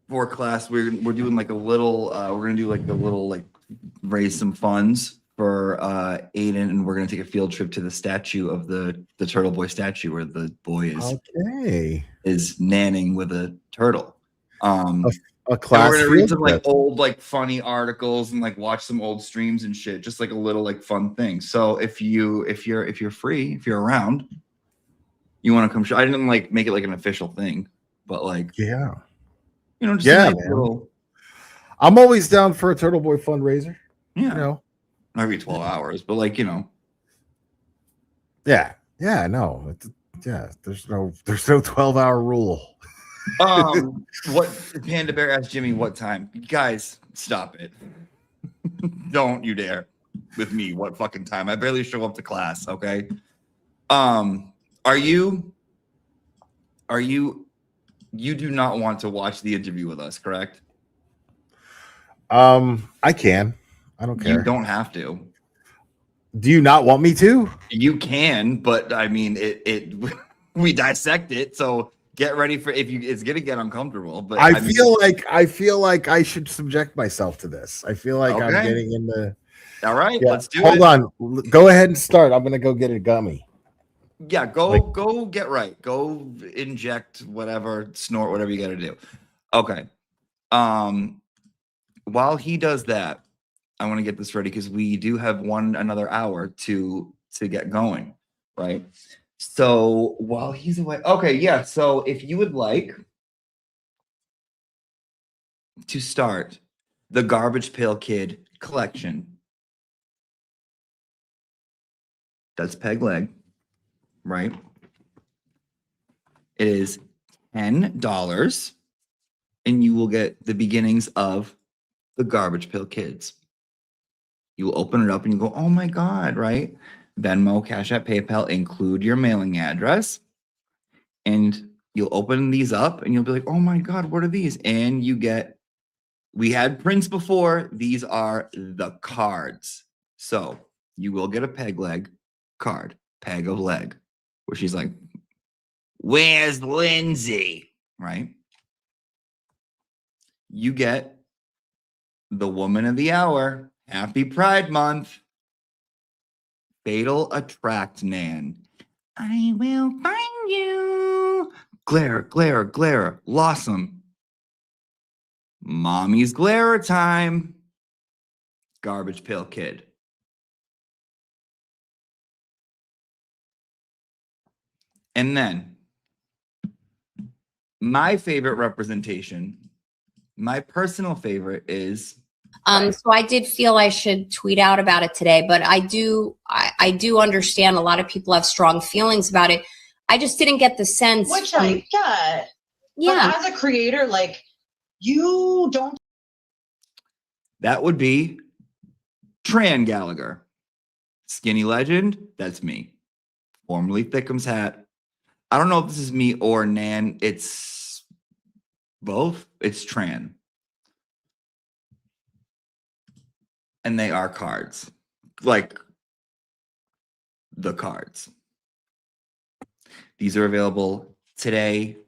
for class, we're doing like a little. We're gonna do like a little like raise some funds for Aiden, and we're gonna take a field trip to the statue of the Turtle Boy statue where the boy is nanning with a turtle. A class. We're gonna read some like old like funny articles and like watch some old streams and shit. Just like a little like fun thing. So if you're free, if you're around, you want to come. I didn't like make it like an official thing, but like just a nice little. I'm always down for a Turtle Boy fundraiser. Yeah, every 12 hours, but like Yeah, no, there's no 12-hour rule. What Panda Bear asked Jimmy what time? Guys, stop it. Don't you dare with me. What fucking time? I barely show up to class, okay? Are you do not want to watch the interview with us, correct? I can. I don't care. You don't have to. Do you not want me to? You can, but I mean it we dissect it, so get ready for it's gonna get uncomfortable. But I feel like I should subject myself to this. I feel like I'm getting in the. All right, let's do it. Hold on. Go ahead and start. I'm gonna go get a gummy. Yeah, go get right. Go inject whatever, snort whatever you got to do. Okay. While he does that, I want to get this ready because we do have another hour to get going, right? So while he's away, okay, yeah. So if you would like to start the Garbage Pail Kid collection, that's peg leg, right? It is $10, and you will get the beginnings of the Garbage Pail Kids. You will open it up and you go, oh my God, right? Venmo, Cash App, PayPal, include your mailing address. And you'll open these up and you'll be like, oh my God, what are these? And you get, we had prints before. These are the cards. So you will get a peg leg card, peg of leg, where she's like, where's Lindsay? Right? You get the Woman of the Hour, Happy Pride Month, Fatal Attract Nan. I will find you. Glare, glare, glare, Blossom. Mommy's glare time. Garbage Pail Kid. And then my favorite representation, my personal favorite is. So I did feel I should tweet out about it today, but I do understand a lot of people have strong feelings about it. I just didn't get the sense. Which I get. Yeah. But as a creator, like, you don't. That would be Tran Gallagher. Skinny Legend, that's me. Formerly Thickums Hat. I don't know if this is me or Nan. It's both. It's Tran. And they are cards. Like the cards. These are available today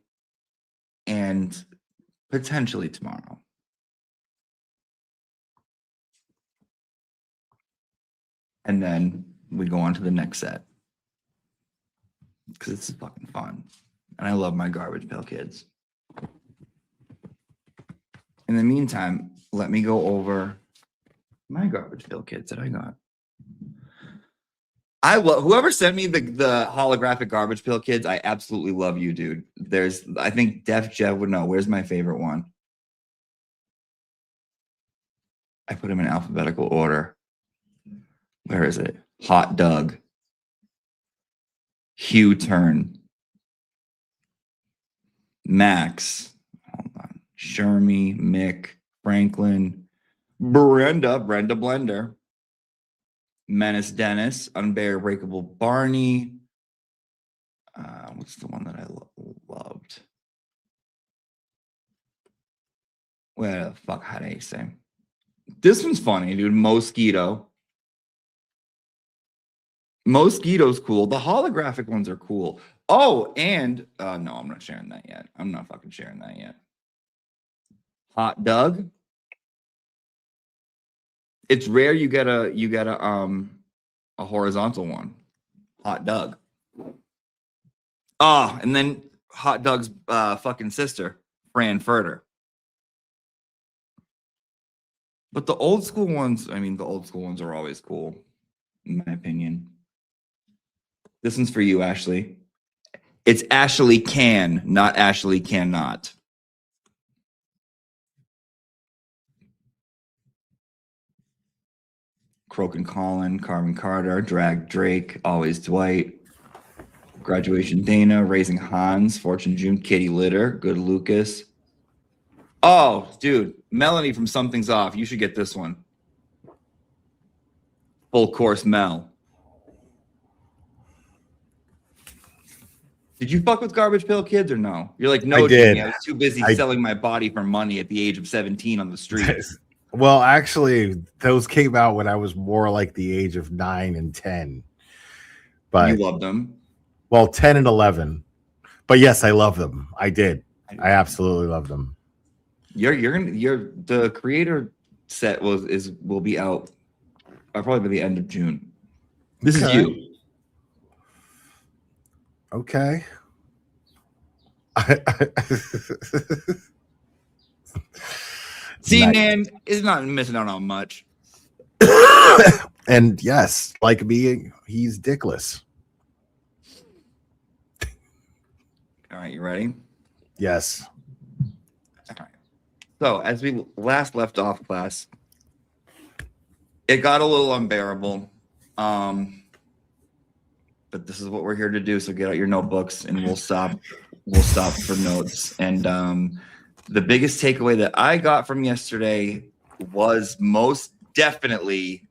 and potentially tomorrow. And then we go on to the next set. Because it's fucking fun. And I love my Garbage Pail Kids. In the meantime, let me go over my Garbage Pail Kids that I got. Whoever sent me the holographic Garbage Pail Kids, I absolutely love you, dude. I think Def Jev would know. Where's my favorite one? I put them in alphabetical order. Where is it? Hot Doug. Hugh Turn. Max. Hold on. Shermie, Mick, Franklin, Brenda Blender, Menace Dennis, Unbreakable Barney. What's the one that I loved? What the fuck? How do I say? This one's funny, dude. Mosquito. Mosquito's cool. The holographic ones are cool. Oh, and no, I'm not sharing that yet. I'm not fucking sharing that yet. Hot Doug. It's rare you get a horizontal one. Hot Doug. Oh, and then Hot Doug's fucking sister, Fran Furter. But the old school ones, I mean, the old school ones are always cool, in my opinion. This one's for you, Ashley. It's Ashley Can, not Ashley Cannot. Croak and Colin, Carmen Carter, Drag Drake, Always Dwight, Graduation Dana, Raising Hans, Fortune June, Kitty Litter, Good Lucas. Oh, dude, Melanie from Something's Off. You should get this one. Full Course Mel. Did you fuck with Garbage Pail Kids or no? You're like, no, I did. Jimmy, I was too busy selling my body for money at the age of 17 on the streets. Well, actually, those came out when I was more like the age of 9 and 10. But you loved them. Well, 10 and 11. But yes, I love them. I did. I absolutely love them. The creator set will be out probably by the end of June. This is you. Okay. See, man, is not missing out on much. And yes, like me, he's dickless. All right, you ready? Yes. All right. So, as we last left off, class, it got a little unbearable. But this is what we're here to do. So get out your notebooks and we'll stop for notes. And the biggest takeaway that I got from yesterday was most definitely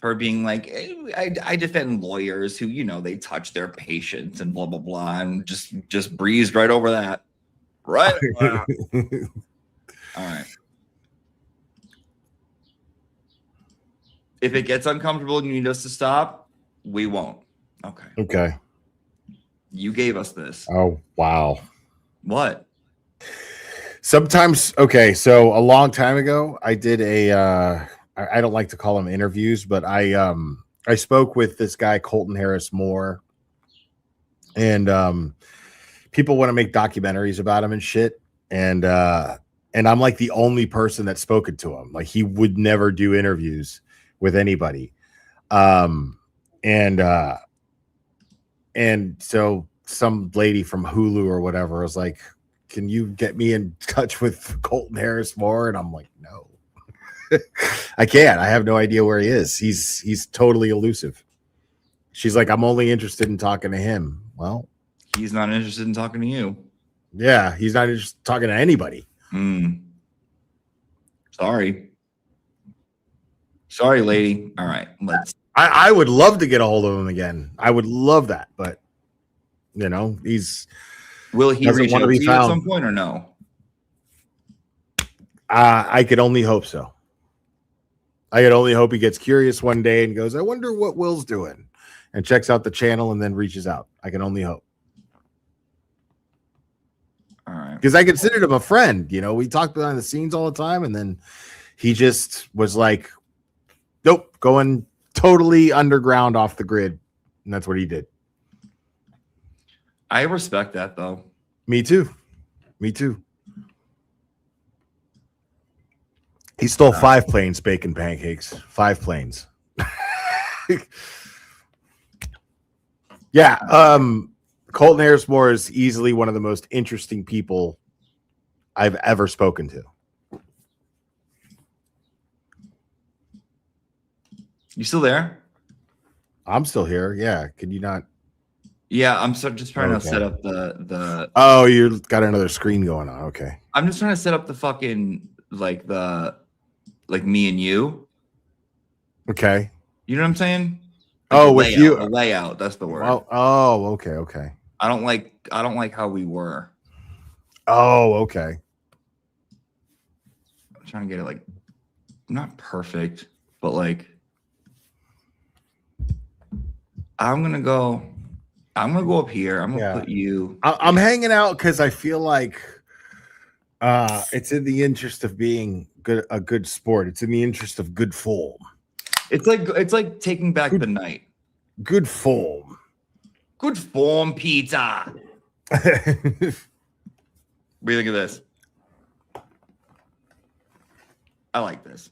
her being like, I defend lawyers who, they touch their patients and blah, blah, blah. And just breezed right over that. Right. All right. If it gets uncomfortable and you need us to stop, we won't. Okay. You gave us this. Oh, wow. What? Sometimes, okay, so a long time ago, I did I don't like to call them interviews, but I spoke with this guy, Colton Harris Moore, and people want to make documentaries about him and shit, and I'm like the only person that's spoken to him. Like, he would never do interviews with anybody. And so some lady from Hulu or whatever was like, can you get me in touch with Colton Harris Moore? And I'm like, no, I can't. I have no idea where he is. He's totally elusive. She's like, I'm only interested in talking to him. Well, he's not interested in talking to you. Yeah, he's not interested in talking to anybody. Sorry, lady. All right, let's. I would love to get a hold of him again. I would love that, but will he reach out to you at some point or no? I could only hope so. I could only hope he gets curious one day and goes, I wonder what Will's doing, and checks out the channel and then reaches out. I can only hope. All right. Because I considered him a friend. We talked behind the scenes all the time, and then he just was like, nope, going totally underground off the grid. And that's what he did. I respect that, though. Me too. He stole 5 planes baking pancakes. 5 planes. Yeah. Colton Harris Moore is easily one of the most interesting people I've ever spoken to. You still there? I'm still here. Yeah. Can you not? Yeah, I'm just trying to set up the. Oh, you got another screen going on. Okay. I'm just trying to set up the fucking the like me and you. Okay. You know what I'm saying? Oh, with you. The layout. That's the word. Oh, okay. I don't like how we were. Oh, okay. I'm trying to get it like not perfect, but like I'm gonna go up here. I'm gonna put you. I'm hanging out because I feel like it's in the interest of being a good sport. It's in the interest of good form. It's like taking back the night. Good form. Good form pizza. What do you think of this? I like this.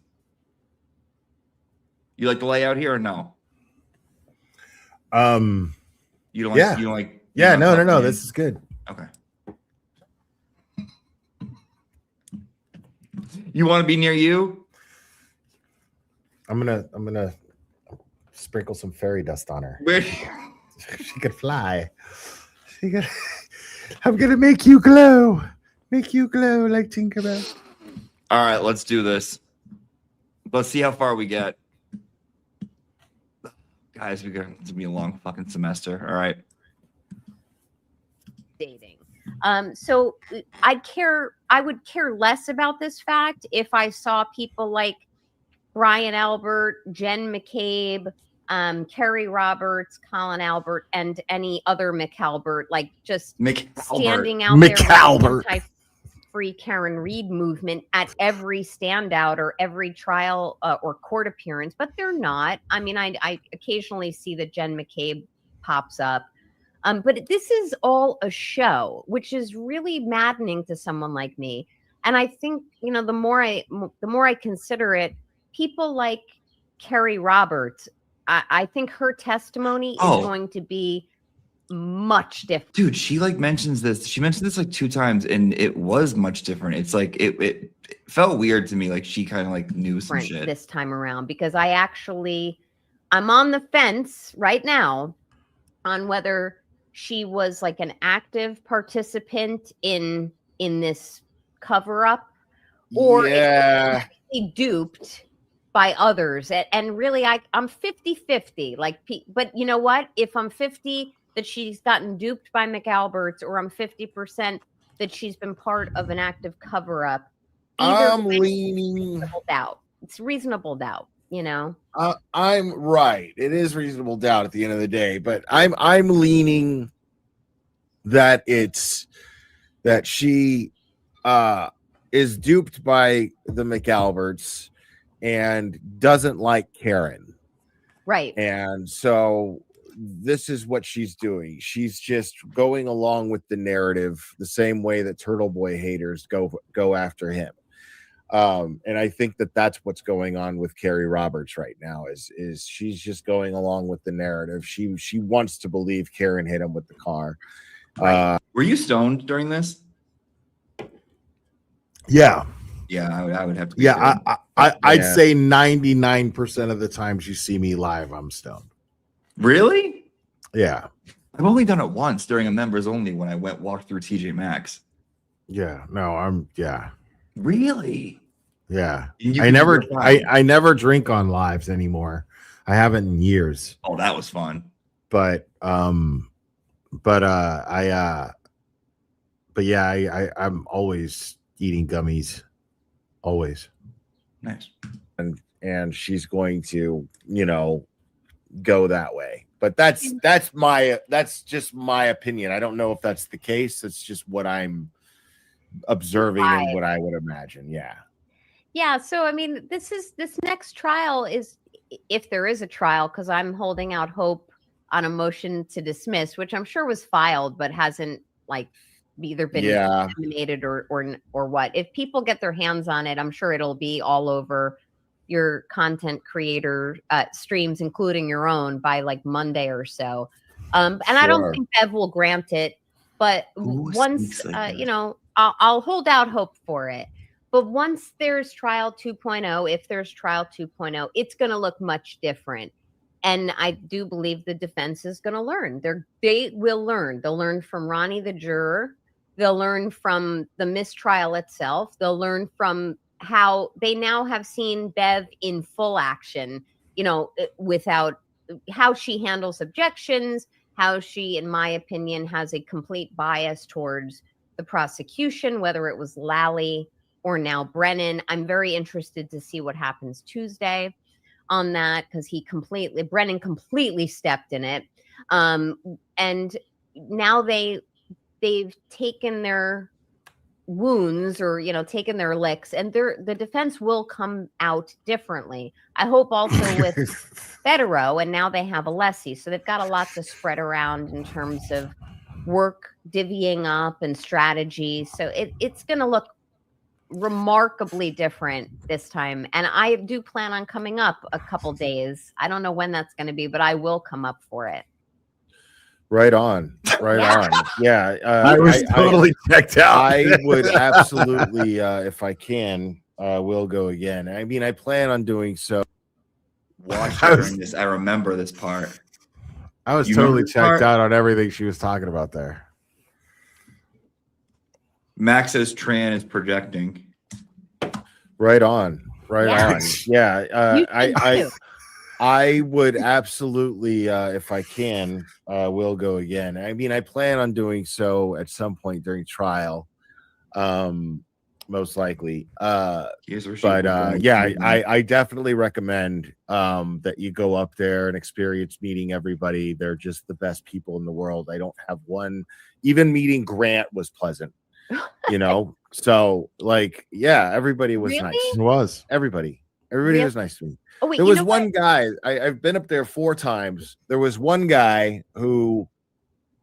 You like the layout here or no? You don't like no. This is good. Okay. You want to be near you? I'm gonna sprinkle some fairy dust on her. Where she could fly. I'm gonna make you glow like Tinkerbell. All right, let's do this. Let's see how far we get. Guys, it's going to be a long fucking semester. All right. Dating. So I would care less about this fact if I saw people like Brian Albert, Jen McCabe, Kerry Roberts, Colin Albert, and any other McAlbert, like just standing out there with the anti-free Karen Reed movement at every standout or every trial or court appearance, but they're not. I mean, I occasionally see that Jen McCabe pops up. But this is all a show, which is really maddening to someone like me. And I think, the more I consider it, people like Kerry Roberts, I think her testimony is going to be much different. Dude, she mentions this. She mentioned this 2 times, and it was much different. It's like it felt weird to me. Like she kind of knew some shit this time around, because I'm on the fence right now on whether she was an active participant in this cover up, or if she was duped by others. And really, I'm 50-50. But you know what? If I'm 50 that she's gotten duped by McAlbert's, or I'm 50% that she's been part of an active cover up, I'm leaning reasonable doubt. It's reasonable doubt. I'm right. It is reasonable doubt at the end of the day, but I'm leaning that she is duped by the McAlberts and doesn't like Karen. Right. And so this is what she's doing. She's just going along with the narrative the same way that Turtle Boy haters go after him. And I think that's what's going on with Kerry Roberts right now is she's just going along with the narrative. She wants to believe Karen hit him with the car. Right. Were you stoned during this? Yeah. Yeah, I would have to. Yeah, I'd say 99% of the times you see me live, I'm stoned. Really? Yeah. I've only done it once during a members only when I walked through TJ Maxx. Yeah. No, yeah. Really? Yeah. I never drink on lives anymore. I haven't in years. Oh, that was fun. But I'm always eating gummies. Always. Nice. And she's going to, go that way. But that's just my opinion. I don't know if that's the case. It's just what I'm observing and what I would imagine. Yeah. Yeah. So I mean, this next trial is, if there is a trial, because I'm holding out hope on a motion to dismiss, which I'm sure was filed but hasn't either been disseminated or what. If people get their hands on it, I'm sure it'll be all over your content creator streams, including your own, by Monday or so. And I don't think Bev will grant it, but once I'll hold out hope for it. But once there's trial 2.0, if there's trial 2.0, it's going to look much different. And I do believe the defense is going to learn. They will learn. They'll learn from Ronnie the juror. They'll learn from the mistrial itself. They'll learn from how they now have seen Bev in full action, without how she handles objections, how she, in my opinion, has a complete bias towards the prosecution, whether it was Lally or now Brennan. I'm very interested to see what happens Tuesday on that, because Brennan completely stepped in it. And now they've taken their wounds, or taken their licks, and the defense will come out differently. I hope also with Federer, and now they have Alessi, so they've got a lot to spread around in terms of work divvying up and strategy. So it's going to look remarkably different this time, and I do plan on coming up a couple days. I don't know when that's going to be, but I will come up for it. Right on. Yeah. I was totally checked out. I would absolutely, if I can, will go again. I mean, I plan on doing so. Watching this, I remember this part. I was totally checked out on everything she was talking about there. Max says Tran is projecting. Right on. Yeah. I would absolutely, if I can, will go again. I mean, I plan on doing so at some point during trial, most likely. I definitely recommend that you go up there and experience meeting everybody. They're just the best people in the world. I don't have one. Even meeting Grant was pleasant, So, everybody was nice. It was. Everybody was nice to me. Oh, wait, there was one guy. I've been up there 4 times. There was one guy who,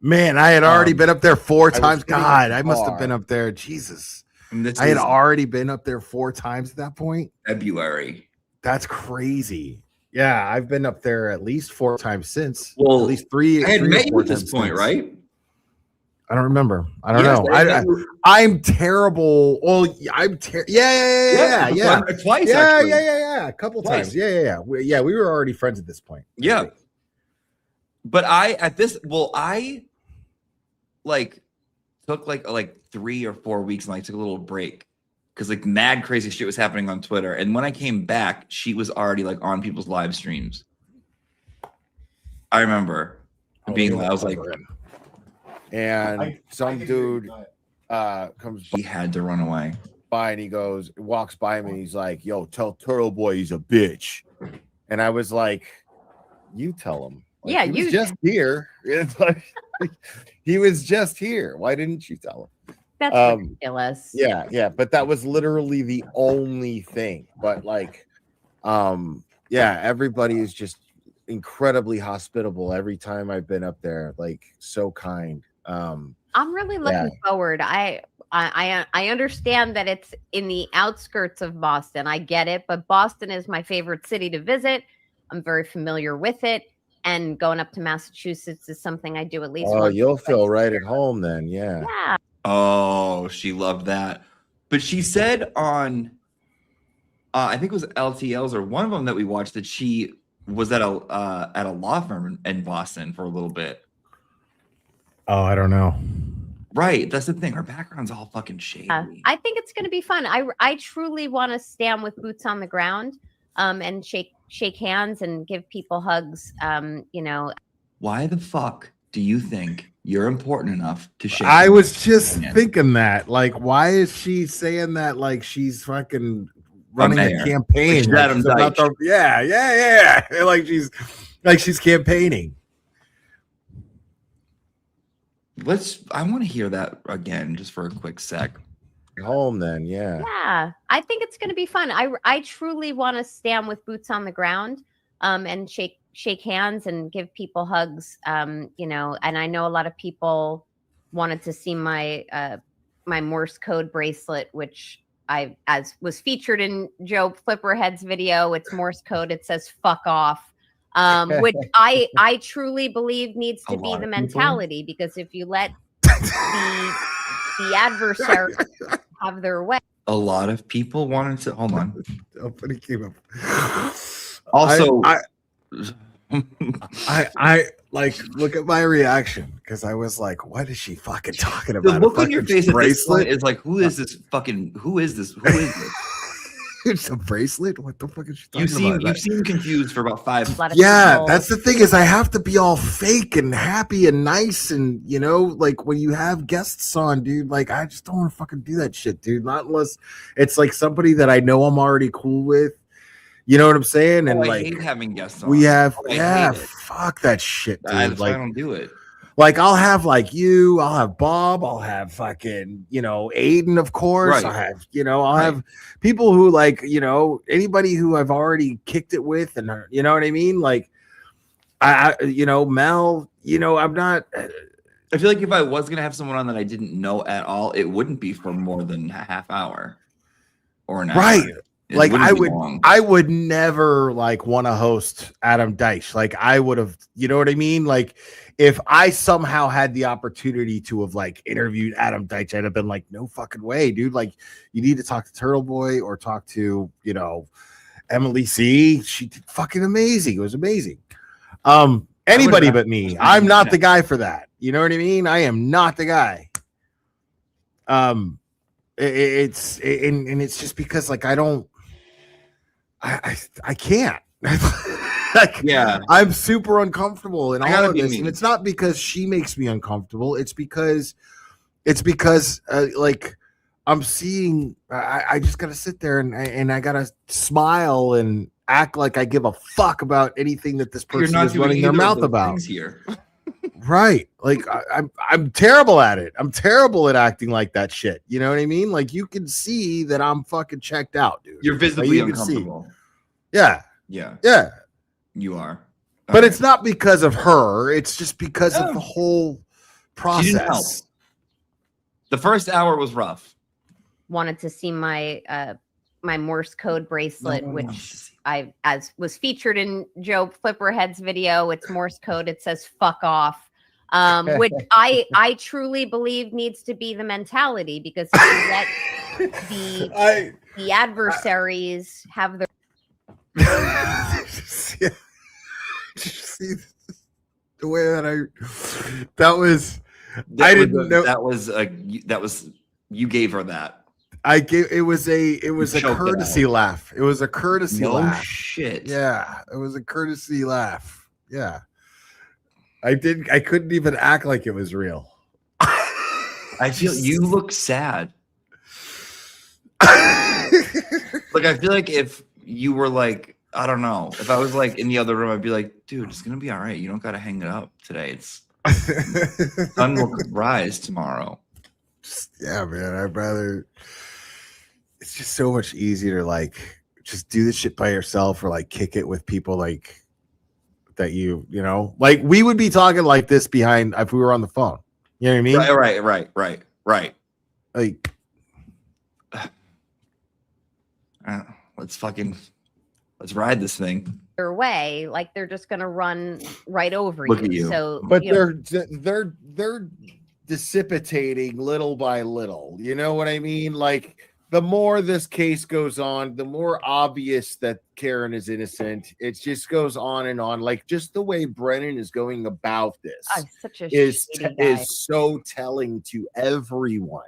man, I had already been up there 4 times. God, I must have been up there. Jesus, I had already been up there 4 times at that point. February. That's crazy. Yeah, I've been up there at least 4 times since. Well, at least 3. I had met you at this point, since. Right? I don't remember. I don't know. I'm terrible. Well, yeah. Twice. Yeah. A couple times. Yeah. We were already friends at this point. Yeah. But I took like 3 or 4 weeks and I took a little break because like mad crazy shit was happening on Twitter. And when I came back, she was already like on people's live streams. I remember being I was like, and some dude comes by, he had to run away and he walks by me and he's like, yo, tell Turtle Boy he's a bitch. And I was like, you tell him. Like, yeah, he was just here. It's like, he was just here. Why didn't you tell him? That's ridiculous. Yeah. But that was literally the only thing. But everybody is just incredibly hospitable every time I've been up there. Like, so kind. I'm really looking forward. I understand that it's in the outskirts of Boston. I get it, but Boston is my favorite city to visit. I'm very familiar with it, and going up to Massachusetts is something I do at least. Oh, you'll feel right at home then. Yeah. Oh, she loved that. But she said on, I think it was LTLs or one of them that we watched, that she was at a law firm in Boston for a little bit. Oh, I don't know. Right. That's the thing. Her background's all fucking shady. I think it's going to be fun. I truly want to stand with boots on the ground and shake hands and give people hugs. Why the fuck do you think you're important enough to shake I hands was just with thinking that. Like, why is she saying that like she's fucking running a campaign? Yeah. Like she's campaigning. I want to hear that again just for a quick sec. Home then, yeah. I think it's going to be fun. I truly want to stand with boots on the ground and shake hands and give people hugs. And I know a lot of people wanted to see my my Morse code bracelet, which was featured in Joe Flipperhead's video. It's Morse code. It says "fuck off." Which I truly believe needs to be the mentality, because if you let the adversary have their way. A lot of people wanted to hold on. Nobody came up. Also, I like look at my reaction because I was like, what is she fucking talking about? The look on your face at this point is like, who is this? It's a bracelet. What the fuck is she talking about? You seem confused for about 5. Yeah, that's the thing is I have to be all fake and happy and nice and like when you have guests on, dude, like I just don't want to fucking do that shit, dude. Not unless it's like somebody that I know I'm already cool with. You know what I'm saying? And I like hate having guests on. we have I fuck that shit, dude. That's why Like I don't do it. like I'll have like you, I'll have Bob, I'll have fucking, Aiden, of course. Right. I'll have, I'll have people who like, anybody who I've already kicked it with and you know what I mean? Like I Mel, I'm not I feel like if I was gonna have someone on that I didn't know at all, it wouldn't be for more than a half hour or an hour. right. It Like wouldn't be long. I would never like want to host Adam Deitch. Like I would have, you know what I mean? Like if I somehow had the opportunity to have like interviewed Adam Deitch, I'd have been like, no fucking way, dude. Like you need to talk to Turtle Boy or talk to, Emily C. She did fucking amazing. It was amazing. Anybody but me. I'm not the guy for that. You know what I mean? I am not the guy. It's just because like I don't. I can't. Like, yeah, I'm super uncomfortable in all of this, mean. and it's not because she makes me uncomfortable. It's because like I'm seeing. I just gotta sit there and I gotta smile and act like I give a fuck about anything that this person is running their mouth about. Here. Right. Like I'm terrible at it. I'm terrible at acting like that shit. You know what I mean? Like you can see that I'm fucking checked out, dude. You're visibly Like, uncomfortable. Yeah. Yeah. Yeah. You are. But it's not because of her. It's just because of the whole She didn't help. process. The first hour was rough. Wanted to see my my Morse code bracelet, which I was featured in Joe Flipperhead's video. It's Morse code. It says "fuck off," which I truly believe needs to be the mentality, because if you let the adversaries have their See the way that I didn't know that was you gave her that. it was a courtesy laugh. It was a courtesy No laugh. shit. Yeah, it was a courtesy laugh. Yeah. I couldn't even act like it was real. I feel you look sad. Like I feel like if you were like, I don't know, if I was like in the other room, I'd be like, dude, it's gonna be all right. You don't gotta hang it up today. It's sun will rise tomorrow. Yeah, man. I'd rather. It's just so much easier to like just do this shit by yourself or like kick it with people like that like we would be talking like this behind if we were on the phone. You know what I mean? Right. Like, let's ride this thing. way, like they're just gonna run right over Look you. at you. So, but you they're dissipating little by little. You know what I mean? Like the more this case goes on, the more obvious that Karen is innocent. It just goes on and on. Like just the way Brennan is going about this such a is so so telling to everyone,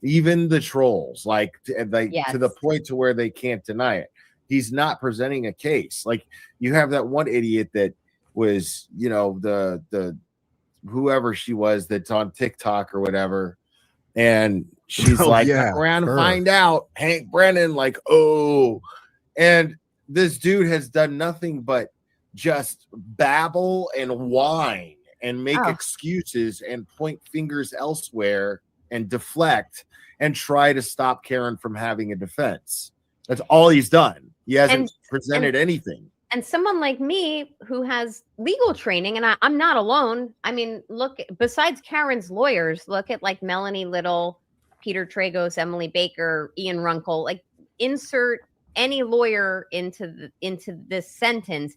even the trolls. Like to the point to where they can't deny it. He's not presenting a case. Like you have that one idiot that was, the whoever she was that's on TikTok or whatever, and she's around to find out Hank Brennan, like, and this dude has done nothing but just babble and whine and make excuses and point fingers elsewhere and deflect and try to stop Karen from having a defense. That's all he's done. He hasn't presented anything. And someone like me who has legal training, and I'm not alone. I mean, look, besides Karen's lawyers, look at like Melanie Little, Peter Tragos, Emily Baker, Ian Runkle. Like, insert any lawyer into this sentence.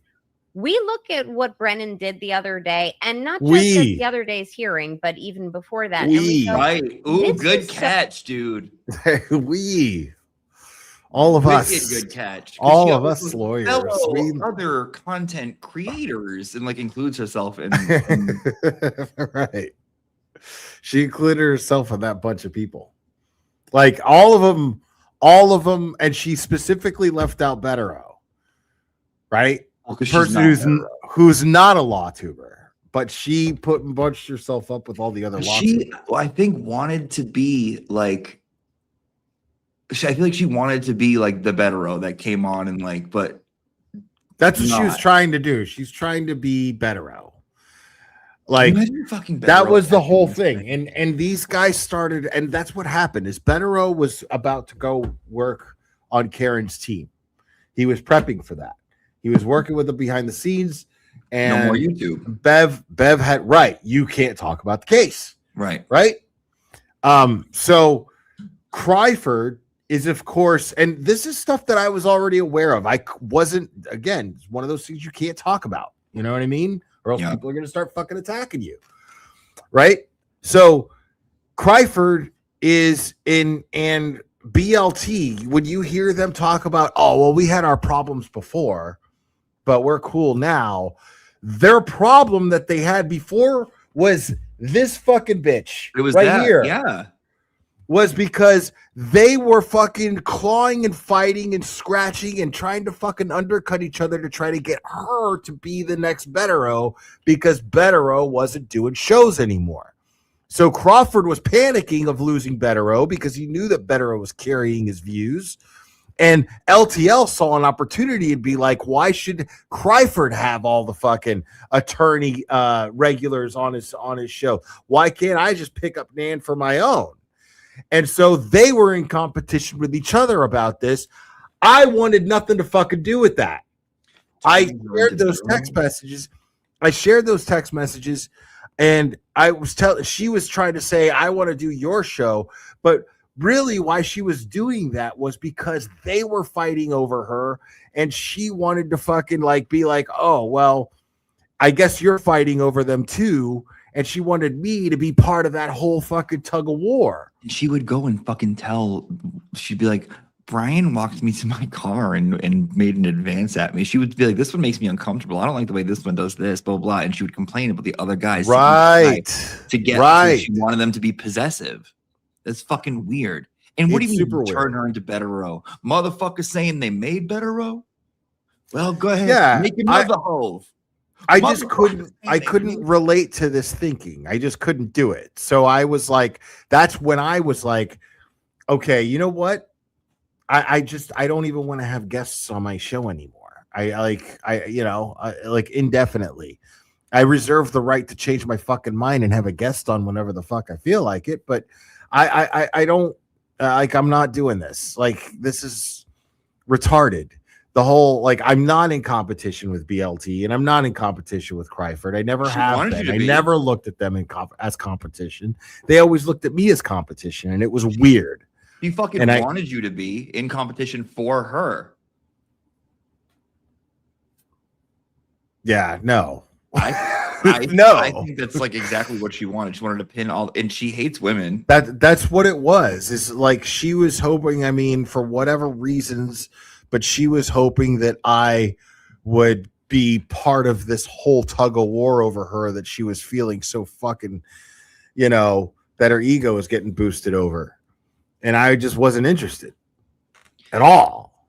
We look at what Brennan did the other day, and not just at the other day's hearing, but even before that. Right. Ooh, good catch, dude. All of Wicked us, good catch. all of us lawyers, other content creators, and like includes herself in right. She included herself in that bunch of people. Like all of them all of them, and she specifically left out Bettero, right? Well, 'cause she's Person not who's not a law tuber, but she bunched herself up with all the other law She, tubers. I think, wanted to be like. I feel like she wanted to be like the Bettero that came on and like, but that's what she was not. trying to do. She's trying to be Bettero. Like Imagine fucking that Bettero was the back in whole the thing, and these guys started, and that's what happened. Is Bettero was about to go work on Karen's team. He was prepping for that. He was working with them behind the scenes, and No more YouTube. Bev had right. You can't talk about the case, Right. right? So Cryford is, of course, and this is stuff that I was already aware of. I wasn't, again, it's one of those things you can't talk about. You know what I mean? Or else people are going to start fucking attacking you. Right? So Cryford is in, and BLT, when you hear them talk about, oh, well, we had our problems before, but we're cool now. Their problem that they had before was this fucking bitch. It was right that, here. yeah. Was because they were fucking clawing and fighting and scratching and trying to fucking undercut each other to try to get her to be the next Bettero, because Bettero wasn't doing shows anymore. So Crawford was panicking of losing Bettero because he knew that Bettero was carrying his views. And LTL saw an opportunity and be like, why should Cryford have all the fucking attorney regulars on his show? Why can't I just pick up Nan for my own? And so they were in competition with each other about this. I wanted nothing to fucking do with that. I shared those text messages. And she was trying to say, I want to do your show. But really why she was doing that was because they were fighting over her, and she wanted to fucking like be like, oh, well, I guess you're fighting over them too. And she wanted me to be part of that whole fucking tug of war. And she would go and fucking she'd be like, Brian walked me to my car and made an advance at me. She would be like, this one makes me uncomfortable. I don't like the way this one does this, blah, blah. And she would complain about the other guys. Right. To get right. She wanted them to be possessive. That's fucking weird. And what do you mean turn her into Bettero? Motherfuckers saying they made Bettero? Well, go ahead. Yeah. Make another hole. I couldn't relate to this thinking. I just couldn't do it. So I was like, that's when I was like, okay, you know what? I don't even want to have guests on my show anymore. I indefinitely. I reserve the right to change my fucking mind and have a guest on whenever the fuck I feel like it. But I don't I'm not doing this. Like, this is retarded. The whole, like, I'm not in competition with BLT, and I'm not in competition with Cryford. I never have been. I never looked at them as competition. They always looked at me as competition, and it was weird. He fucking wanted you to be in competition for her. Yeah, no. No. I think that's like exactly what she wanted. She wanted to pin all, and she hates women. That's what it was. Is like she was hoping, I mean, for whatever reasons, but she was hoping that I would be part of this whole tug of war over her that she was feeling so fucking, that her ego was getting boosted over. And I just wasn't interested at all.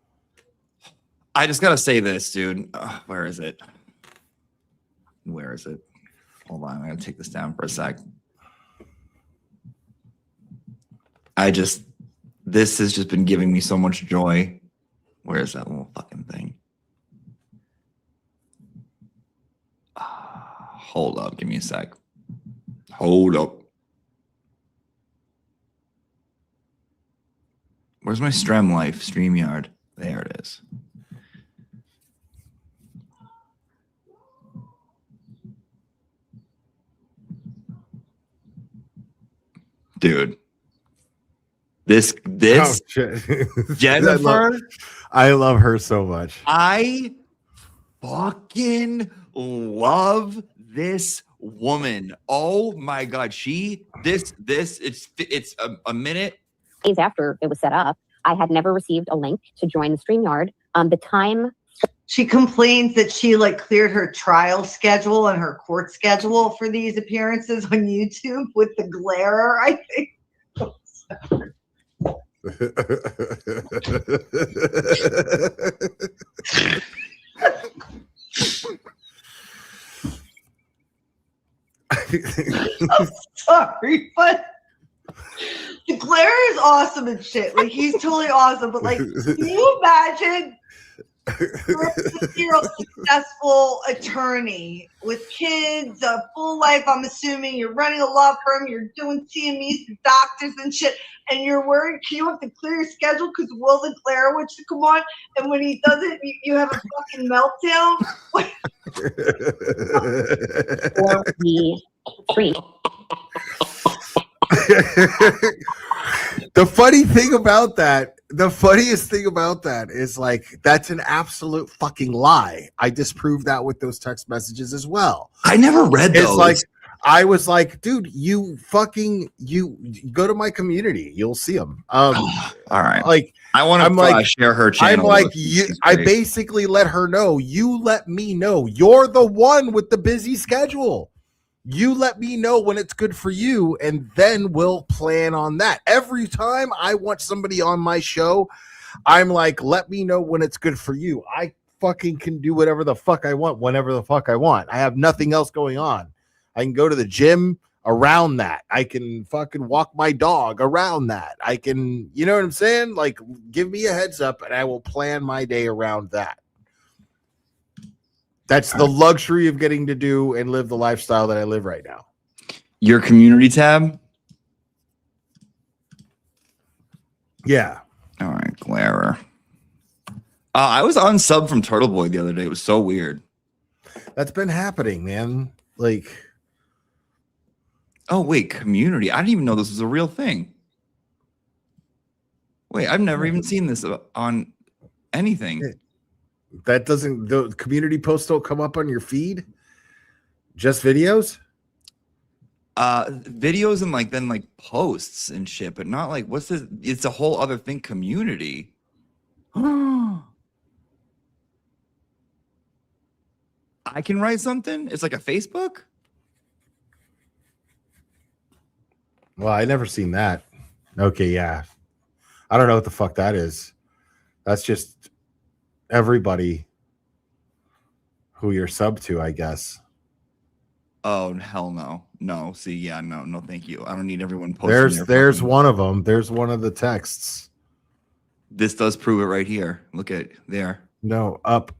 I just got to say this, dude. Where is it? Hold on. I'm going to take this down for a sec. This has just been giving me so much joy. Where is that little fucking thing? Hold up. Give me a sec. Hold up. Where's my StreamYard? There it is. Dude. This Jennifer, I love her so much. I fucking love this woman. Oh my god, it's a minute. Days after it was set up, I had never received a link to join the StreamYard. The time she complains that she cleared her trial schedule and her court schedule for these appearances on YouTube with the glare, I think. I'm sorry, but Claire is awesome and shit. Like he's totally awesome, but like, can you imagine you're a successful attorney with kids, a full life? I'm assuming you're running a law firm, you're doing CMEs to doctors and shit, and you're worried you have to clear your schedule because Will the Claire wants to come on, and when he does it, you have a fucking meltdown. 4B3. The funniest thing about that is like that's an absolute fucking lie. I disproved that with those text messages as well. I never read those. It's like I was like, dude, you go to my community, you'll see them. All right, like I want to share her channel. I'm like, I basically let her know. You let me know. You're the one with the busy schedule. You let me know when it's good for you, and then we'll plan on that. Every time I want somebody on my show, I'm like, let me know when it's good for you. I fucking can do whatever the fuck I want, whenever the fuck I want. I have nothing else going on. I can go to the gym around that. I can fucking walk my dog around that. I can, you know what I'm saying? Like, give me a heads up, and I will plan my day around that. That's the luxury of getting to do and live the lifestyle that I live right now. Your community tab? Yeah. All right, Clara. I was on sub from Turtle Boy the other day. It was so weird. That's been happening, man. Like, oh, wait, community. I didn't even know this was a real thing. Wait, I've never even seen this on anything. That doesn't, the community posts don't come up on your feed? Just videos? Videos and like then like posts and shit, but not like what's this? It's a whole other thing, community. I can write something? It's like a Facebook? Well, I never seen that. Okay, yeah. I don't know what the fuck that is. That's just everybody who you're sub to, I guess. Oh, hell no. No, see, yeah, no, thank you. I don't need everyone posting. There's one of them. There's one of the texts. This does prove it right here. Look at there. No, up.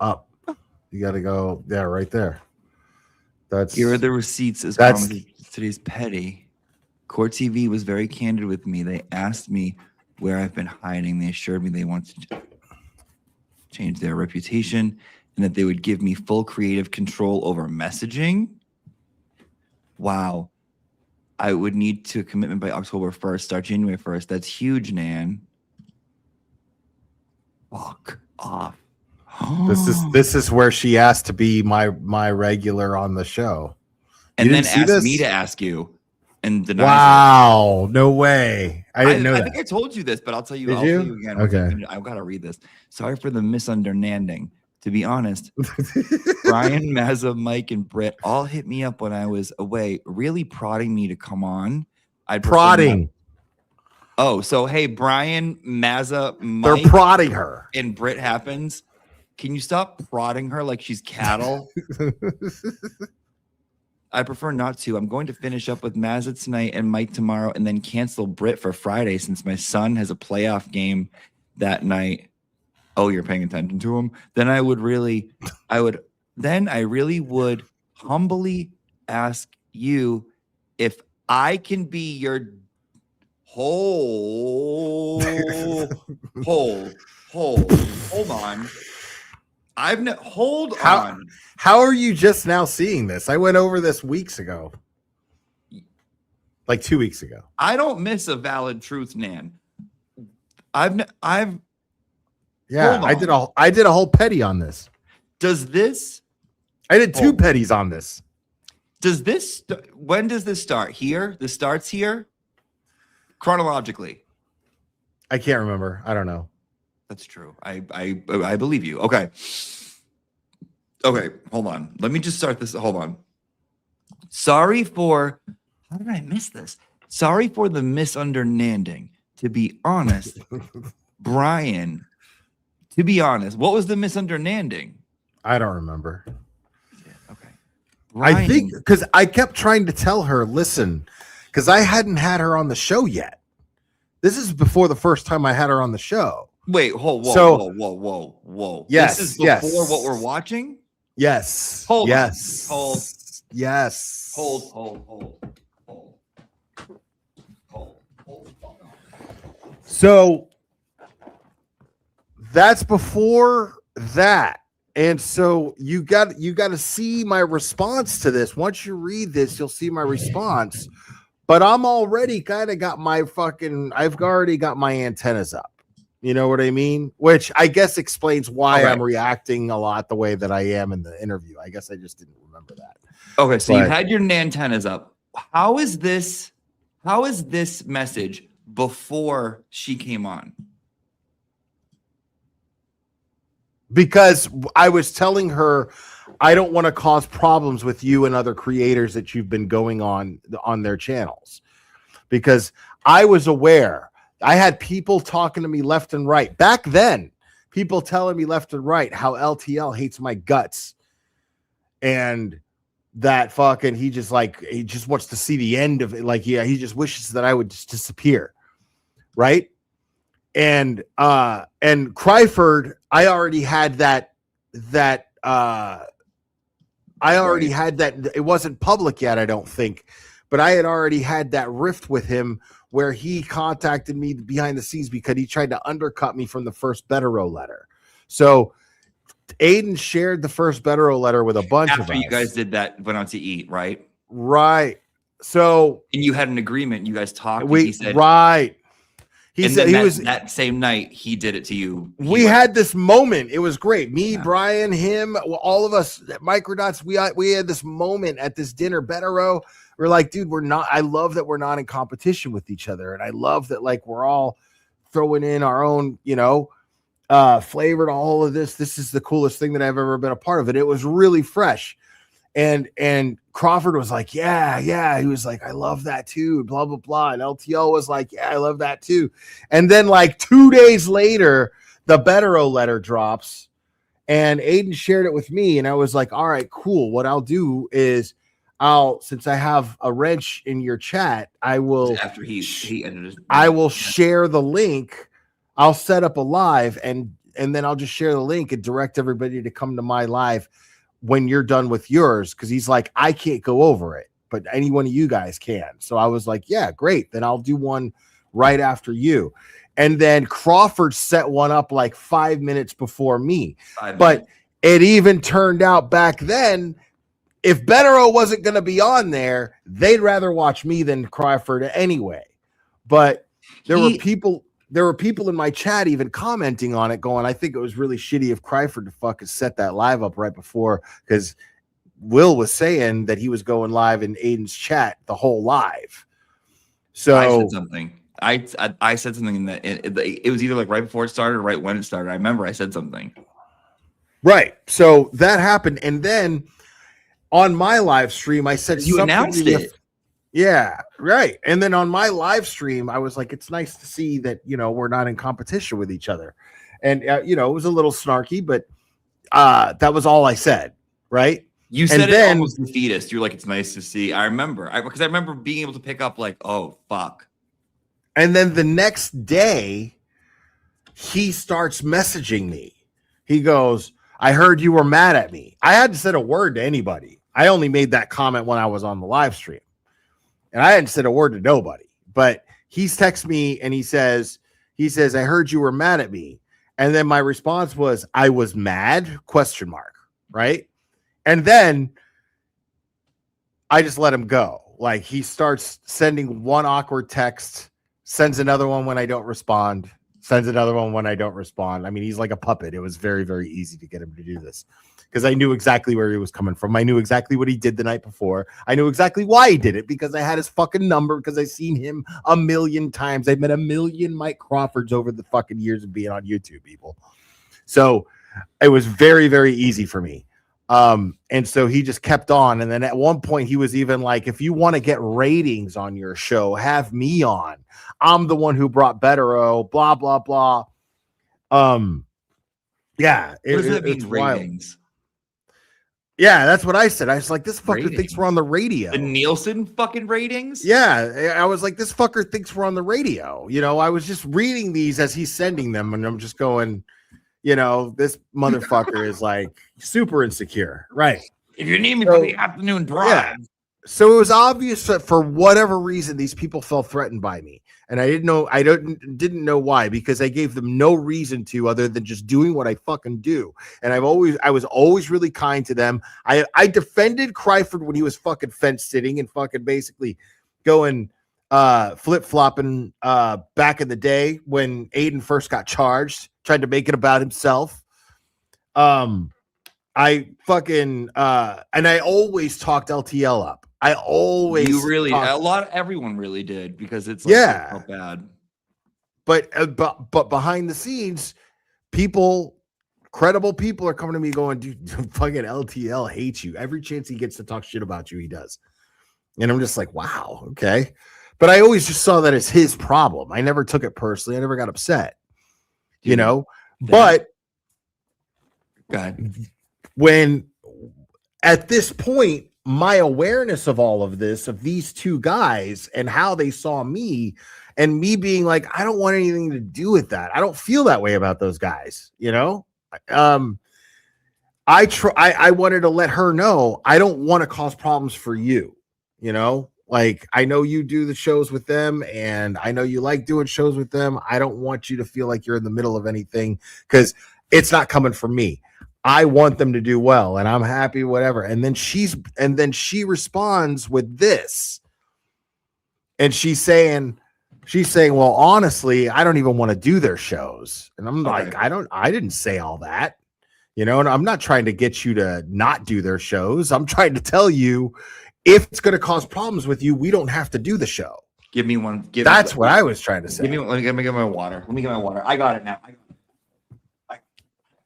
You got to go, yeah, right there. Here are the receipts as promised. Today's petty. Court TV was very candid with me. They asked me where I've been hiding. They assured me they want to change their reputation and that they would give me full creative control over messaging. Wow. I would need to commitment by October 1st, start January 1st. That's huge, Nan. Fuck off. This is where she asked to be my regular on the show. And then asked me to ask you and denied. Wow, no way. I didn't know that. I think I told you this, but I'll tell you, Did tell you? you again. Okay. I've got to read this. Sorry for the misunderstanding. To be honest, Brian, Mazza, Mike, and Britt all hit me up when I was away, really prodding me to come on. Prodding. Oh, so hey, Brian, Mazza, Mike, they're prodding her. And Britt happens. Can you stop prodding her like she's cattle? I prefer not to. I'm going to finish up with Mazza tonight and Mike tomorrow, and then cancel Britt for Friday since my son has a playoff game that night. Oh, you're paying attention to him? Then I really would humbly ask you if I can be your hold on. Hold on. How are you just now seeing this? I went over this weeks ago. Like 2 weeks ago. I don't miss a valid truth, Nan. Yeah, I did a whole petty on this. Does this? I did two petties on this. Does this? When does this start? Here? This starts here? Chronologically. I can't remember. I don't know. That's true. I believe you. Okay. Okay, hold on. Let me just start this. Hold on. Sorry for, how did I miss this? Sorry for the misunderstanding. to be honest, Brian, to be honest, what was the misunderstanding? I don't remember. Okay. I think because I kept trying to tell her, listen, because I hadn't had her on the show yet. This is before the first time I had her on the show. Wait, whoa. Yes, This is before what we're watching? Yes. Hold yes. on. Hold. Yes. Hold. So that's before that. And so you got to see my response to this. Once you read this, you'll see my response. But I'm already kind of got my I've already got my antennas up. You know what I mean? Which I guess explains why I'm reacting a lot the way that I am in the interview. I guess I just didn't remember that. Okay, so you had your antennas up. How is this message before she came on? Because I was telling her I don't want to cause problems with you and other creators that you've been going on their channels. Because I was aware. I had people talking to me left and right. Back then, people telling me left and right how LTL hates my guts. And that he just wants to see the end of it. Like, yeah, he just wishes that I would just disappear. Right? And Cryford, I already had that it wasn't public yet, I don't think, but I had already had that rift with him where he contacted me behind the scenes because he tried to undercut me from the first Betero letter. So Aiden shared the first Betero letter with a bunch of us. After you guys did that, went out to eat, right? Right. So and you had an agreement. You guys talked. He said that same night he did it to you. We had this moment. It was great. Me, Brian, him, all of us at Microdots. We had this moment at this dinner. Betero. We're like, dude, I love that we're not in competition with each other. And I love that, like, we're all throwing in our own, flavor to all of this. This is the coolest thing that I've ever been a part of. And it was really fresh. And Crawford was like, yeah. He was like, I love that too, blah, blah, blah. And LTL was like, yeah, I love that too. And then like 2 days later, the Betero letter drops and Aiden shared it with me. And I was like, all right, cool. What I'll do is since I have a wrench in your chat, I will, after he ended it, I will share the link. I'll set up a live and then I'll just share the link and direct everybody to come to my live when you're done with yours. Cause he's like, I can't go over it, but any one of you guys can. So I was like, yeah, great. Then I'll do one right after you. And then Crawford set one up like 5 minutes before me. But it even turned out back then, if Betero wasn't going to be on there, they'd rather watch me than Crawford anyway. But there were people in my chat even commenting on it going, I think it was really shitty of Cryford to fucking set that live up right before, because Will was saying that he was going live in Aiden's chat the whole live. So I said something. I said something in that it was either like right before it started or right when it started. I remember I said something. Right. So that happened. And then on my live stream, I said you announced it. Yeah, right. And then on my live stream, I was like, it's nice to see that, we're not in competition with each other. And, it was a little snarky, but that was all I said. Right. You said it almost defeatist. You're like, it's nice to see. I remember because I remember being able to pick up like, oh, fuck. And then the next day, he starts messaging me. He goes, I heard you were mad at me. I hadn't said a word to anybody. I only made that comment when I was on the live stream. And I hadn't said a word to nobody. But he's texted me and he says, I heard you were mad at me. And then my response was, I was mad? ? Right? And then I just let him go. Like he starts sending one awkward text, sends another one when I don't respond, sends another one when I don't respond. I mean, he's like a puppet. It was very, very easy to get him to do this because I knew exactly where he was coming from. I knew exactly what he did the night before. I knew exactly why he did it because I had his fucking number because I've seen him a million times. I've met a million Mike Crawfords over the fucking years of being on YouTube, people. So it was very, very easy for me. And so he just kept on. And then at one point he was even like, if you want to get ratings on your show, have me on. I'm the one who brought Bettero, blah, blah, blah. Yeah, What does that mean, it's wild. ratings? Yeah, that's what I said. I was like, this fucker thinks we're on the radio. The Nielsen fucking ratings? Yeah, I was like, this fucker thinks we're on the radio. You know, I was just reading these as he's sending them, and I'm just going, you know, this motherfucker is like super insecure. Right. If you need me for the afternoon drive. Yeah. So it was obvious that for whatever reason, these people felt threatened by me. And I didn't know, didn't know why, because I gave them no reason to other than just doing what I fucking do. And I was always really kind to them. I defended Kryford when he was fucking fence sitting and fucking basically going flip-flopping back in the day when Aiden first got charged, tried to make it about himself. I fucking and I always talked LTL up. I always everyone really did, because it's like, yeah, so bad. But behind the scenes, credible people are coming to me going, dude, fucking LTL hates you. Every chance he gets to talk shit about you, he does. And I'm just like, wow, okay. But I always just saw that as his problem. I never took it personally. I never got upset, you know. But when at this point, my awareness of all of this, of these two guys and how they saw me, and me being like, I don't want anything to do with that. I don't feel that way about those guys, you know? I wanted to let her know I don't want to cause problems for you, you know? Like, I know you do the shows with them, and I know you like doing shows with them. I don't want you to feel like you're in the middle of anything, because it's not coming from me. I want them to do well, and I'm happy, whatever. And then she responds with this. And she's saying, well, honestly, I don't even want to do their shows. And I'm like, I didn't say all that, you know, and I'm not trying to get you to not do their shows. I'm trying to tell you, if it's going to cause problems with you, we don't have to do the show. Give me one. That's what I was trying to say. Let me get my water. Let me get my water. I got it now. I've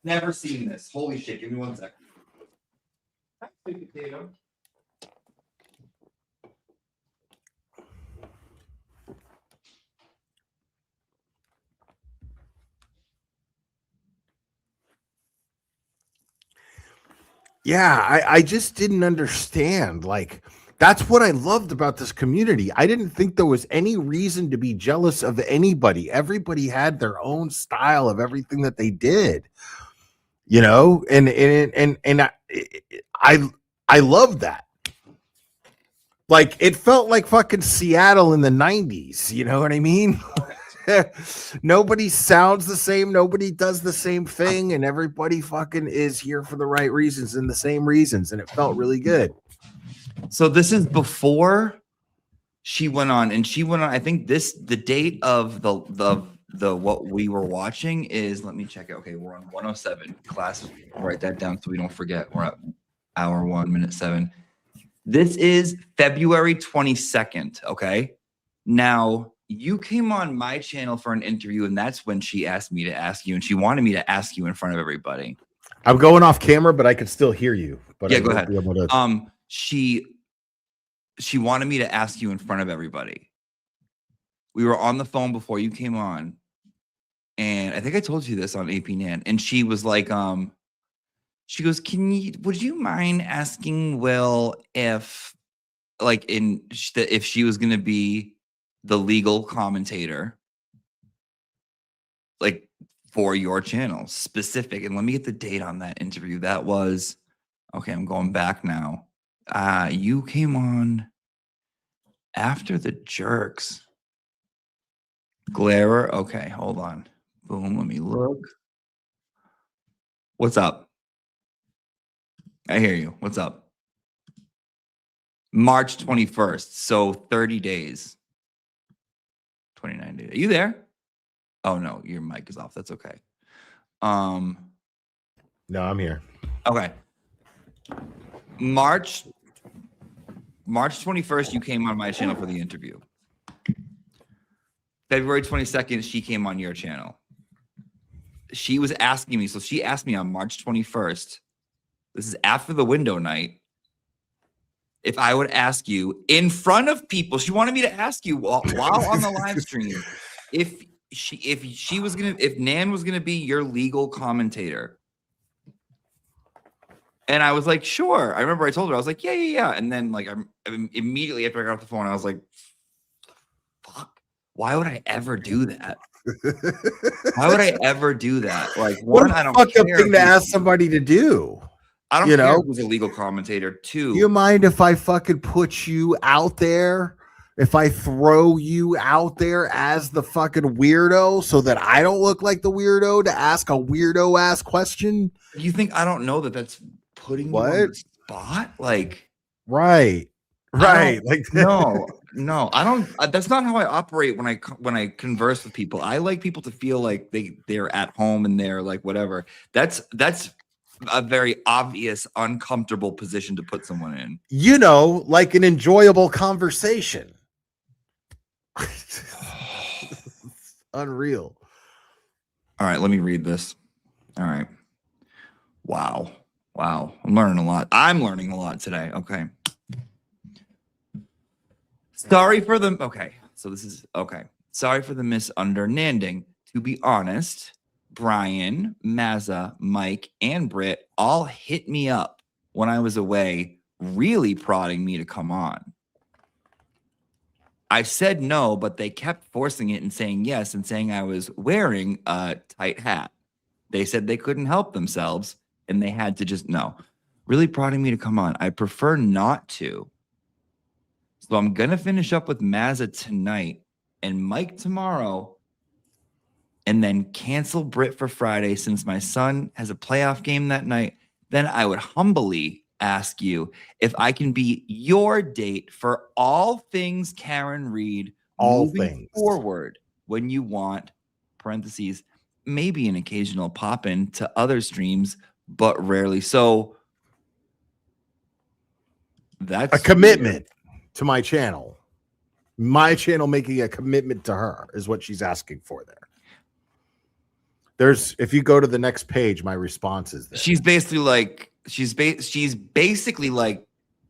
never seen this. Holy shit. Give me 1 second. Sweet potato. Yeah, I just didn't understand. Like, that's what I loved about this community. I didn't think there was any reason to be jealous of anybody. Everybody had their own style of everything that they did, you know, and I love that. Like, it felt like fucking Seattle in the 90s, you know what I mean? Nobody sounds the same, nobody does the same thing, and everybody fucking is here for the right reasons and the same reasons, and it felt really good. So this is before she went on, and she went on. I think the date of the what we were watching is, let me check it. Okay, we're on 107. Class, write that down so we don't forget. We're at hour 1 minute 7. This is February 22nd. Okay, now you came on my channel for an interview, and that's when she asked me to ask you, and she wanted me to ask you in front of everybody. I'm going off camera, but I can still hear you. But yeah, go ahead. She wanted me to ask you in front of everybody. We were on the phone before you came on, and I think I told you this on AP Nan, and she was like, she goes, would you mind asking Will if she was going to be the legal commentator, like, for your channel specific? And let me get the date on that interview. That was, okay, I'm going back now. You came on after the Jerks. Glare. Okay, hold on. Boom, let me look. What's up? I hear you. What's up? March 21st. So 30 days. 29 days. Are you there? Oh no, your mic is off. That's okay. No, I'm here. Okay. March 21st, you came on my channel for the interview. February 22nd, she came on your channel. She was asking me, so she asked me on March 21st. This is after the window night. If I would ask you in front of people, she wanted me to ask you while on the live stream, if Nan was gonna be your legal commentator. And I was like, sure. I remember I told her, I was like, yeah. And then like I'm immediately after I got off the phone, I was like, fuck, why would I ever do that? Why would I ever do that? Like, one, I don't fucked up care thing to ask somebody to do. I don't you care know, if it was a legal commentator too. Do you mind if I fucking put you out there? If I throw you out there as the fucking weirdo so that I don't look like the weirdo to ask a weirdo ass question? You think I don't know that that's putting you on the spot? Like, right. Like, no, I don't. That's not how I operate when I converse with people. I like people to feel like they're at home and they're like whatever. That's a very obvious, uncomfortable position to put someone in. You know, like an enjoyable conversation. Unreal. All right, let me read this. All right. Wow. I'm learning a lot. I'm learning a lot today. Okay. Sorry for the misunderstanding. To be honest, Brian, Mazza, Mike, and Britt all hit me up when I was away, really prodding me to come on. I said no, but they kept forcing it and saying yes and saying I was wearing a tight hat. They said they couldn't help themselves and they had to just no. Really prodding me to come on. I prefer not to. So I'm going to finish up with Mazza tonight and Mike tomorrow and then cancel Brit for Friday since my son has a playoff game that night. Then I would humbly ask you if I can be your date for all things Karen Reed moving forward when you want, parentheses, maybe an occasional pop in to other streams, but rarely. So that's a commitment to my channel. My channel making a commitment to her is what she's asking for there. If you go to the next page, my response is there. She's basically like, she's basically like,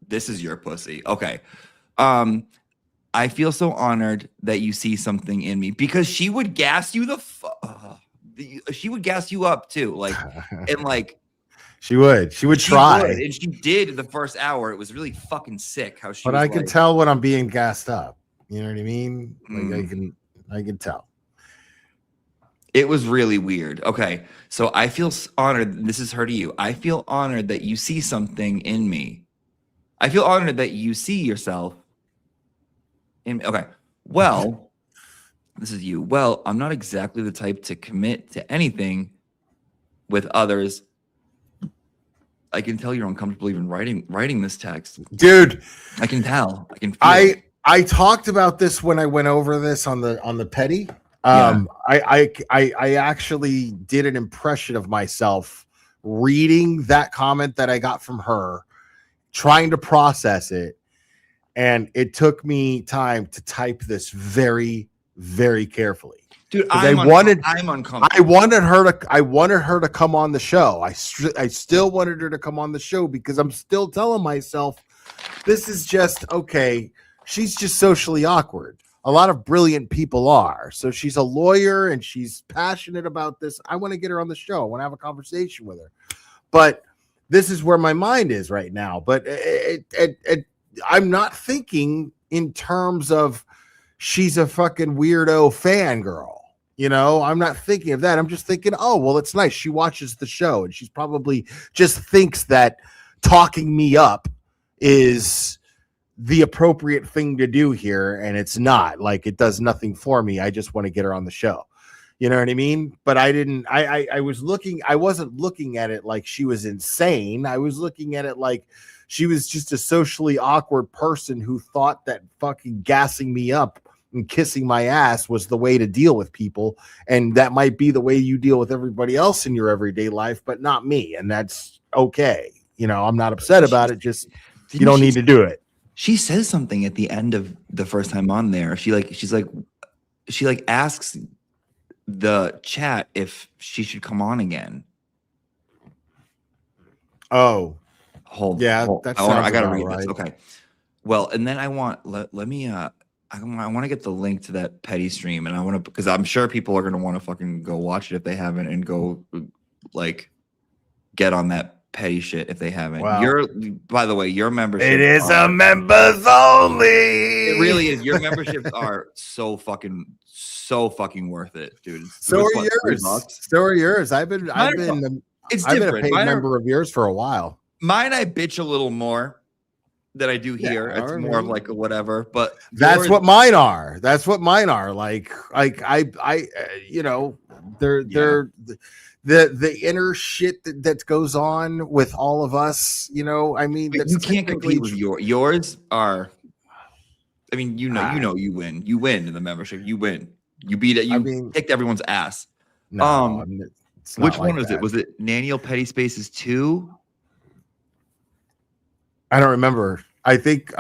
this is your pussy. Okay. I feel so honored that you see something in me because she would gas you she would gas you up too. Like, and like, she would try. And she did in the first hour. It was really fucking sick how she But was I can tell when I'm being gassed up. You know what I mean? Like I can tell. It was really weird. Okay. So I feel honored. This is her to you. I feel honored that you see something in me. I feel honored that you see yourself in me. Okay. Well, this is you. Well, I'm not exactly the type to commit to anything with others. I can tell you're uncomfortable even writing this text. Dude, I can tell. I can feel it. I talked about this when I went over this on the petty. I actually did an impression of myself reading that comment that I got from her, trying to process it, and it took me time to type this very, very carefully. Dude, I'm uncomfortable. I wanted her to come on the show. I still wanted her to come on the show because I'm still telling myself this is just okay. She's just socially awkward. A lot of brilliant people are. So she's a lawyer and she's passionate about this. I want to get her on the show. I want to have a conversation with her. But this is where my mind is right now. But I'm not thinking in terms of she's a fucking weirdo fangirl. You know, I'm not thinking of that. I'm just thinking, oh, well, it's nice. She watches the show and she's probably just thinks that talking me up is the appropriate thing to do here, and it's not. Like, it does nothing for me. I just want to get her on the show. You know what I mean? But I wasn't looking at it like she was insane. I was looking at it like she was just a socially awkward person who thought that fucking gassing me up and kissing my ass was the way to deal with people, and that might be the way you deal with everybody else in your everyday life, but not me, and that's okay. You know, I'm not upset about it. Just you don't need to do it. She says something at the end of the first time on there. She asks the chat if she should come on again. Oh, hold. yeah, hold. that I gotta sounds read about this. right. Okay. Well, and then I want let me I want to get the link to that petty stream, and I want to because I'm sure people are gonna want to fucking go watch it if they haven't, and go like get on that petty shit if they haven't. Well, By the way, your membership. It is a members only. It really is. Your memberships are so fucking worth it, dude. So It's are what, $3? yours. So are yours. I've been It's I've been a different. paid Mine are- member of yours for a while. Mine, I bitch a little more than I do here. Yeah, It's I more of mean- like a whatever. But That's yours- what mine are. That's what mine are. Like you know, they're the inner shit that goes on with all of us. You know, I mean, But that's you can't typically compete with yours are. I mean, you win. You win in the membership. You win. You beat it. You kicked everyone's ass. No, it's not which like one was it? that. Was it Naniel Petty Spaces 2? I don't remember. I think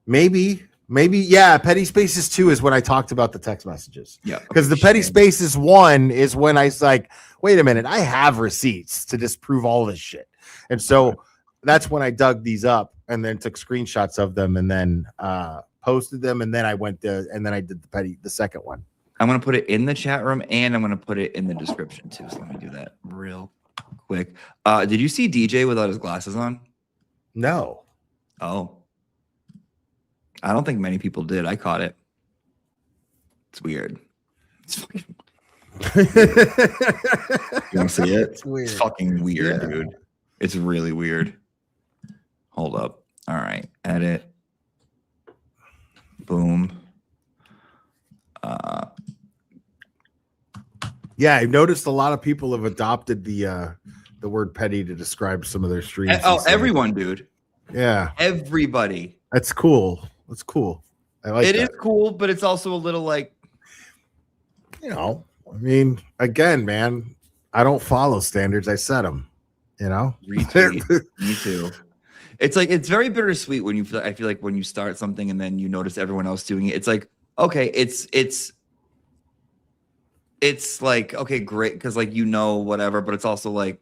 maybe yeah. Petty Spaces 2 is when I talked about the text messages. Yeah, because the Petty Spaces 1 is when I was like, wait a minute, I have receipts to disprove all this shit, and so that's when I dug these up and then took screenshots of them and then posted them, and then I went to and then I did the second one. I'm gonna put it in the chat room and I'm gonna put it in the description too. So let me do that real quick. Did you see DJ without his glasses on? No. Oh. I don't think many people did. I caught it. It's weird. It's fucking... You want to see it? It's weird. It's fucking weird, Yeah. dude. It's really weird. Hold up. All right. Edit. Boom. Yeah, I've noticed a lot of people have adopted the word petty to describe some of their streams. Oh, everyone, dude. Yeah. Everybody. That's cool. That's cool. I like It that. is cool, but it's also a little like, You know, I mean, again, man, I don't follow standards. I set them, you know? retweet. Me too. It's like it's very bittersweet when I feel like when you start something and then you notice everyone else doing it. It's like, okay, it's like, okay, great, because like whatever, but it's also like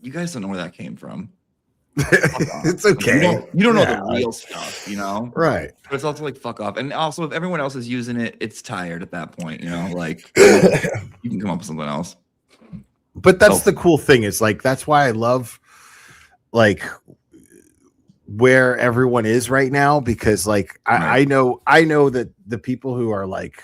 you guys don't know where that came from. It's okay. You don't know Yeah, the real stuff, you know? Right. But it's also like fuck off. And also if everyone else is using it, it's tired at that point, you know, like you can come up with something else. But that's the cool thing is like that's why I love like where everyone is right now, because like I know that the people who are like,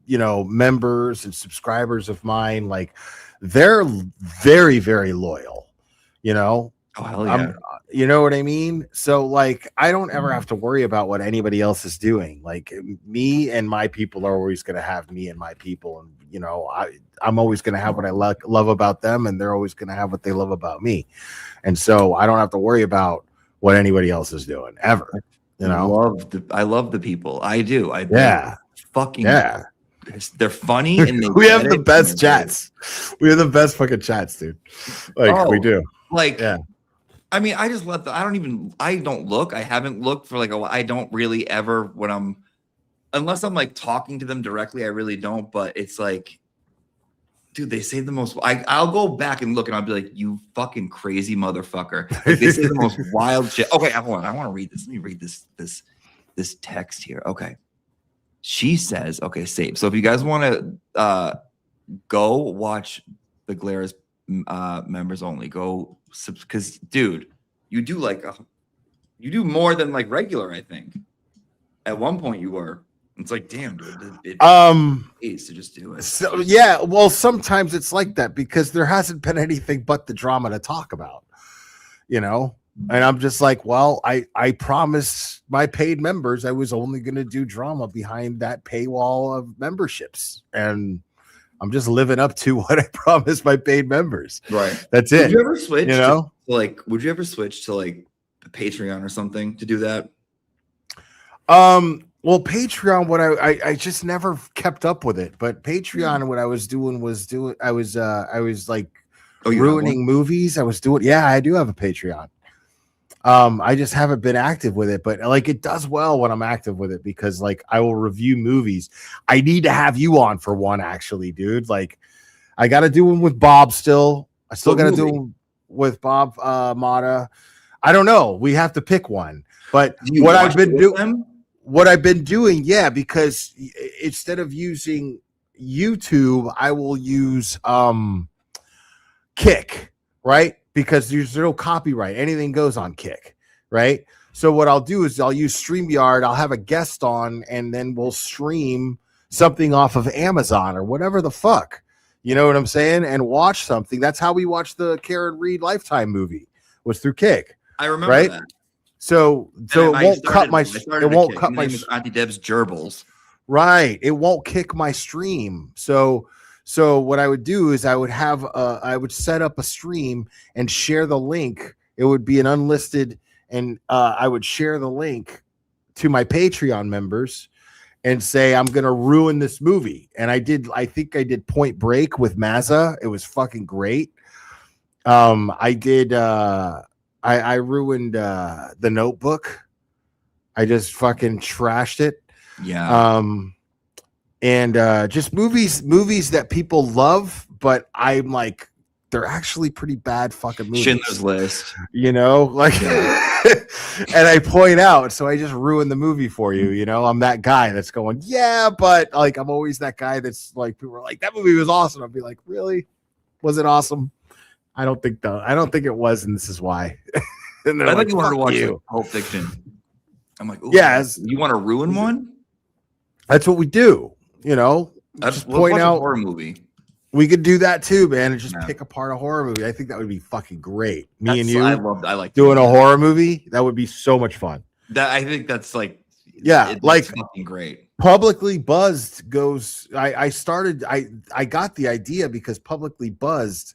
you know, members and subscribers of mine, like they're very, very loyal, you know. Oh, hell yeah. You know what I mean? So like I don't ever have to worry about what anybody else is doing. Like me and my people are always going to have me and my people, and you know, I'm always going to have what I love about them, and they're always going to have what they love about me. And so I don't have to worry about what anybody else is doing ever. You know, I love the people. I do. Fucking yeah. They're funny and they we have get the it, best and they're chats. We have the best fucking chats, dude. Like we do. Like, yeah. I mean, I just I don't look. I haven't looked for like a while. I don't really ever unless I'm like talking to them directly, I really don't. But it's like, dude, they say the most. I'll go back and look and I'll be like, you fucking crazy motherfucker. Like, they say the most wild shit. Okay, hold on. I want to read this. Let me read this text here. Okay. She says, okay, save. So if you guys want to go watch the Glares members only, go because dude, you do more than like regular, I think. At one point you were. It's like, damn, dude, it pays to just do it. So yeah, well, sometimes it's like that because there hasn't been anything but the drama to talk about, you know. And I'm just like, well, I promised my paid members I was only going to do drama behind that paywall of memberships, and I'm just living up to what I promised my paid members. Right. That's it. Would you ever switch? You know, would you ever switch to like Patreon or something to do that? Well, Patreon, what I just never kept up with it, but Patreon, what I was doing I was like ruining movies. I was doing, yeah, I do have a Patreon. I just haven't been active with it, but like it does well when I'm active with it because like I will review movies. I need to have you on for one, actually, dude. Like I got to do one with Bob still. I still What got to do movie? one with Bob Mata. I don't know. We have to pick one. But Do you what watch I've been it with doing, them? what I've been doing, yeah, because instead of using YouTube, I will use Kick, right? Because there's no copyright. Anything goes on Kick, right? So what I'll do is I'll use StreamYard. I'll have a guest on, and then we'll stream something off of Amazon or whatever the fuck. You know what I'm saying? And watch something. That's how we watched the Karen Reed Lifetime movie, was through Kick. I remember right? that. So And it won't cut my. I It started won't Kick. cut The my. name is Auntie Deb's Gerbils. Right. It won't kick my stream. So what I would do is I would set up a stream and share the link. It would be an unlisted, and I would share the link to my Patreon members and say, I'm gonna ruin this movie. And I think I did Point Break with Mazza. It was fucking great. I did I ruined The Notebook. I just fucking trashed it. Yeah. And just movies that people love, but I'm like, they're actually pretty bad fucking movies. Schindler's List. You know, like, and I point out, so I just ruined the movie for you. You know, I'm that guy that's going, yeah, but like, I'm always that guy that's like, people are like, that movie was awesome. I'll be like, really? Was it awesome? I don't think it was, and this is why. And I thought you wanted to watch you. Pulp Fiction. I'm like, ooh, Yeah, you want to ruin one? That's what we do. You know, just let's point watch a out horror movie. We could do that too, man, and just pick apart a horror movie. I think that would be fucking great. Me and you, I like doing a horror movie. That would be so much fun. That I think that's like, like fucking great. Publicly Buzzed goes. I got the idea because Publicly Buzzed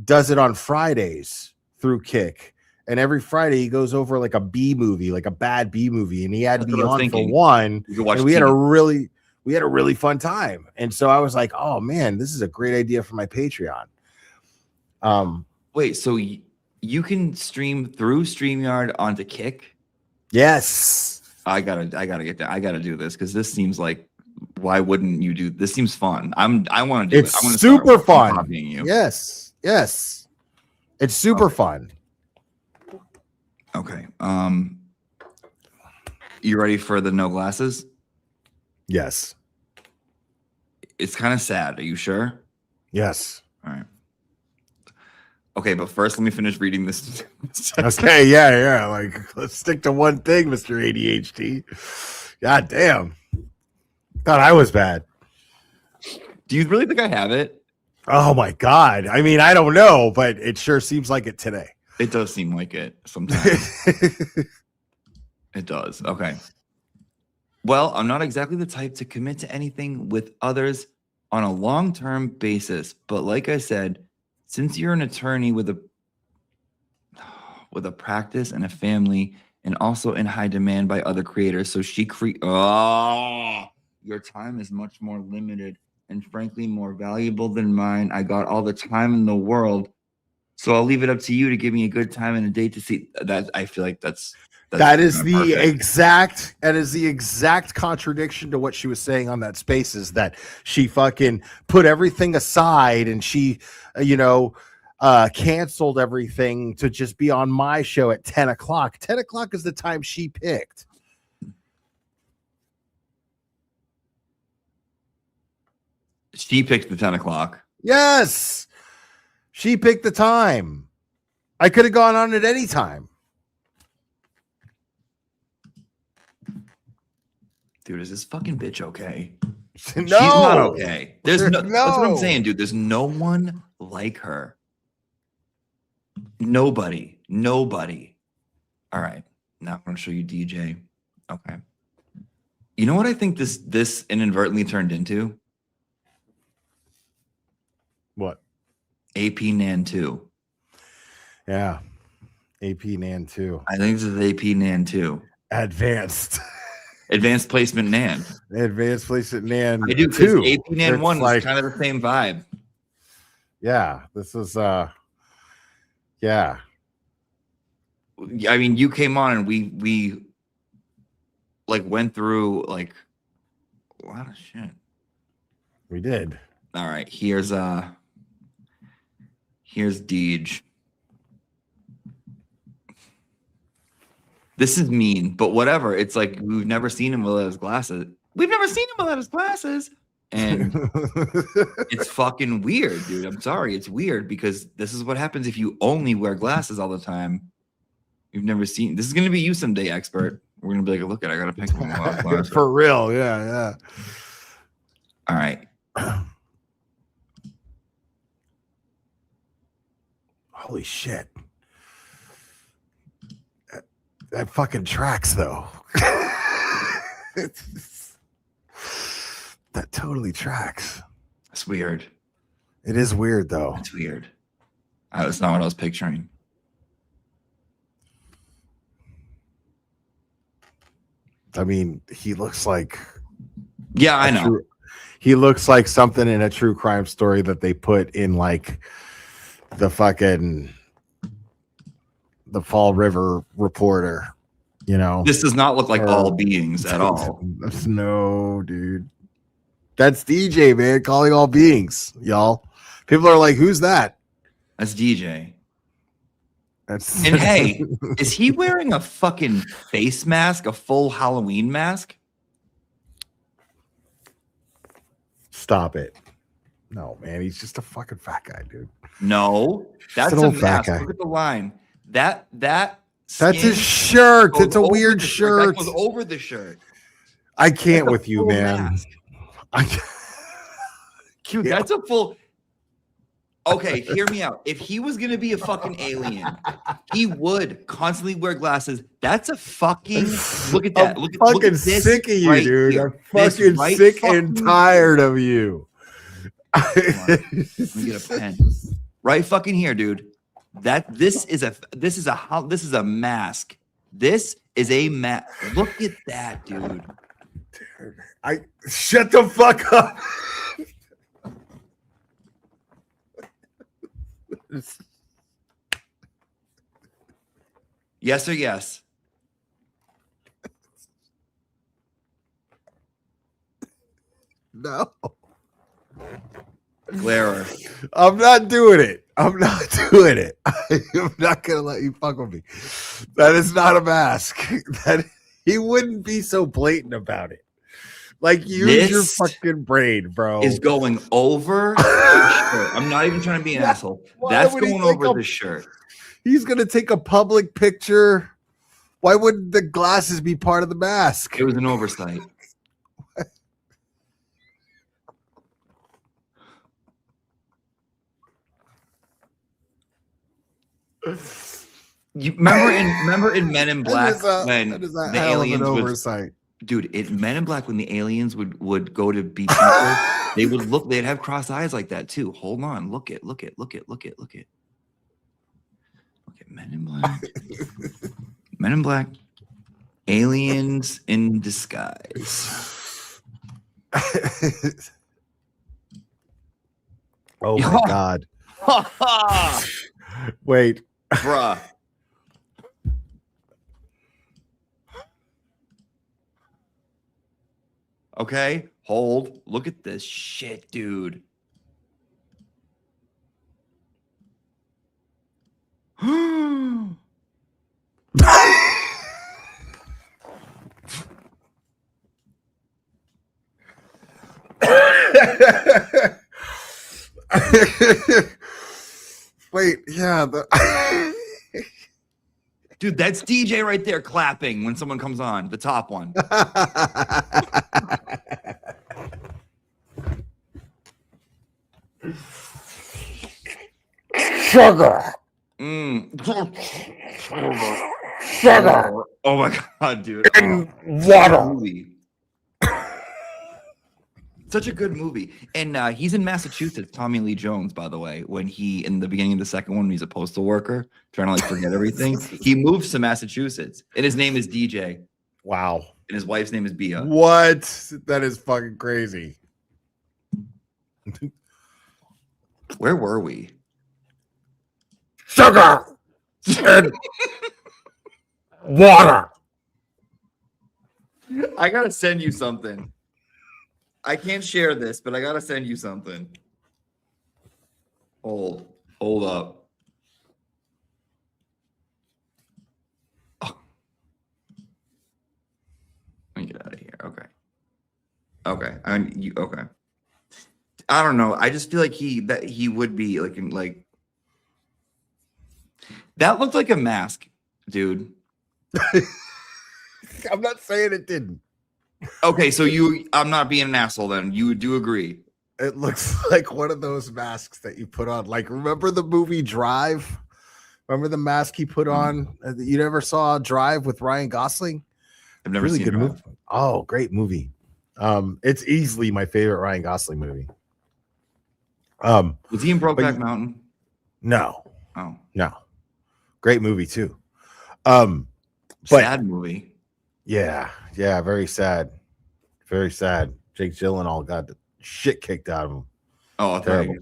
does it on Fridays through Kick, and every Friday he goes over like a B movie, like a bad B movie, and he had me on for one, and we had a really fun time. And so I was like, oh man, this is a great idea for my Patreon. Wait, so you can stream through StreamYard onto Kick? Yes. I gotta get that. I gotta do this because this seems like, why wouldn't you do this? Seems fun. I want to do it. I wanna super start fun. copying you. Yes, it's super fun. Okay. You ready for the no glasses? Yes. It's kind of sad. Are you sure? Yes. All right. Okay, but first let me finish reading this. Okay, yeah. Like, let's stick to one thing, Mr. ADHD. God damn. Thought I was bad. Do you really think I have it? Oh my God. I mean, I don't know, but it sure seems like it today. It does seem like it sometimes. It does. Okay. Well, I'm not exactly the type to commit to anything with others on a long-term basis, but like I said, since you're an attorney with a practice and a family and also in high demand by other creators, so your time is much more limited and frankly more valuable than mine. I got all the time in the world, so I'll leave it up to you to give me a good time and a date to see that. I feel like that is the exact contradiction to what she was saying on that Spaces, that she fucking put everything aside and she canceled everything to just be on my show at 10 o'clock. 10 o'clock is the time she picked. She picked the 10 o'clock. Yes, she picked the time. I could have gone on at any time. Dude, is this fucking bitch okay? No. She's not okay. That's what I'm No. saying, dude. There's no one like her. Nobody. All right. Now I'm gonna show you DJ. Okay. You know what I think this inadvertently turned into? What? AP Nan 2. Yeah. AP Nan 2. I think this is AP Nan 2. Advanced placement Nan. Advanced placement Nan. I do, because AP Nan 1 was kind of the same vibe. Yeah. This is yeah. I mean, you came on and we like went through like a lot of shit. We did. All right, here's Here's Deej. This is mean, but whatever. It's like we've never seen him without his glasses. We've never seen him without his glasses. And it's fucking weird, dude. I'm sorry. It's weird because this is what happens if you only wear glasses all the time. You've never seen. This is going to be you someday, expert. We're going to be like, look at, I got to pick one more. For real. Yeah. All right. Holy shit. That fucking tracks, though. That totally tracks. It's weird. It is weird, though. It's weird. That's not what I was picturing. I mean, he looks like. Yeah, I know. He looks like something in a true crime story that they put in like the fucking the Fall River Reporter. You know, this does not look like All Beings at all. No, dude. That's DJ, man, calling all beings, y'all. People are like, who's that? That's DJ. That's and hey, is he wearing a fucking face mask, a full Halloween mask? Stop it. No, man, he's just a fucking fat guy, dude. No, that's an a old fat mask. guy. Look at the line. That's his shirt. It's a weird shirt. That goes over the shirt. I can't with you, man. Dude, that's a full. Okay, hear me out. If he was gonna be a fucking alien, he would constantly wear glasses. That's a fucking look at that. I'm look fucking at this sick of you, right dude. here. I'm fucking This sick right and fucking tired of you. Let me get a pen. Right fucking here, dude. This is a mask. This is a mask. Look at that, dude. I shut the fuck up. Yes or yes? No. Glare. I'm not doing it. I'm not doing it. I'm not gonna let you fuck with me. That is not a mask. That he wouldn't be so blatant about it. Like use your fucking brain, bro. Is going over the shirt. I'm not even trying to be an asshole. That's would he going take over a- the shirt. He's gonna take a public picture. Why wouldn't the glasses be part of the mask? It was an oversight. You remember in Men in Black when that is the a hell of aliens an would, oversight. dude, in Men in Black when the aliens would go to be people, they would look, they'd have crossed eyes like that too. Hold on, look at Men in Black. Men in Black. Aliens in disguise. Oh my god. Wait. Bruh. Okay, hold. Look at this shit, dude. Wait, yeah. Dude, that's DJ right there clapping when someone comes on, the top one. Sugar. Sugar. Oh my god, dude. Water. Such a good movie. And he's in Massachusetts, Tommy Lee Jones, by the way, when he, in the beginning of the second one, he's a postal worker, trying to like forget everything. He moves to Massachusetts, and his name is DJ. Wow. And his wife's name is Bia. What? That is fucking crazy. Where were we? Sugar and water. I gotta send you something. I can't share this, but I gotta send you something. Hold. Hold up. Oh. Let me get out of here. Okay. Okay. Okay. I don't know. I just feel like he would be like that looked like a mask, dude. I'm not saying it didn't. Okay, so I'm not being an asshole then. You do agree. It looks like one of those masks that you put on. Like, remember the movie Drive? Remember the mask he put on? You never saw Drive with Ryan Gosling? I've never seen good Drive. movie. Oh, great movie. It's easily my favorite Ryan Gosling movie. Was he in Brokeback Mountain? No. Oh. No. Great movie too. Sad movie. Yeah, very sad. Very sad. Jake Gyllenhaal got the shit kicked out of him. Oh, terrible.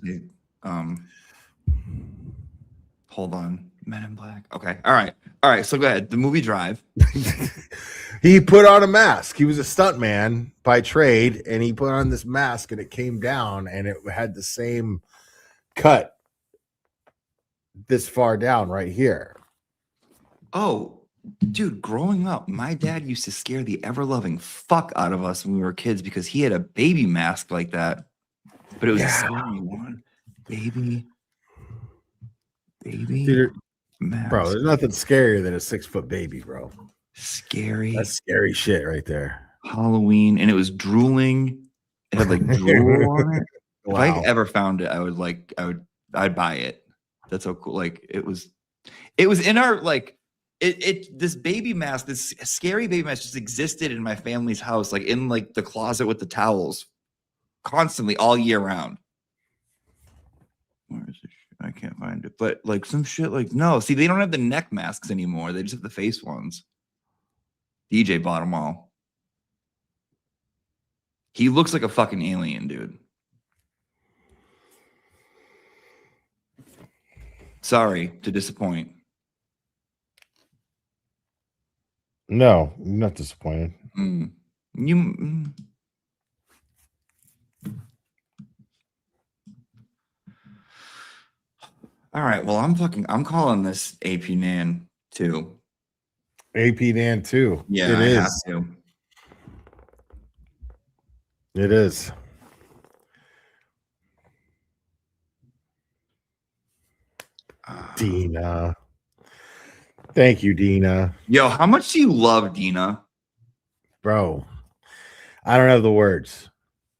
Hold on. Men in Black. Okay. All right. So go ahead. The movie Drive. He put on a mask. He was a stuntman by trade, and he put on this mask, and it came down, and it had the same cut this far down right here. Oh, dude, growing up, my dad used to scare the ever-loving fuck out of us when we were kids because he had a baby mask like that. But it was a scary one. Baby Dude, mask. bro, there's nothing scarier than a 6-foot baby, bro. Scary. That's scary shit right there. Halloween, and it was drooling. It had like drool on it. Wow. If I ever found it, I'd buy it. That's so cool. Like it was in our this baby mask, this scary baby mask just existed in my family's house, like in like the closet with the towels constantly all year round. Where is this shit? I can't find it. But like some shit like no, see, they don't have the neck masks anymore. They just have the face ones. DJ bought them all. He looks like a fucking alien, dude. Sorry to disappoint. No, I'm not disappointed. All right. Well, I'm calling this AP Nan 2. AP Nan 2. Yeah, it I is. have to. It is. Dina. Thank you, Dina. Yo, how much do you love Dina? Bro, I don't have the words.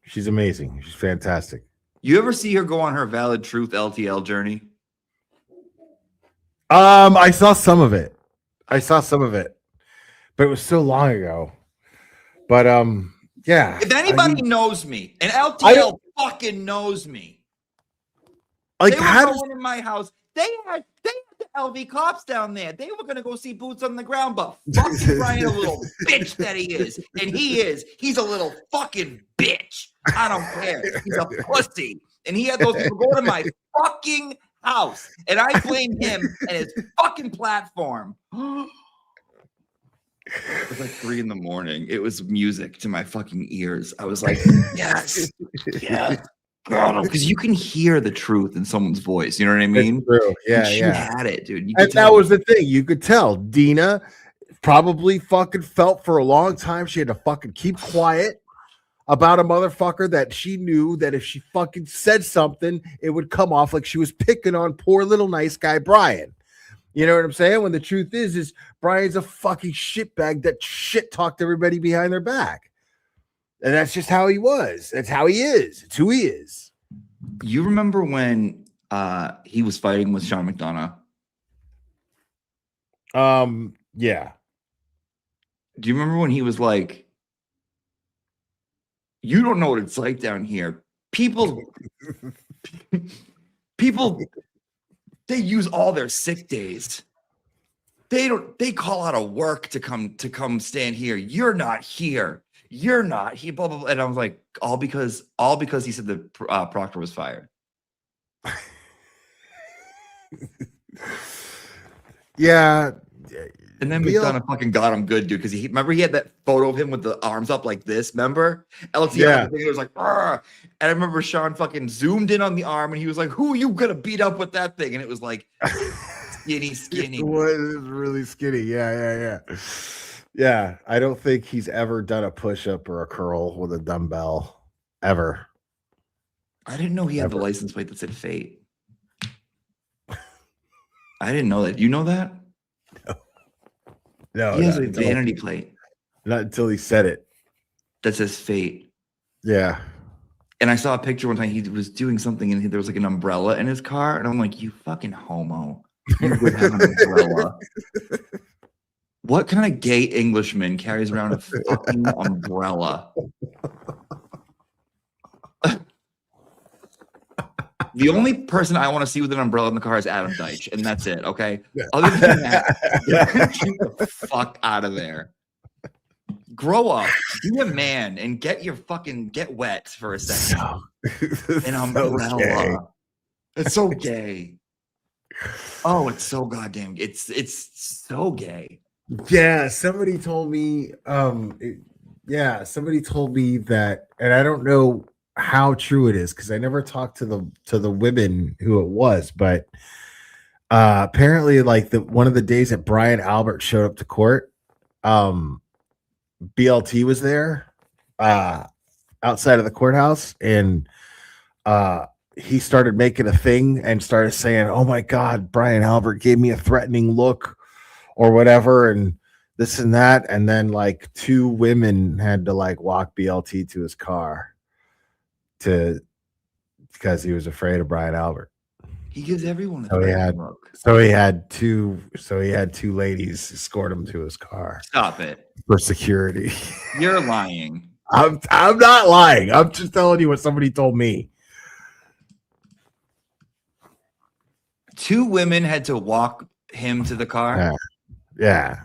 She's amazing. She's fantastic. You ever see her go on her Valid Truth LTL journey? I saw some of it. But it was so long ago. But yeah. If anybody knows me, and LTL fucking knows me. Like, they were how going in my house. They had the LV cops down there. They were gonna go see boots on the ground, but fucking Brian, a little bitch that he is, and he's a little fucking bitch. I don't care. He's a pussy, and he had those people go to my fucking house, and I blame him and his fucking platform. It was like 3 a.m. It was music to my fucking ears. I was like, yes, yes. Because you can hear the truth in someone's voice. You know what I mean? It's true. Yeah, she yeah. had it, dude. And that was the thing. You could tell. Dina probably fucking felt for a long time she had to fucking keep quiet about a motherfucker that she knew that if she fucking said something, it would come off like she was picking on poor little nice guy Brian. You know what I'm saying? When the truth is Brian's a fucking shitbag that shit talked everybody behind their back. And that's just how he was. That's how he is. It's who he is. You remember when he was fighting with Sean McDonough? Yeah. Do you remember when he was like, you don't know what it's like down here. People, they use all their sick days. They call out of work to come stand here. You're not here. You're not. He blah blah blah. And I was like, all because he said that Proctor was fired. Yeah, And then McDonough fucking got him good, dude. Because he had that photo of him with the arms up like this. Remember? LTI was like, "Argh." And I remember Sean fucking zoomed in on the arm, and he was like, "Who are you gonna beat up with that thing?" And it was like skinny. It was really skinny. Yeah. I don't think he's ever done a push-up or a curl with a dumbbell ever. I didn't know he had the license plate that said Fate. I didn't know that. You know that? No, he has a vanity plate. Not until he said it. That says Fate. Yeah. And I saw a picture one time. He was doing something, and there was like an umbrella in his car, and I'm like, "You fucking homo! You would have an umbrella." What kind of gay Englishman carries around a fucking umbrella? The only person I want to see with an umbrella in the car is Adam Deitch, and that's it. Okay. Yeah. Other than that, get the fuck out of there. Grow up, be a man, and get wet for a second. An umbrella. So it's so gay. Oh, it's so goddamn. It's so gay. Yeah, somebody told me. Somebody told me that, and I don't know how true it is because I never talked to the women who it was, but apparently, like one of the days that Brian Albert showed up to court, BLT was there outside of the courthouse, and he started making a thing and started saying, "Oh my God, Brian Albert gave me a threatening look," or whatever, and this and that, and then like 2 women had to like walk BLT to his car because he was afraid of Brian Albert. He gives everyone a threatening look. So he had two ladies escort him to his car. Stop it. For security. You're lying. I'm not lying. I'm just telling you what somebody told me. 2 women had to walk him to the car. Yeah.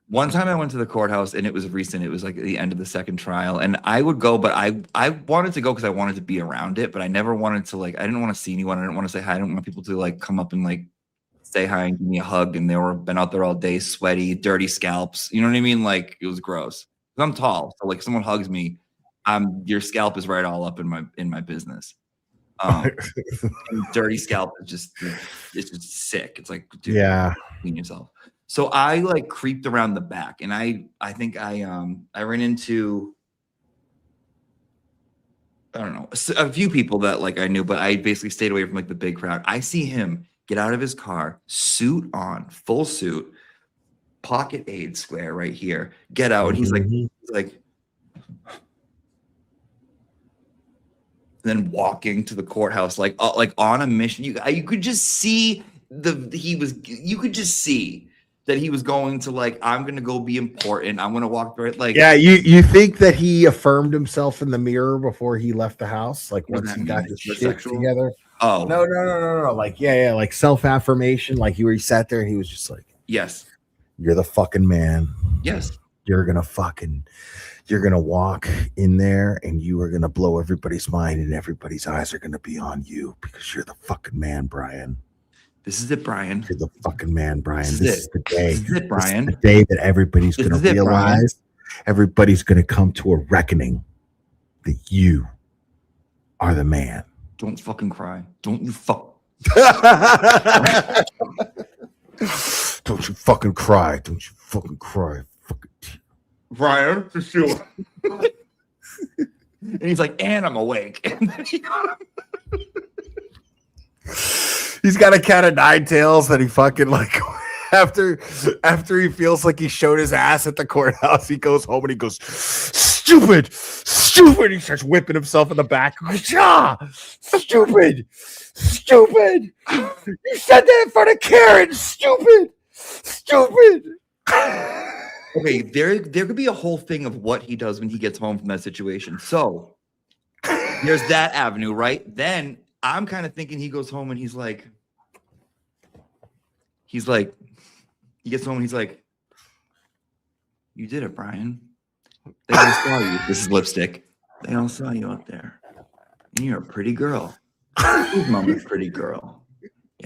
One time I went to the courthouse, and it was recent. It was like at the end of the second trial, and I would go, but I wanted to go because I wanted to be around it, but I never wanted to I didn't want to see anyone. I didn't want to say hi. I didn't want people to come up and say hi and give me a hug. And been out there all day, sweaty, dirty scalps. You know what I mean? It was gross. I'm tall, so someone hugs me, your scalp is right all up in my business. Dirty scalp is it's just sick. It's like, dude, clean yourself. So I creeped around the back, and I think I ran into, I don't know, a few people that I knew, but I basically stayed away from the big crowd. I see him get out of his car, suit on, full suit, pocket aid square right here, get out, and he's like then walking to the courthouse on a mission. You could just see you could just see that he was going to I'm gonna go be important. I'm gonna walk through it. You think that he affirmed himself in the mirror before he left the house? Once he got his shit together? Oh no. Self-affirmation, where he sat there and he was just like, yes, you're the fucking man. Yes. You're gonna walk in there and you are gonna blow everybody's mind, and everybody's eyes are gonna be on you because you're the fucking man, Brian. This is it, Brian. You're the fucking man, Brian. This is the day. This is it, Brian. This is the day that everybody's going to realize, everybody's going to come to a reckoning that you are the man. Don't fucking cry. Don't you fuck. Don't you fucking cry. Don't you fucking cry. Fucking Brian, for sure. And he's like, and I'm awake. And then he's got a cat of 9 tails that he fucking after he feels like he showed his ass at the courthouse, he goes home and he goes, stupid. He starts whipping himself in the back. Stupid. You said that in front of Karen. Stupid. Okay, there could be a whole thing of what he does when he gets home from that situation. So there's that avenue, right? Then I'm kind of thinking he goes home and he gets home and he's like, you did it, Brian. They all saw you. This is lipstick. They all saw you out there. And you're a pretty girl. His mom is a pretty girl.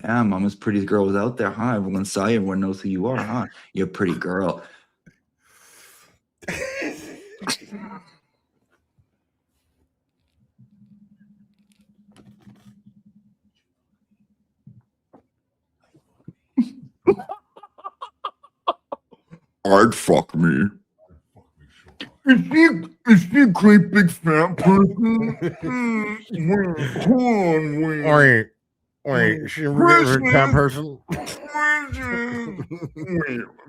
Yeah, Mama's prettiest girl was out there, huh? Everyone saw you. Everyone knows who you are, huh? You're a pretty girl. I'd fuck me. Is she a great big fat person? Wait, hold on, wait. Wait, she a fat person? Wait,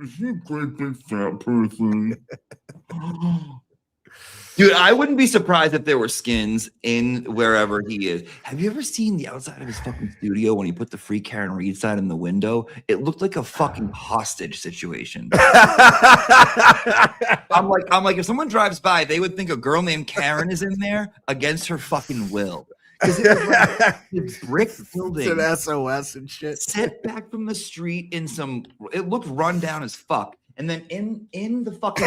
is she a great big fat person? Dude, I wouldn't be surprised if there were skins in wherever he is. Have you ever seen the outside of his fucking studio when he put the free Karen Reed sign in the window? It looked like a fucking hostage situation. I'm like, if someone drives by, they would think a girl named Karen is in there against her fucking will. Because it was like this brick building. It's an SOS and shit. Set back from the street in some, it looked run down as fuck. And then in the fucking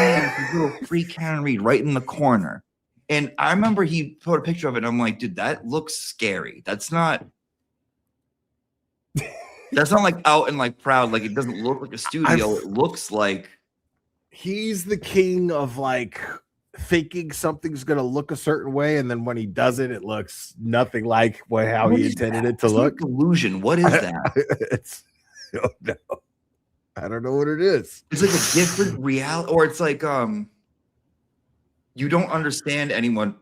little free Karen Reed right in the corner. And I remember he put a picture of it. And I'm like, dude, that looks scary. That's not like out and like proud. Like it doesn't look like a studio. It looks like he's the king of like thinking something's gonna look a certain way, and then when he does it, it looks nothing like how he intended it to look. Illusion. What is that? I don't know what it is. It's like a different reality, or it's like you don't understand anyone,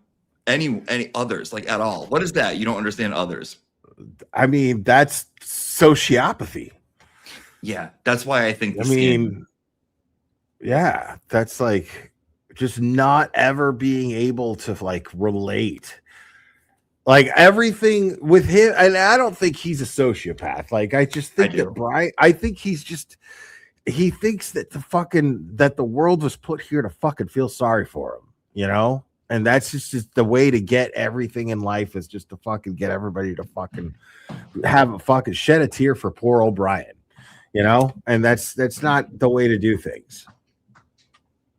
any others like at all. What is that? You don't understand others. I mean, that's sociopathy. Yeah, that's why I think. Yeah, that's like just not ever being able to like relate. Like everything with him, and I don't think he's a sociopath. Like I just think that Brian, I think he thinks that the world was put here to fucking feel sorry for him, you know? And that's just the way to get everything in life is just to fucking get everybody to fucking have a fucking shed a tear for poor old Brian, you know? And that's not the way to do things.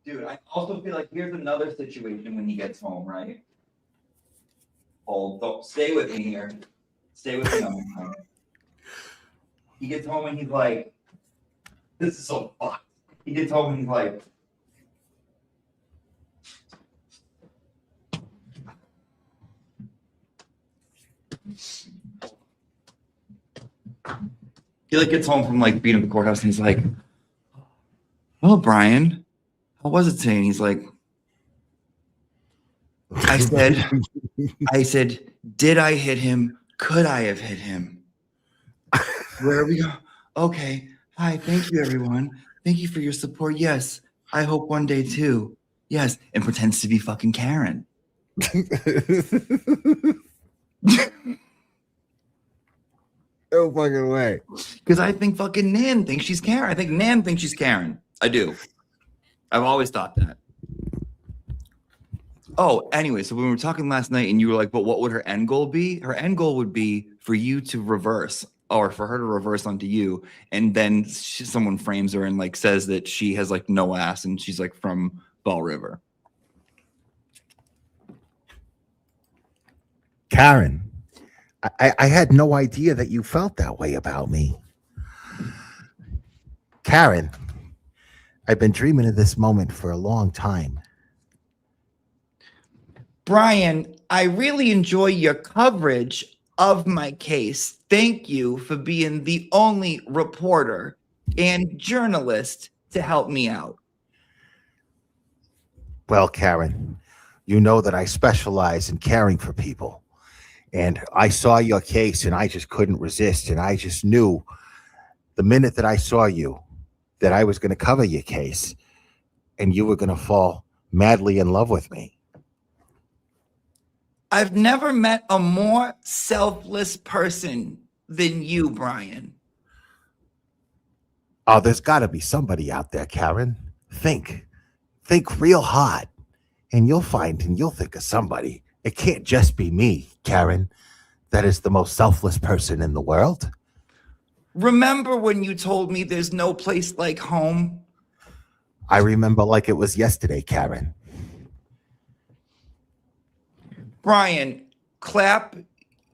Dude, I also feel like here's another situation when he gets home, right? Don't stay with me here. Stay with me on this one. He gets home and he's like, this is so fucked. He gets home and he's like, he like gets home from like being at the courthouse and he's like, well, Brian, how was it today? And he's like, I said, did I hit him? Could I have hit him? Where we go? Okay. Hi. Thank you, everyone. Thank you for your support. Yes. I hope one day too. Yes. And pretends to be fucking Karen. No fucking way. Because I think fucking Nan thinks she's Karen. I think Nan thinks she's Karen. I do. I've always thought that. Oh, anyway, so when we were talking last night and you were like, but what would her end goal be? Her end goal would be for you to reverse or for her to reverse onto you. And then someone frames her and like says that she has like no ass and she's like from Ball River. Karen, I had no idea that you felt that way about me. Karen, I've been dreaming of this moment for a long time. Brian, I really enjoy your coverage of my case. Thank you for being the only reporter and journalist to help me out. Well, Karen, you know that I specialize in caring for people. And I saw your case and I just couldn't resist. And I just knew the minute that I saw you that I was going to cover your case and you were going to fall madly in love with me. I've never met a more selfless person than you, Brian. Oh, there's got to be somebody out there, Karen. Think real hard and you'll find and you'll think of somebody. It can't just be me, Karen. That is the most selfless person in the world. Remember when you told me there's no place like home? I remember like it was yesterday, Karen. Brian, clap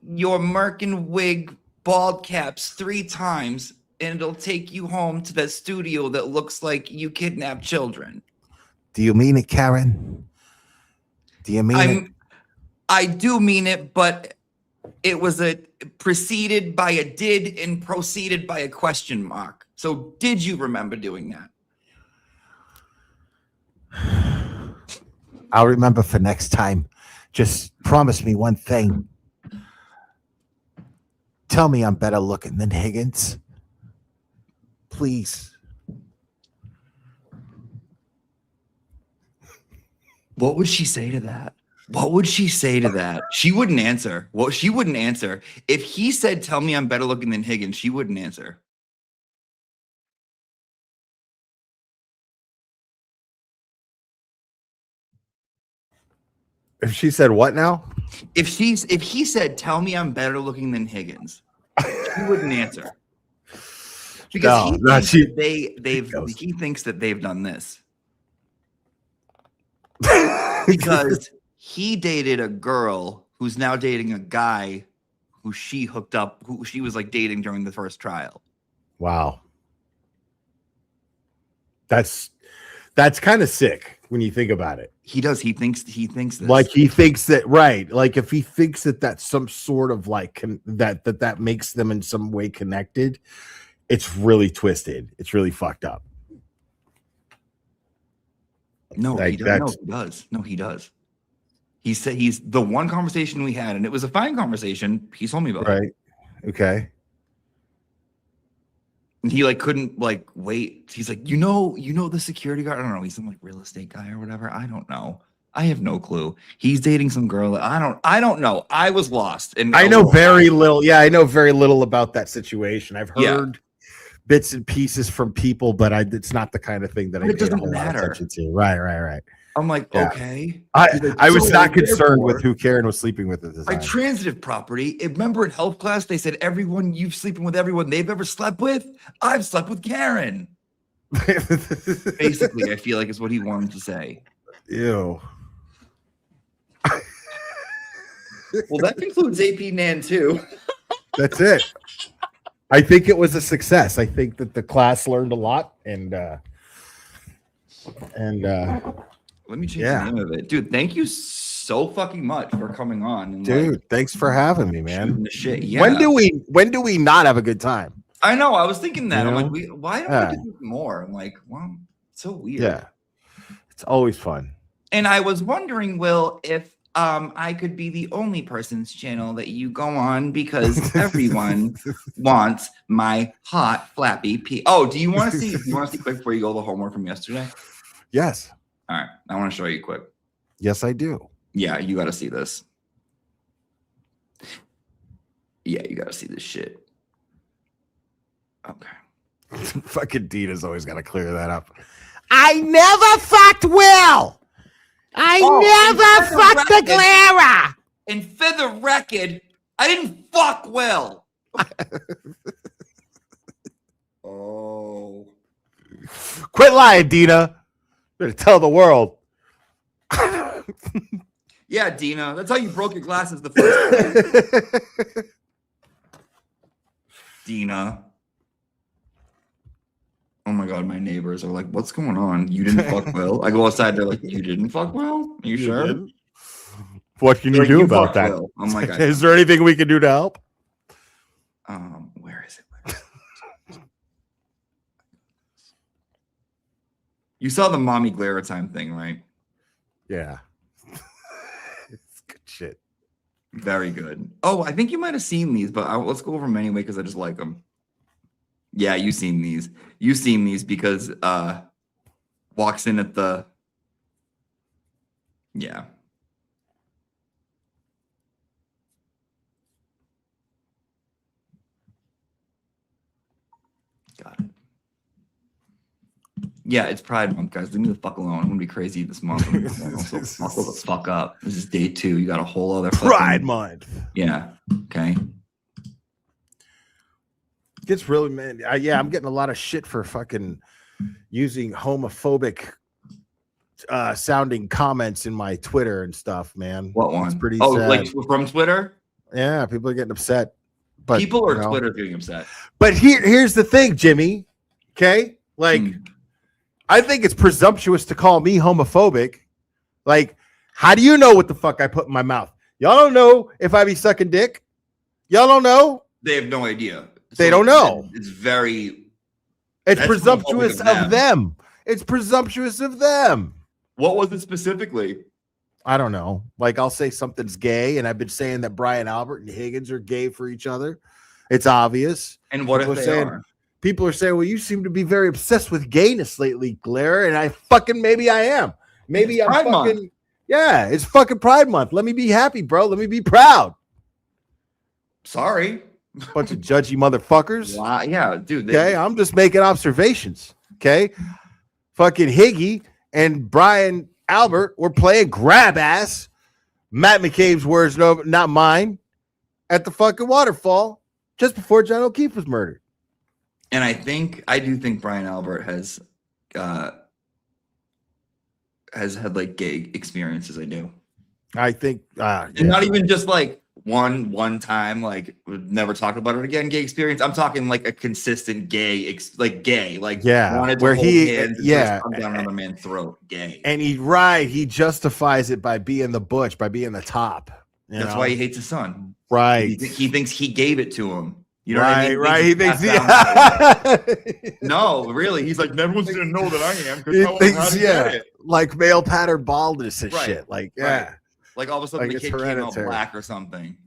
your merkin wig bald caps 3 times, and it'll take you home to that studio that looks like you kidnap children. Do you mean it, Karen? Do you mean it? I do mean it, but it was preceded by a did and proceeded by a question mark. So did you remember doing that? I'll remember for next time. Just promise me one thing. Tell me I'm better looking than Higgins. Please. What would she say to that? What would she say to that? She wouldn't answer. Well, she wouldn't answer. If he said, tell me I'm better looking than Higgins, she wouldn't answer. If she said what now? If he said, tell me I'm better looking than Higgins, she wouldn't answer. Because he thinks that they've done this. Because he dated a girl who's now dating a guy who she hooked up, who she was like dating during the first trial. Wow. That's kind of sick when you think about it. He does. He thinks this. Like he thinks that, right. Like if he thinks that that's some sort of like that makes them in some way connected, it's really twisted. It's really fucked up. No, like, he does. No, he does. He said he's the one conversation we had, and it was a fine conversation. He told me about right. it. Okay. And he like couldn't like wait. He's like, you know the security guard. I don't know. He's some like real estate guy or whatever. I don't know. I have no clue. He's dating some girl. I don't know. I was lost. And I know very little. Yeah, I know very little about that situation. I've heard bits and pieces from people, but it's not the kind of thing that I pay a whole lot of attention to. Right. I'm like, okay. I was not concerned with who Karen was sleeping with at the time. My transitive property. Remember in health class, they said everyone you've sleeping with everyone they've ever slept with. I've slept with Karen. Basically, I feel like is what he wanted to say. Ew. Well, that concludes AP Nan too. That's it. I think it was a success. I think that the class learned a lot, and let me change the name of it, dude. Thank you so fucking much for coming on. And dude, thanks for having me, man. The shit. Yeah. When do we not have a good time? I know. I was thinking that. You I'm know? like, why don't we do more? I'm like, well, it's so weird. Yeah, it's always fun. And I was wondering, Will, if I could be the only person's channel that you go on because everyone wants my hot flappy pee. Oh, do you want to see? Do you want to see quick before you go the homework from yesterday? Yes. All right, I want to show you quick. Yes, I do. Yeah, you got to see this. Yeah, you got to see this shit. Okay. Fucking Dina's always got to clear that up. I never fucked Will. I never fucked the Clara. And for the record, I didn't fuck Will. Oh. Quit lying, Dina. Better tell the world. Yeah, Dina. That's how you broke your glasses the first time. Dina. Oh my God, my neighbors are like, what's going on? You didn't fuck Will? I go outside, they're like, you didn't fuck Will? Are you sure? Didn't? What can you do about that? Will. I'm like, is there anything we can do to help? Where is it? You saw the mommy glare time thing, right? Yeah. It's good shit. Very good. Oh, I think you might have seen these, but let's go over them anyway because I just like them. Yeah, you've seen these. You've seen these because walks in at the yeah. Got it. Yeah, it's Pride Month, guys. Leave me the fuck alone. I'm gonna be crazy this month. I'll go the fuck up. This is day 2. You got a whole other Pride Month. Yeah. Okay. Gets really man. Yeah, I'm getting a lot of shit for fucking using homophobic sounding comments in my Twitter and stuff, man. What one? It's pretty sad. Like from Twitter? Yeah, people are getting upset. But people are you know. Twitter getting upset. But here's the thing, Jimmy. Okay, like I think it's presumptuous to call me homophobic. Like, how do you know what the fuck I put in my mouth? Y'all don't know if I be sucking dick. Y'all don't know. They have no idea. They don't know. It's very. It's presumptuous of them. It's presumptuous of them. What was it specifically? I don't know. Like, I'll say something's gay, and I've been saying that Brian Albert and Higgins are gay for each other. It's obvious. And what if they are? People are saying, well, you seem to be very obsessed with gayness lately, Blair. And maybe I am. Maybe I'm Pride fucking. Month. Yeah, it's fucking Pride Month. Let me be happy, bro. Let me be proud. Sorry. Bunch of judgy motherfuckers. Wow. Yeah, dude. Okay, I'm just making observations. Okay. Fucking Higgy and Brian Albert were playing grab ass. Matt McCabe's words, no, not mine, at the fucking waterfall just before John O'Keefe was murdered. And I do think Brian Albert has had like gay experiences. I do. I think, and not even just like one time, like we've never talked about it again. Gay experience. I'm talking like a consistent gay, wanted to where hold he, hands and come down another man's throat. Gay. And he justifies it by being the butch, by being the top. That's why he hates his son. Right. He thinks he gave it to him. You know right, what I mean? He thinks no, really. He's like, everyone's gonna know that I am. He thinks, like male pattern baldness and Right, shit. Like, right. Like all of a sudden Like the it's kid came out hereditary. black or something.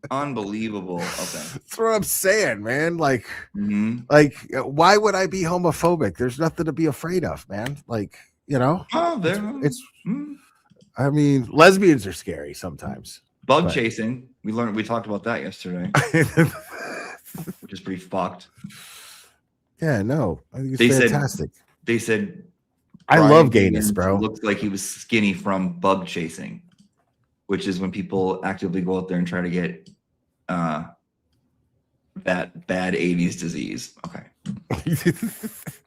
Unbelievable. Okay. That's what I'm saying, man. Like, Mm-hmm. like, why would I be homophobic? There's nothing to be afraid of, man. Like, you know, it's. I mean, lesbians are scary sometimes. Bug but- chasing. We talked about that yesterday. Which is pretty fucked. Yeah, no, I think it's They fantastic. They said I Brian love gayness, Higgins bro. Looks like he was skinny from bug chasing, which is when people actively go out there and try to get that bad 80s disease. Okay.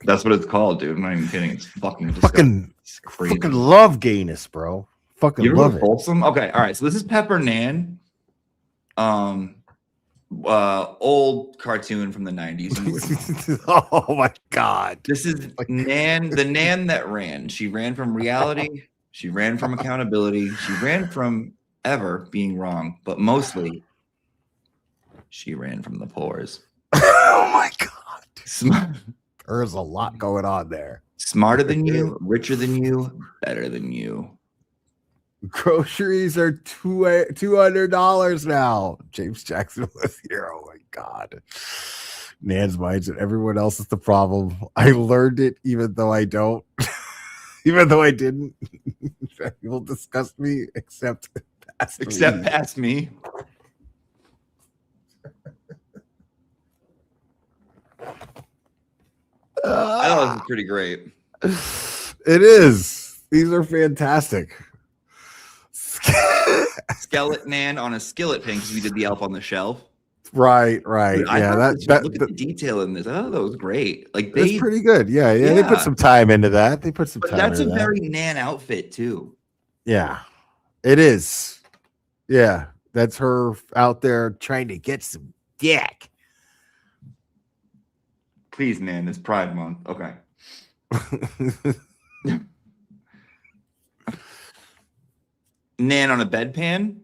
That's what it's called, dude. I'm not even kidding. It's fucking disgusting. It's crazy. Fucking love gayness, bro. Fucking You ever love go it. Folsom? Okay, all right. So this is Pepper Nan. Old cartoon from the 90s. Oh my god. This is Nan, the Nan that ran. She ran from reality, she ran from accountability, she ran from ever being wrong, but mostly she ran from the pores. Oh my god. Smart, There's a lot going on there. smarter than you, richer than you, better than you. Groceries are $200 now. James Jackson was here. Oh my god. Nan's minds and everyone else is the problem. I learned it even though I don't. Even though I didn't. People disgust me except past me. I thought it was pretty great. It is. These are fantastic. Skeleton Nan on a skillet pan because we did the Elf on the Shelf. Right. Dude, I Yeah, thought look at the detail in this. I thought that was great. Like that's pretty good. Yeah. They put some time into that. They put some But time that's a into that. very Nan outfit too. Yeah, it is. Yeah, that's her out there trying to get some dick. Please, Nan, it's Pride Month. Okay. Nan on a bedpan.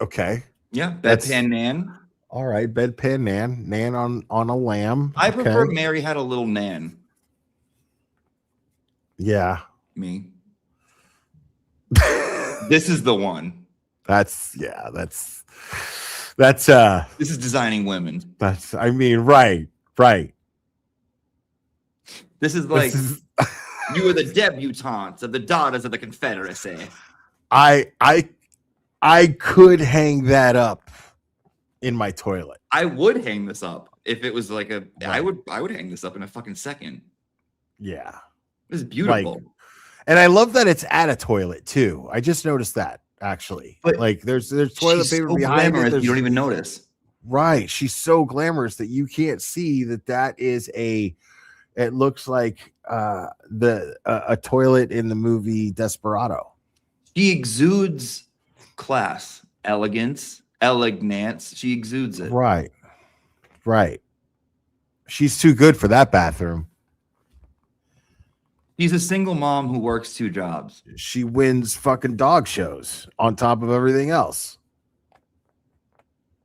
Okay. Yeah, That's- bedpan Nan. All right, bedpan Nan on a lamb. I Okay. prefer Mary Had a Little Nan. Yeah, Me. This is the one. that's This is designing women. that's. I mean, right. This is like This is, you are the debutantes of the daughters of the Confederacy. I could hang that up in my toilet. I would hang this up if it was like a. I would hang this up in a fucking second. Yeah. This is beautiful. And I love that it's at a toilet too. I just noticed that actually. But like there's toilet She's paper so behind it. glamorous, There's- you don't even notice. Right. She's so glamorous that you can't see that is a It looks like a toilet in the movie Desperado. She exudes class, elegance. She exudes it. Right. She's too good for that bathroom. She's a single mom who works 2 jobs. She wins fucking dog shows on top of everything else.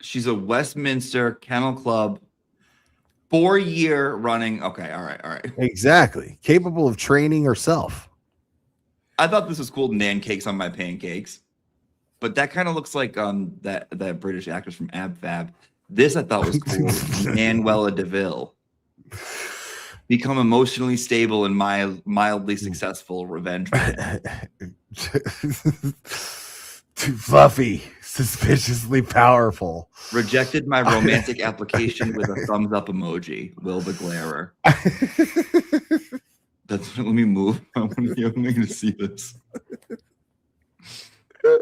She's a Westminster Kennel Club 4-year running. Okay, all right. Exactly. Capable of training herself. I thought this was cool, Nan Cakes on My Pancakes. But that kind of looks like that British actress from Ab Fab. This I thought was cool. Manuela Deville. Become emotionally stable and mildly successful revenge. Too fluffy, suspiciously powerful. Rejected my romantic application with a thumbs up emoji. Will the Glarer. Let me move. I want to see this. Let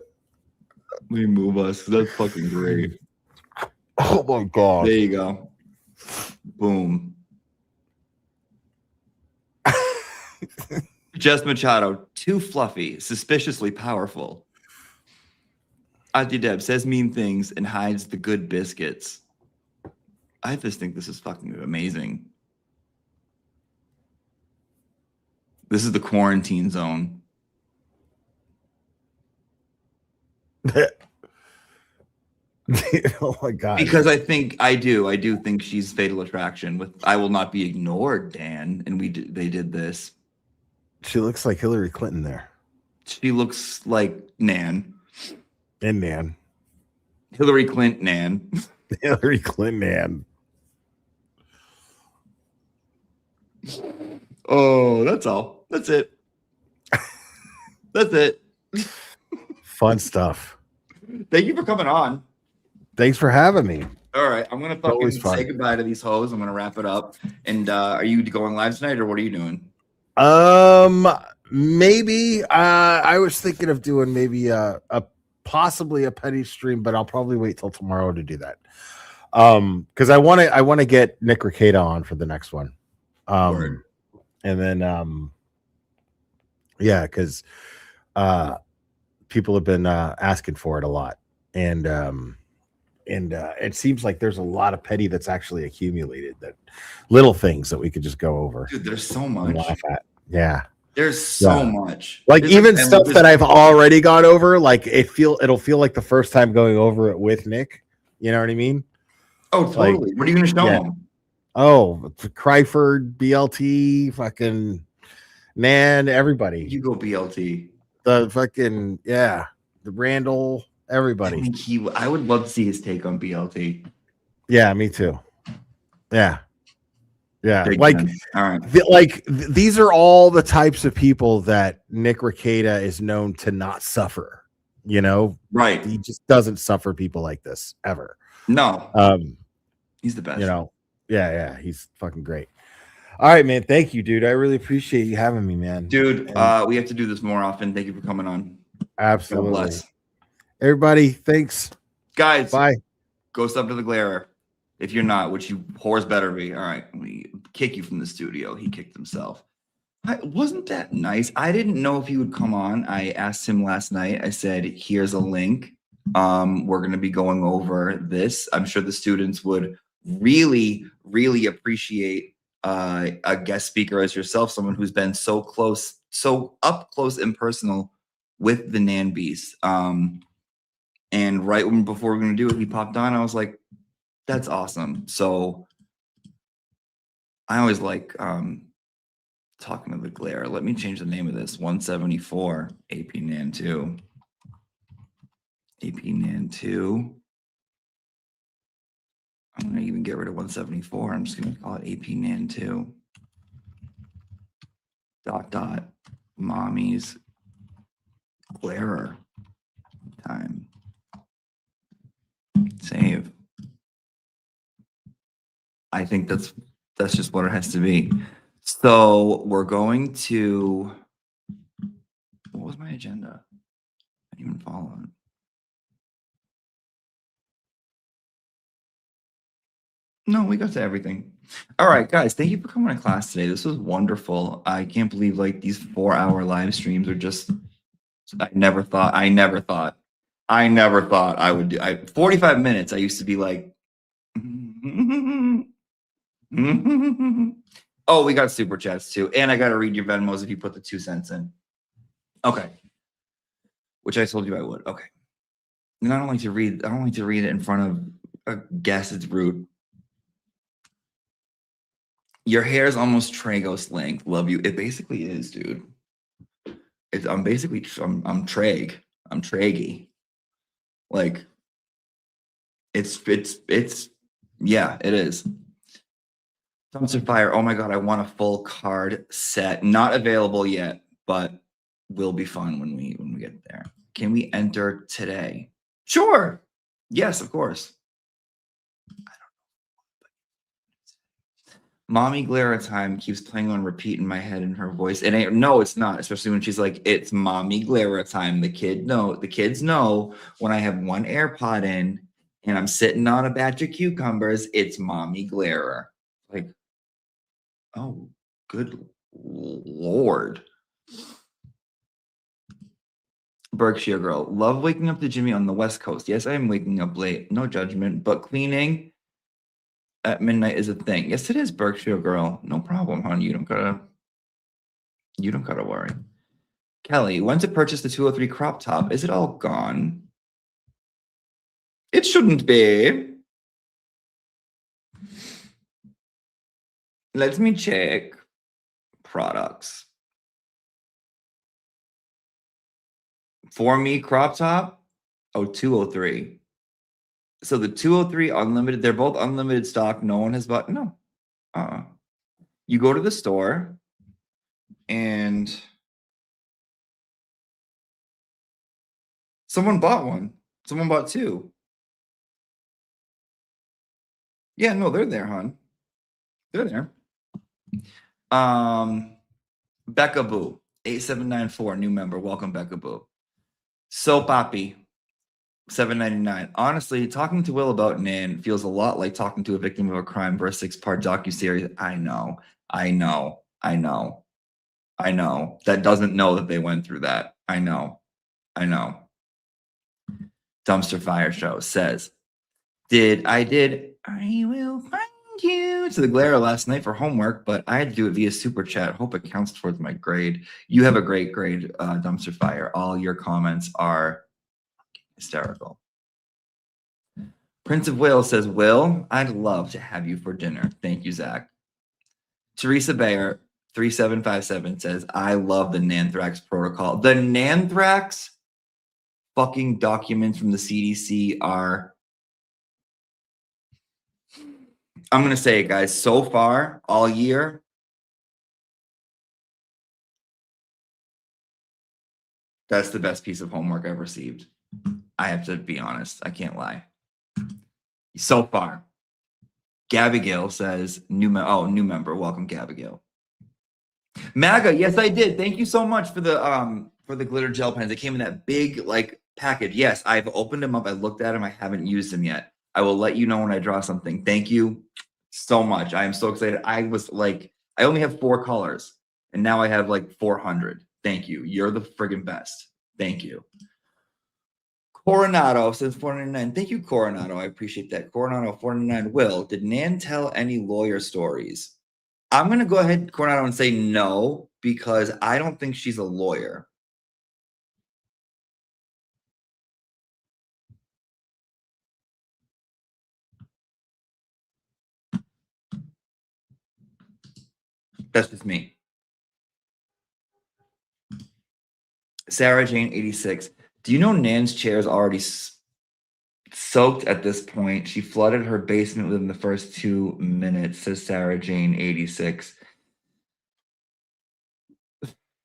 me move us. That's fucking great. Oh my god. There you go. Boom. Jess Machado, too fluffy, suspiciously powerful. Auntie Deb says mean things and hides the good biscuits. I just think this is fucking amazing. This is the quarantine zone. Oh my god. Because I do think she's Fatal Attraction with I Will Not Be Ignored, Dan, and they did this. She looks like Hillary Clinton there. She looks like Nan. And Nan. Hillary Clinton Nan. Hillary Clinton Nan. Oh, that's all. That's it. That's it. Fun stuff. Thank you for coming on. Thanks for having me. All right, I'm gonna fucking say goodbye to these hoes. I'm gonna wrap it up. And are you going live tonight, or what are you doing? Maybe. I was thinking of doing maybe possibly a petty stream, but I'll probably wait till tomorrow to do that. Because I want to get Nick Rekieta on for the next one. And then yeah, because people have been asking for it a lot, and it seems like there's a lot of petty that's actually accumulated, that little things that we could just go over. Dude, there's so much. Laugh at. Yeah. There's so much. Like There's even stuff that I've already gone over, like it'll feel like the first time going over it with Nick. You know what I mean? Oh, totally. Like, what are you gonna show him? Oh, Cryford, BLT, fucking Nan, everybody. You go BLT. The fucking the Randall, everybody. I would love to see his take on BLT. Yeah, me too. Yeah. Big Like, all right. These are all the types of people that Nick Rekieta is known to not suffer. You know, right? He just doesn't suffer people like this ever. No. He's the best. You know, yeah, he's fucking great. All right, man. Thank you, dude. I really appreciate you having me, man. Dude, we have to do this more often. Thank you for coming on. Absolutely. God bless. Everybody, thanks. Guys, bye. Go sub to the Glarer. If you're not, which you whores better be. All right, we kick you from the studio. He kicked himself. Wasn't that nice? I didn't know if he would come on. I asked him last night. I said, here's a link. We're going to be going over this. I'm sure the students would really, really appreciate a guest speaker as yourself, someone who's been so close, so up close and personal with the Nan Beast. And right before we were going to do it, he popped on. I was like, that's awesome. So I always like talking to the Glare. Let me change the name of this. 174 AP Nan 2. AP Nan 2. I'm going to even get rid of 174. I'm just going to call it AP Nan 2. ... Mommy's Glarer time. Save. I think that's just what it has to be. So we're going to. What was my agenda? I didn't even follow it. No, we got to everything. All right, guys, thank you for coming to class today. This was wonderful. I can't believe like these 4-hour live streams are just. I never thought I would do. 45 minutes. I used to be like. Oh, we got super chats too, and I got to read your Venmos if you put the 2 cents in. Okay, which I told you I would. Okay, and I don't like to read it in front of a guest. It's rude. Your hair is almost Tragos length. Love you. It basically is, dude. I'm Trag. I'm Traggy. Like, it's yeah, it is. Dumpster Fire. Oh my god, I want a full card set. Not available yet, but will be fun when we get there. Can we enter today? Sure. Yes, of course. Mommy Glare Time keeps playing on repeat in my head in her voice. No, it's not, especially when she's like, it's Mommy Glare Time. The kids know when I have one AirPod in and I'm sitting on a batch of cucumbers, it's Mommy Glare. Like, oh, good Lord. Berkshire Girl. Love waking up to Jimmy on the West Coast. Yes, I am waking up late. No judgment, but cleaning at midnight is a thing. Yes, it is, Berkshire Girl. No problem, hon. You don't gotta worry. Kelly, went to purchase the 203 crop top. Is it all gone? It shouldn't be. Let me check products. For me, crop top. Oh, 203. So the 203 unlimited, they're both unlimited stock. No one has bought. No. You go to the store and someone bought one. Someone bought 2. Yeah, no, they're there, hon. They're there. Becca Boo, 8794, new member. Welcome, Becca Boo. So Poppy, $7.99. Honestly, talking to Will about Nan feels a lot like talking to a victim of a crime for a 6-part docuseries. I know. That doesn't know that they went through that. I know. Dumpster Fire Show says, I will find you to the Glare last night for homework, but I had to do it via super chat. Hope it counts towards my grade. You have a great grade, Dumpster Fire. All your comments are hysterical. Prince of Wales says, Will, I'd love to have you for dinner. Thank you, Zach. Teresa Bayer, 3757 says, I love the Nanthrax protocol. The Nanthrax fucking documents from the CDC are, I'm going to say it, guys, so far all year, that's the best piece of homework I've received. I have to be honest. I can't lie. So far. Gabigail says, new member. Welcome, Gabigail. MAGA, yes, I did. Thank you so much for the glitter gel pens. It came in that big like package. Yes, I've opened them up. I looked at them. I haven't used them yet. I will let you know when I draw something. Thank you so much. I am so excited. I only have 4 colors, and now I have like 400. Thank you. You're the friggin' best. Thank you. Coronado says 499. Thank you, Coronado. I appreciate that. Coronado 499. Will, did Nan tell any lawyer stories? I'm going to go ahead, Coronado, and say no, because I don't think she's a lawyer. That's just me. Sarah Jane 86. Do you know Nan's chair is already soaked at this point? She flooded her basement within the first 2 minutes, says Sarah Jane 86.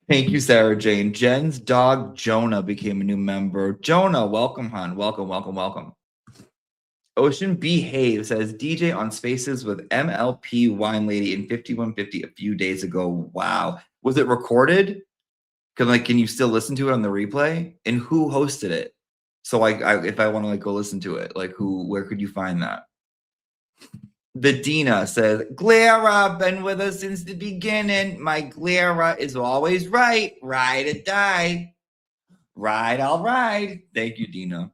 Thank you, Sarah Jane. Jen's dog Jonah became a new member. Jonah, welcome, hon. Welcome. Ocean Behave says DJ on Spaces with MLP Wine Lady in 5150 a few days ago. Wow. Was it recorded? Can you still listen to it on the replay? And who hosted it? So if I want to go listen to it, where could you find that? The Dina says, Clara, been with us since the beginning. My Clara is always right. Ride or die. Ride, I'll ride. Thank you, Dina.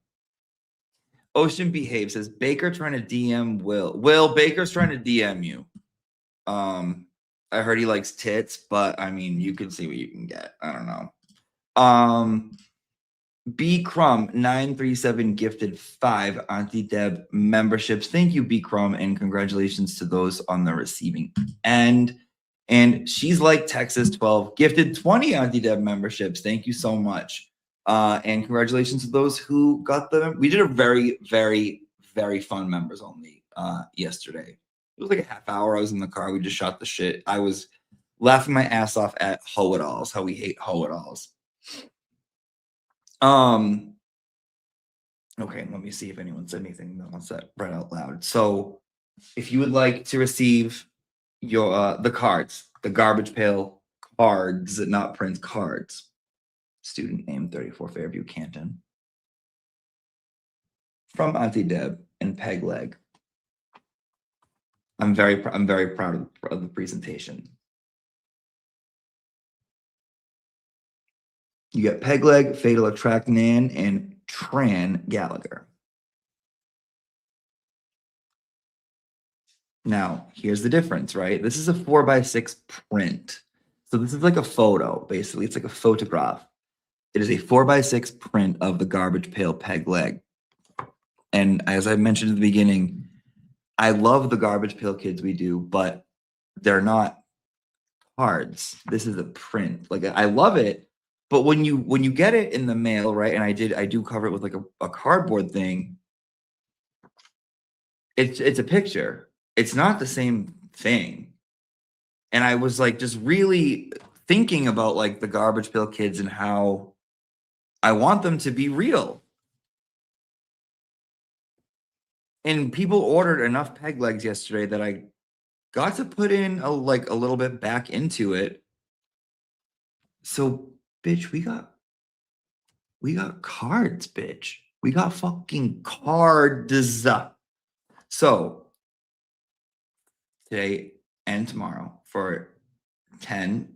Ocean Behave says, Baker trying to DM Will. Will, Baker's trying to DM you. I heard he likes tits, but I mean, you can see what you can get. I don't know. B Crumb 937 gifted 5 Auntie Deb memberships. Thank you, B Crumb, and congratulations to those on the receiving end. And She's Like Texas 12 gifted 20 Auntie Deb memberships. Thank you so much. And congratulations to those who got them. We did a very, very, very fun members only yesterday. It was like a half hour. I was in the car. We just shot the shit. I was laughing my ass off at Ho-It-Alls, how we hate Ho-It-Alls. Okay, let me see if anyone said anything that wants that read out loud. So if you would like to receive your the cards, the Garbage Pail cards, not print cards. Student name 34 Fairview Canton. From Auntie Deb and Peg Leg. I'm very proud of the presentation. You get Peg Leg, Fatal Attract Nan, and Tran Gallagher. Now, here's the difference, right? This is a 4x6 print. So this is like a photo, basically. It's like a photograph. It is a 4x6 print of the Garbage Pail Peg Leg. And as I mentioned at the beginning, I love the Garbage Pail Kids we do, but they're not cards. This is a print. Like, I love it, but when you get it in the mail, right? And I do cover it with like a cardboard thing. It's a picture. It's not the same thing. And I was like just really thinking about like the Garbage Pail Kids and how I want them to be real. And people ordered enough Peg Legs yesterday that I got to put in a little bit back into it. So, bitch, we got cards, bitch. We got fucking cards. So, today and tomorrow for $10.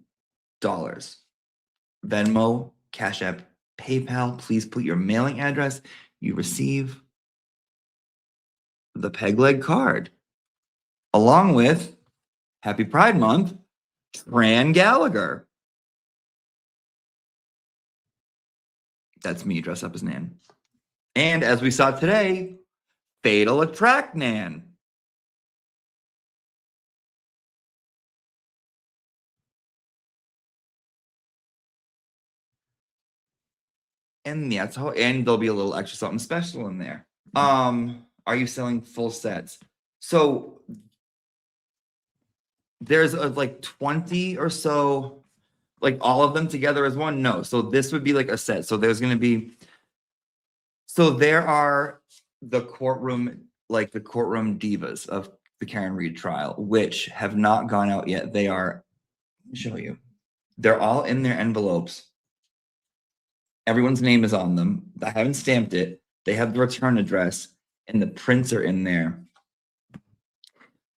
Venmo, Cash App, PayPal. Please put your mailing address. You receive the Peg Leg card, along with Happy Pride Month, Tran Gallagher. That's me dressed up as Nan. And as we saw today, Fatal Attract Nan. And that's how, and there'll be a little extra something special in there. Are you selling full sets? So there's like 20 or so, like all of them together as one. No, so this would be like a set. So there's going to be, so there are the courtroom divas of the Karen Reed trial, which have not gone out yet. They are, let me show you. They're all in their envelopes. Everyone's name is on them. I haven't stamped it. They have the return address and the prints are in there.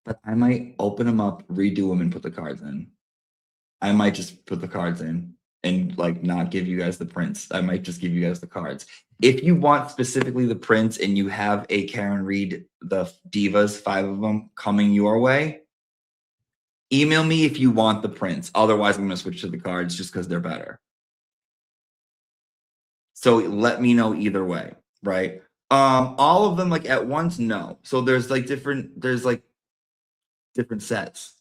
But I might open them up, redo them, and put the cards in. I might just put the cards in and like not give you guys the prints. I might just give you guys the cards. If you want specifically the prints and you have a Karen Reed, the divas, 5 of them coming your way, email me if you want the prints. Otherwise, I'm going to switch to the cards just because they're better. So let me know either way, right? All of them like at once, no. So there's different sets.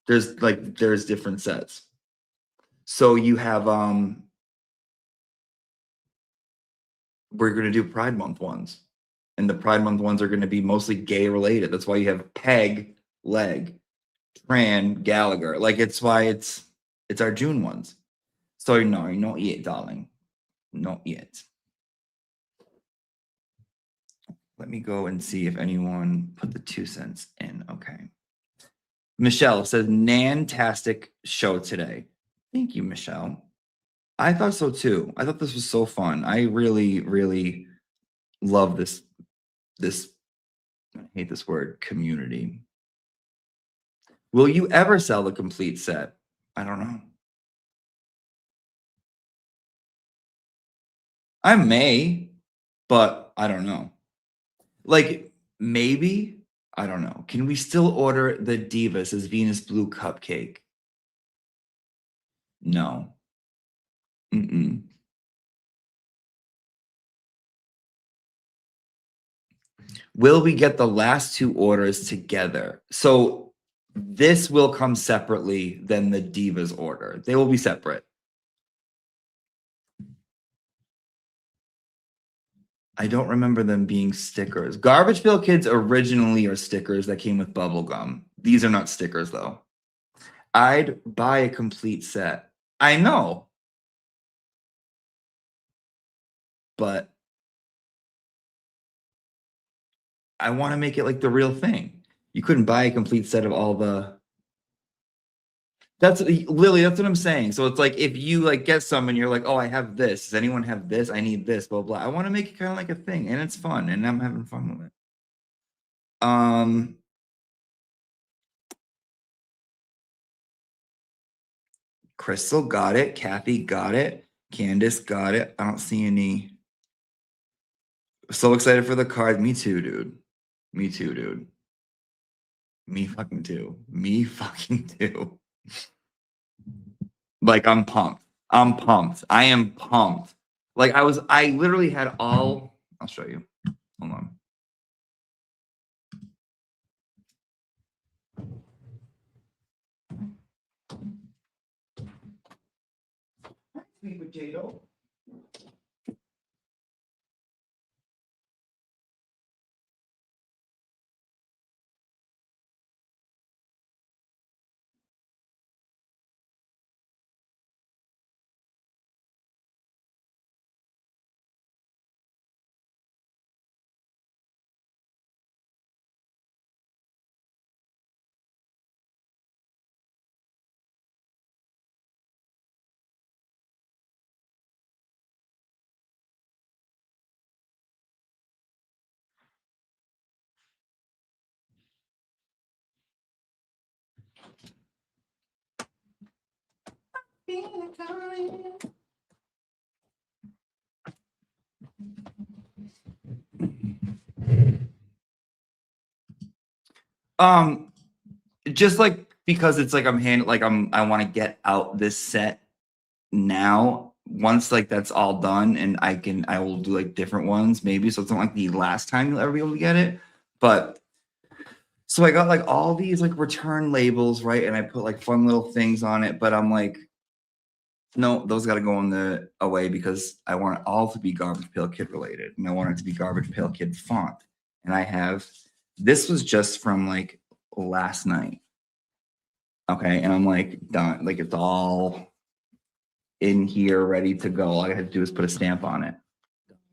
There's different sets. So you have we're going to do Pride Month ones. And the Pride Month ones are going to be mostly gay related. That's why you have Peg, Leg, Tran, Gallagher. Like it's why it's our June ones. So no, not yet, darling. Not yet. Let me go and see if anyone put the 2 cents in. Okay. Michelle says, Nantastic show today. Thank you, Michelle. I thought so too. I thought this was so fun. I really, really love this I hate this word, community. Will you ever sell the complete set? I don't know. I may, but I don't know. Like, maybe, I don't know. Can we still order the Divas as Venus Blue cupcake? No. Mm-mm. Will we get the last two orders together? So this will come separately than the Divas order. They will be separate. I don't remember them being stickers. Garbage Pail Kids originally are stickers that came with bubble gum. These are not stickers, though. I'd buy a complete set. I know. But I want to make it like the real thing. You couldn't buy a complete set of all the... That's Lily, that's what I'm saying. So it's like if you like get some and you're like, oh, I have this. Does anyone have this? I need this, blah, blah. I want to make it kind of like a thing, and it's fun, and I'm having fun with it. Crystal got it. Kathy got it. Candace got it. I don't see any. So excited for the card. Me too, dude. Me too, dude. Me fucking too. Me fucking too. Like, I'm pumped. I'm pumped. I am pumped. Like, I literally had all, I'll show you. Hold on. Sweet potato. Just like because it's like I want to get out this set now. Once like that's all done, and I will do like different ones maybe. So it's not like the last time you'll ever be able to get it. But so I got like all these like return labels, right? And I put like fun little things on it. But I'm like, no, those got to go in the away because I want it all to be Garbage Pail Kid related, and I want it to be Garbage Pail Kid font. And I have this was just from like last night. Okay, and I'm like done. Like it's all in here, ready to go. All I have to do is put a stamp on it.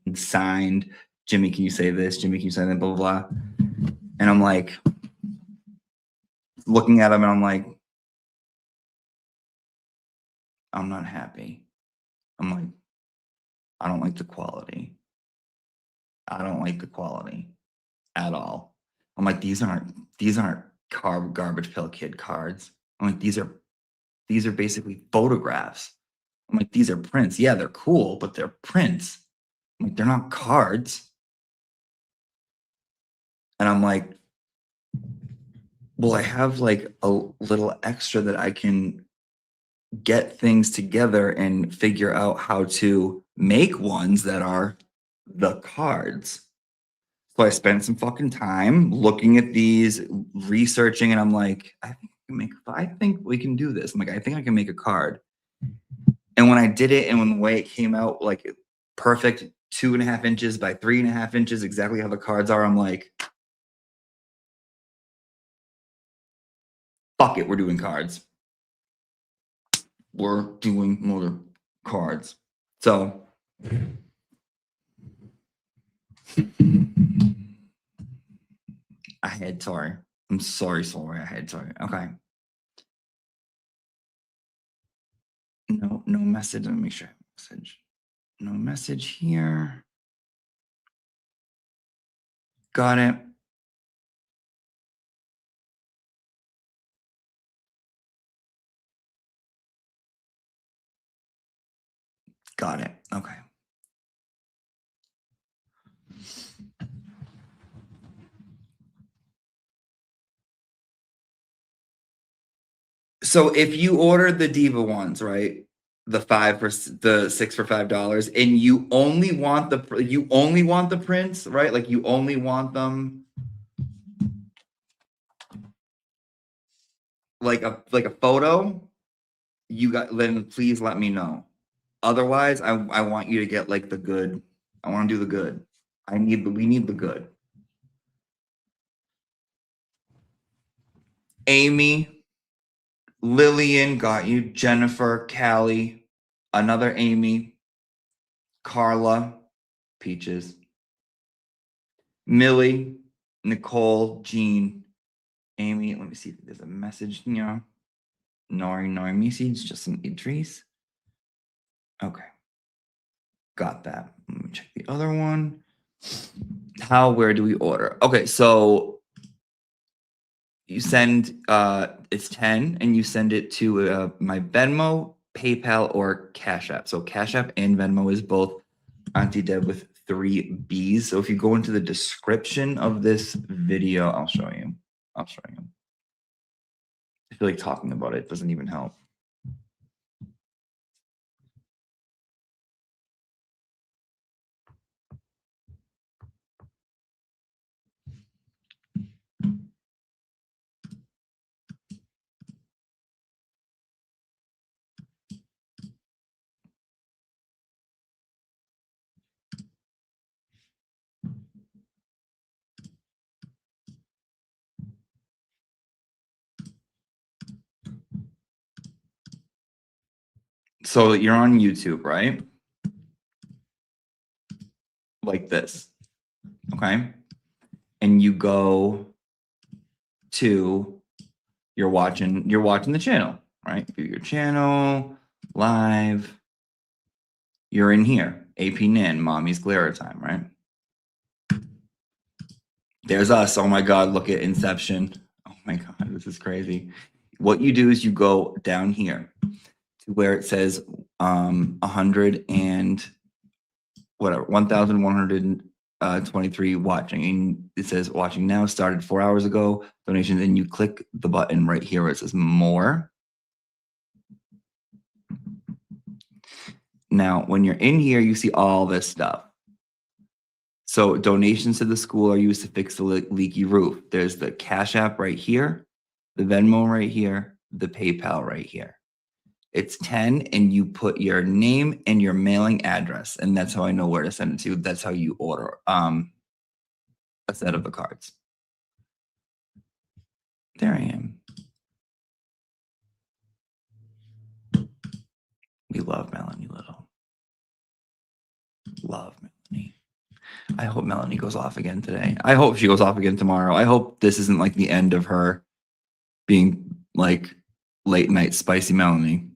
And signed. Jimmy, can you say this? Jimmy, can you say that? Blah, blah, blah. And I'm like looking at him, and I'm like, I'm not happy. I'm like, I don't like the quality. I don't like the quality at all. I'm like, these aren't Garbage Pail Kid cards. I'm like, these are basically photographs. I'm like, these are prints. Yeah, they're cool, but they're prints. I'm like, they're not cards. And I'm like, well, I have like a little extra that I can get things together and figure out how to make ones that are the cards. So I spent some fucking time looking at these, researching, and I'm like, I think we can do this. I'm like, I think I can make a card. And when I did it, and when the way it came out, like perfect 2.5 inches by 3.5 inches, exactly how the cards are, I'm like, fuck it, we're doing cards. We're doing more cards. So sorry. I'm sorry. Sorry. Okay. No message. Let me make sure I have a message. No message here. Got it. Got it. Okay. So if you order the Diva ones, right? The 6 for $5, and you only want the prints, right? Like you only want them like a photo, then please let me know. Otherwise, I want you to get like the good. I want to do the good. We need the good. Amy, Lillian got you. Jennifer, Callie, another Amy, Carla, Peaches, Millie, Nicole, Jean, Amy. Let me see if there's a message here. No message, just an Idris. Okay. Got that. Let me check the other one. Where do we order? Okay, so you send it's 10 and you send it to my Venmo, PayPal, or Cash App. So Cash App and Venmo is both Auntie Deb with 3 B's. So if you go into the description of this video, I'll show you. I feel like talking about it doesn't even help. So you're on YouTube, right? Like this. Okay. And you go to you're watching the channel, right? View your channel, live. You're in here. AP Nan, Mommy's Glare Time, right? There's us. Oh my God, look at Inception. Oh my God, this is crazy. What you do is you go down here to where it says 100 and whatever, 1,123 watching. And it says watching now, started 4 hours ago, donations, and you click the button right here where it says more. Now, when you're in here, you see all this stuff. So donations to the school are used to fix the leaky roof. There's the Cash App right here, the Venmo right here, the PayPal right here. It's 10 and you put your name and your mailing address, and that's how I know where to send it to. That's how you order a set of the cards. There I am. We love Melanie Little. Love Melanie. I hope Melanie goes off again today. I hope she goes off again tomorrow. I hope this isn't like the end of her being like late night spicy Melanie.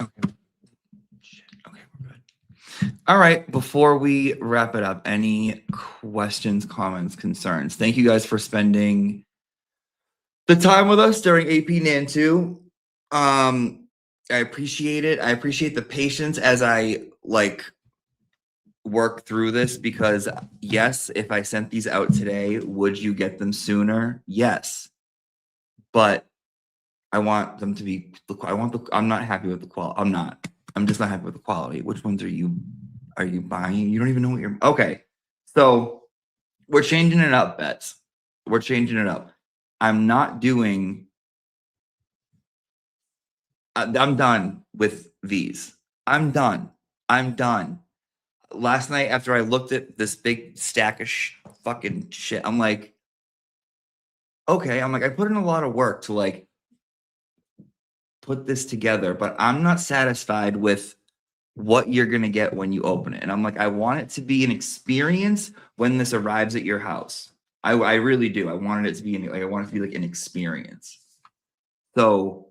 Okay. Okay, we're good. All right. Before we wrap it up, any questions, comments, concerns? Thank you guys for spending the time with us during AP Nan 2. I appreciate it. I appreciate the patience as I work through this, because yes, if I sent these out today, would you get them sooner? Yes. But I want them to be, I'm not happy with the quality. I'm just not happy with the quality. Which ones are you buying? You don't even know what you're, okay. So we're changing it up, Bets. We're changing it up. I'm not doing, I'm done with these. I'm done. Last night, after I looked at this big stack of fucking shit, I'm like, okay, I put in a lot of work to put this together, but I'm not satisfied with what you're going to get when you open it. And I'm like, I want it to be an experience when this arrives at your house. I really do. I wanted it to be like, I want it to be like an experience. So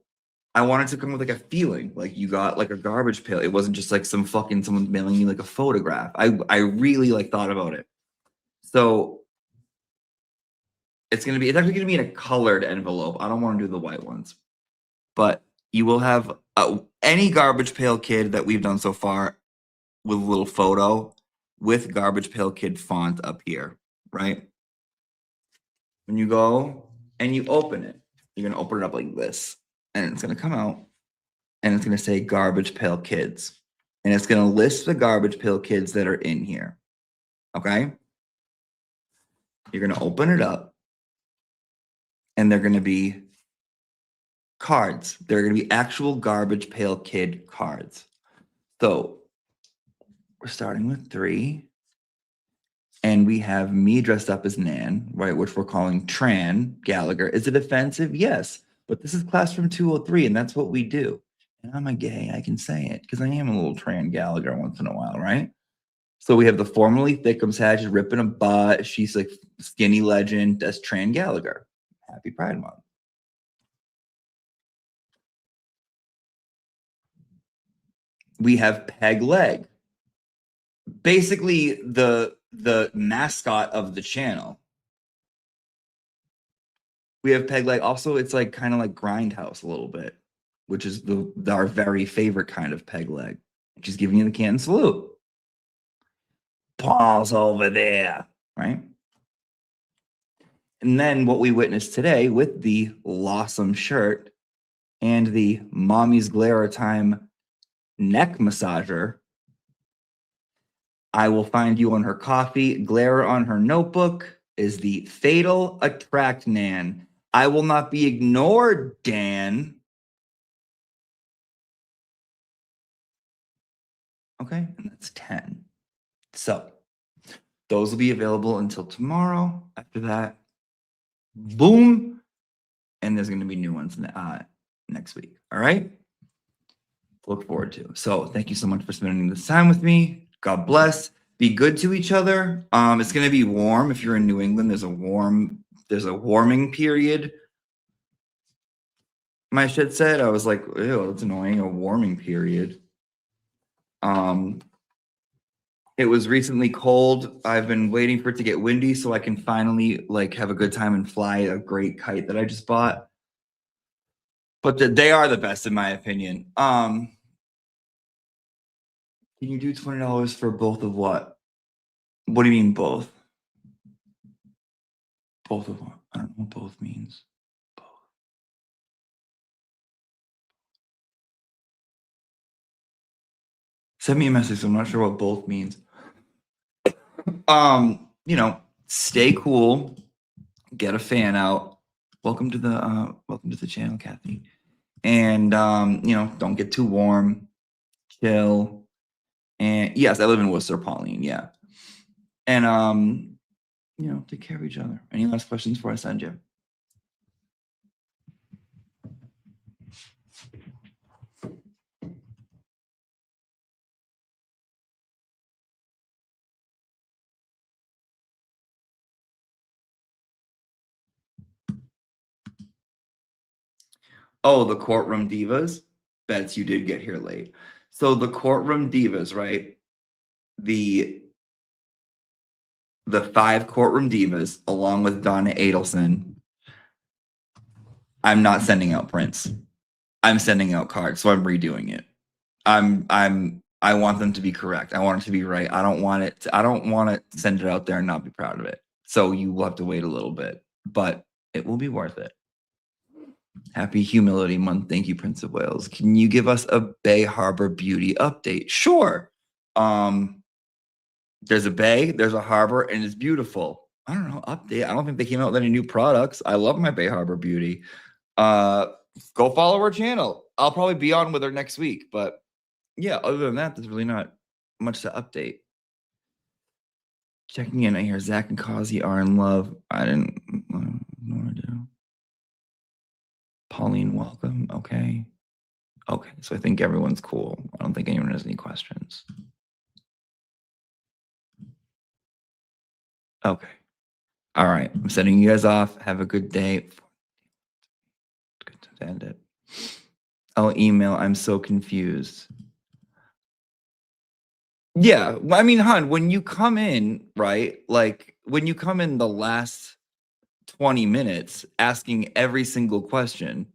I wanted to come with like a feeling, like you got like a garbage pail. It wasn't just like someone mailing you like a photograph. I really like thought about it. So it's actually gonna be in a colored envelope. I don't want to do the white ones, but you will have any garbage pail kid that we've done so far with a little photo with garbage pail kid font up here, right? When you go and you open it, you're gonna open it up like this, and it's gonna come out, and it's gonna say garbage pail kids, and it's gonna list the garbage pail kids that are in here. Okay? You're gonna open it up, and they're gonna be cards. They're gonna be actual garbage pail kid cards. So we're starting with 3. And we have me dressed up as Nan, right? Which we're calling Tran Gallagher. Is it offensive? Yes. But this is class from 203, and that's what we do. And I'm a gay. I can say it because I am a little Tran Gallagher once in a while, right? So we have the formerly Thickums hat. She's ripping a butt. She's like skinny legend. That's Tran Gallagher. Happy Pride Month. We have Peg Leg. Basically, the mascot of the channel. We have Peg Leg. Also, it's like kind of like Grindhouse a little bit, which is our very favorite kind of Peg Leg. She's giving you the Canton salute. Paul's over there, right? And then what we witnessed today with the Lawsome shirt and the Mommy's Glare Time neck massager. I will find you on her coffee. Glare on her notebook is the Fatal Attract Nan. I will not be ignored, Dan. Okay, and that's 10. So those will be available until tomorrow. After that, boom. And there's going to be new ones next week. All right. Look forward to. So thank you so much for spending this time with me. God bless. Be good to each other. It's going to be warm. If you're in New England, there's a warming period. My shit said, I was like, ew, that's annoying. A warming period. It was recently cold. I've been waiting for it to get windy so I can finally like have a good time and fly a great kite that I just bought. But they are the best in my opinion. Can you do $20 for both of what? What do you mean both? Both of what? I don't know what both means. Both. Send me a message. I'm not sure what both means. Stay cool. Get a fan out. Welcome to the channel, Kathy. And don't get too warm. Chill. And yes, I live in Worcester, Pauline. Yeah. And take care of each other. Any last questions before I send you? Oh, the courtroom divas. Bets you did get here late. So the courtroom divas, right? The 5 courtroom divas, along with Donna Adelson. I'm not sending out prints. I'm sending out cards, so I'm redoing it. I want them to be correct. I want it to be right. I don't want to send it out there and not be proud of it. So you will have to wait a little bit, but it will be worth it. Happy Humility Month. Thank you, Prince of Wales. Can you give us a Bay Harbor Beauty update? Sure. There's a bay, there's a harbor, and it's beautiful. I don't know, update. I don't think they came out with any new products. I love my Bay Harbor Beauty. Go follow her channel. I'll probably be on with her next week. But yeah, other than that, there's really not much to update. Checking in, I hear Zach and Kazi are in love. I didn't know what to do. Pauline, welcome. Okay. Okay, so I think everyone's cool. I don't think anyone has any questions. Okay. All right. I'm sending you guys off. Have a good day. Good to end it. I'll email. I'm so confused. Yeah. I mean, hon, when you come in, right? Like when you come in the last 20 minutes asking every single question,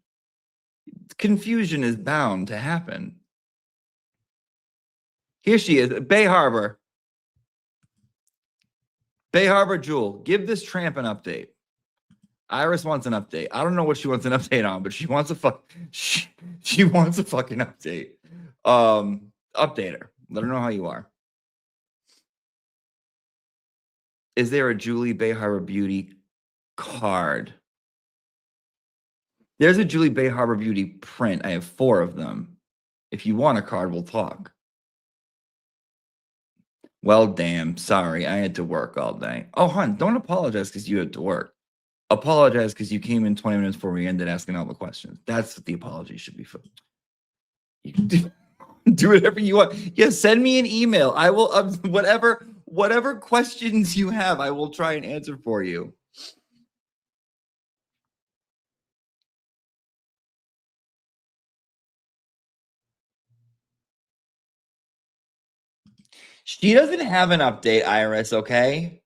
confusion is bound to happen. Here she is, Bay Harbor. Bay Harbor Jewel, give this tramp an update. Iris wants an update. I don't know what she wants an update on, but she wants a she wants a fucking update. Update her. Let her know how you are. Is there a Julie Bay Harbor Beauty card? There's a Julie Bay Harbor Beauty print. I have 4 of them. If you want a card, we'll talk. Well, damn. Sorry, I had to work all day. Oh, hon, don't apologize because you had to work. Apologize because you came in 20 minutes before we ended asking all the questions. That's what the apology should be for. You can do whatever you want. Yeah, send me an email. I will whatever questions you have, I will try and answer for you. She doesn't have an update, Iris, okay?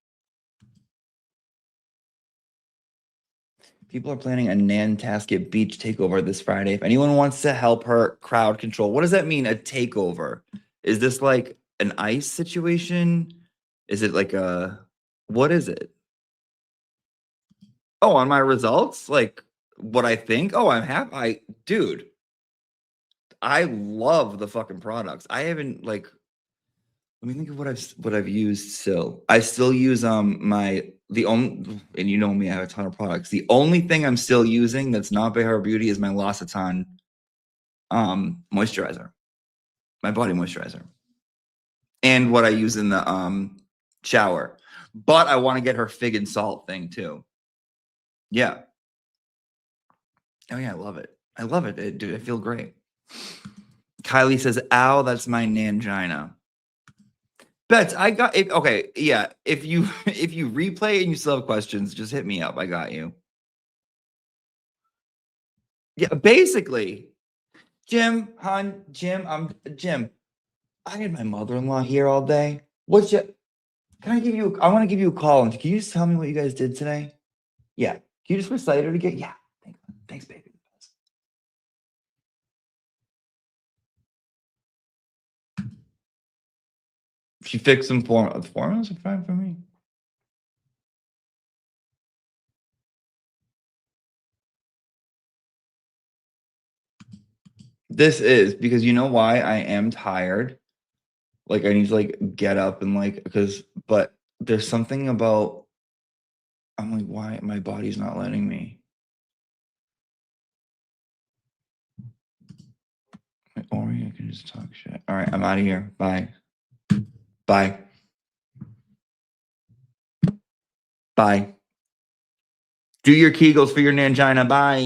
People are planning a Nantasket Beach takeover this Friday. If anyone wants to help her crowd control, what does that mean, a takeover? Is this like an ICE situation? Is it like what is it? Oh, on my results? Like what I think? Oh, I'm happy. Dude, I love the fucking products. I haven't let me think of what I've used still. I still use the only, and you know me, I have a ton of products. The only thing I'm still using that's not Bay Harbor Beauty is my L'Occitane moisturizer, my body moisturizer, and what I use in the shower. But I want to get her fig and salt thing too. Yeah. Oh yeah, I love it. I love it, dude. I feel great. Kylie says, "Ow, that's my nangina." Bets, I got it. Okay, yeah. If you replay and you still have questions, just hit me up. I got you. Yeah, basically, Jim, hon, Jim, Jim. I had my mother-in-law here all day. Can I give you? I want to give you a call. And can you just tell me what you guys did today? Yeah. Can you just recite it again? Yeah. Thanks, baby. She fixed some formulas. Formulas are fine for me. This is because you know why I am tired. Like I need to get up and but there's something about I'm like, why my body's not letting me. Or I can just talk shit. All right, I'm out of here. Bye. Bye. Bye. Do your Kegels for your Nangina. Bye.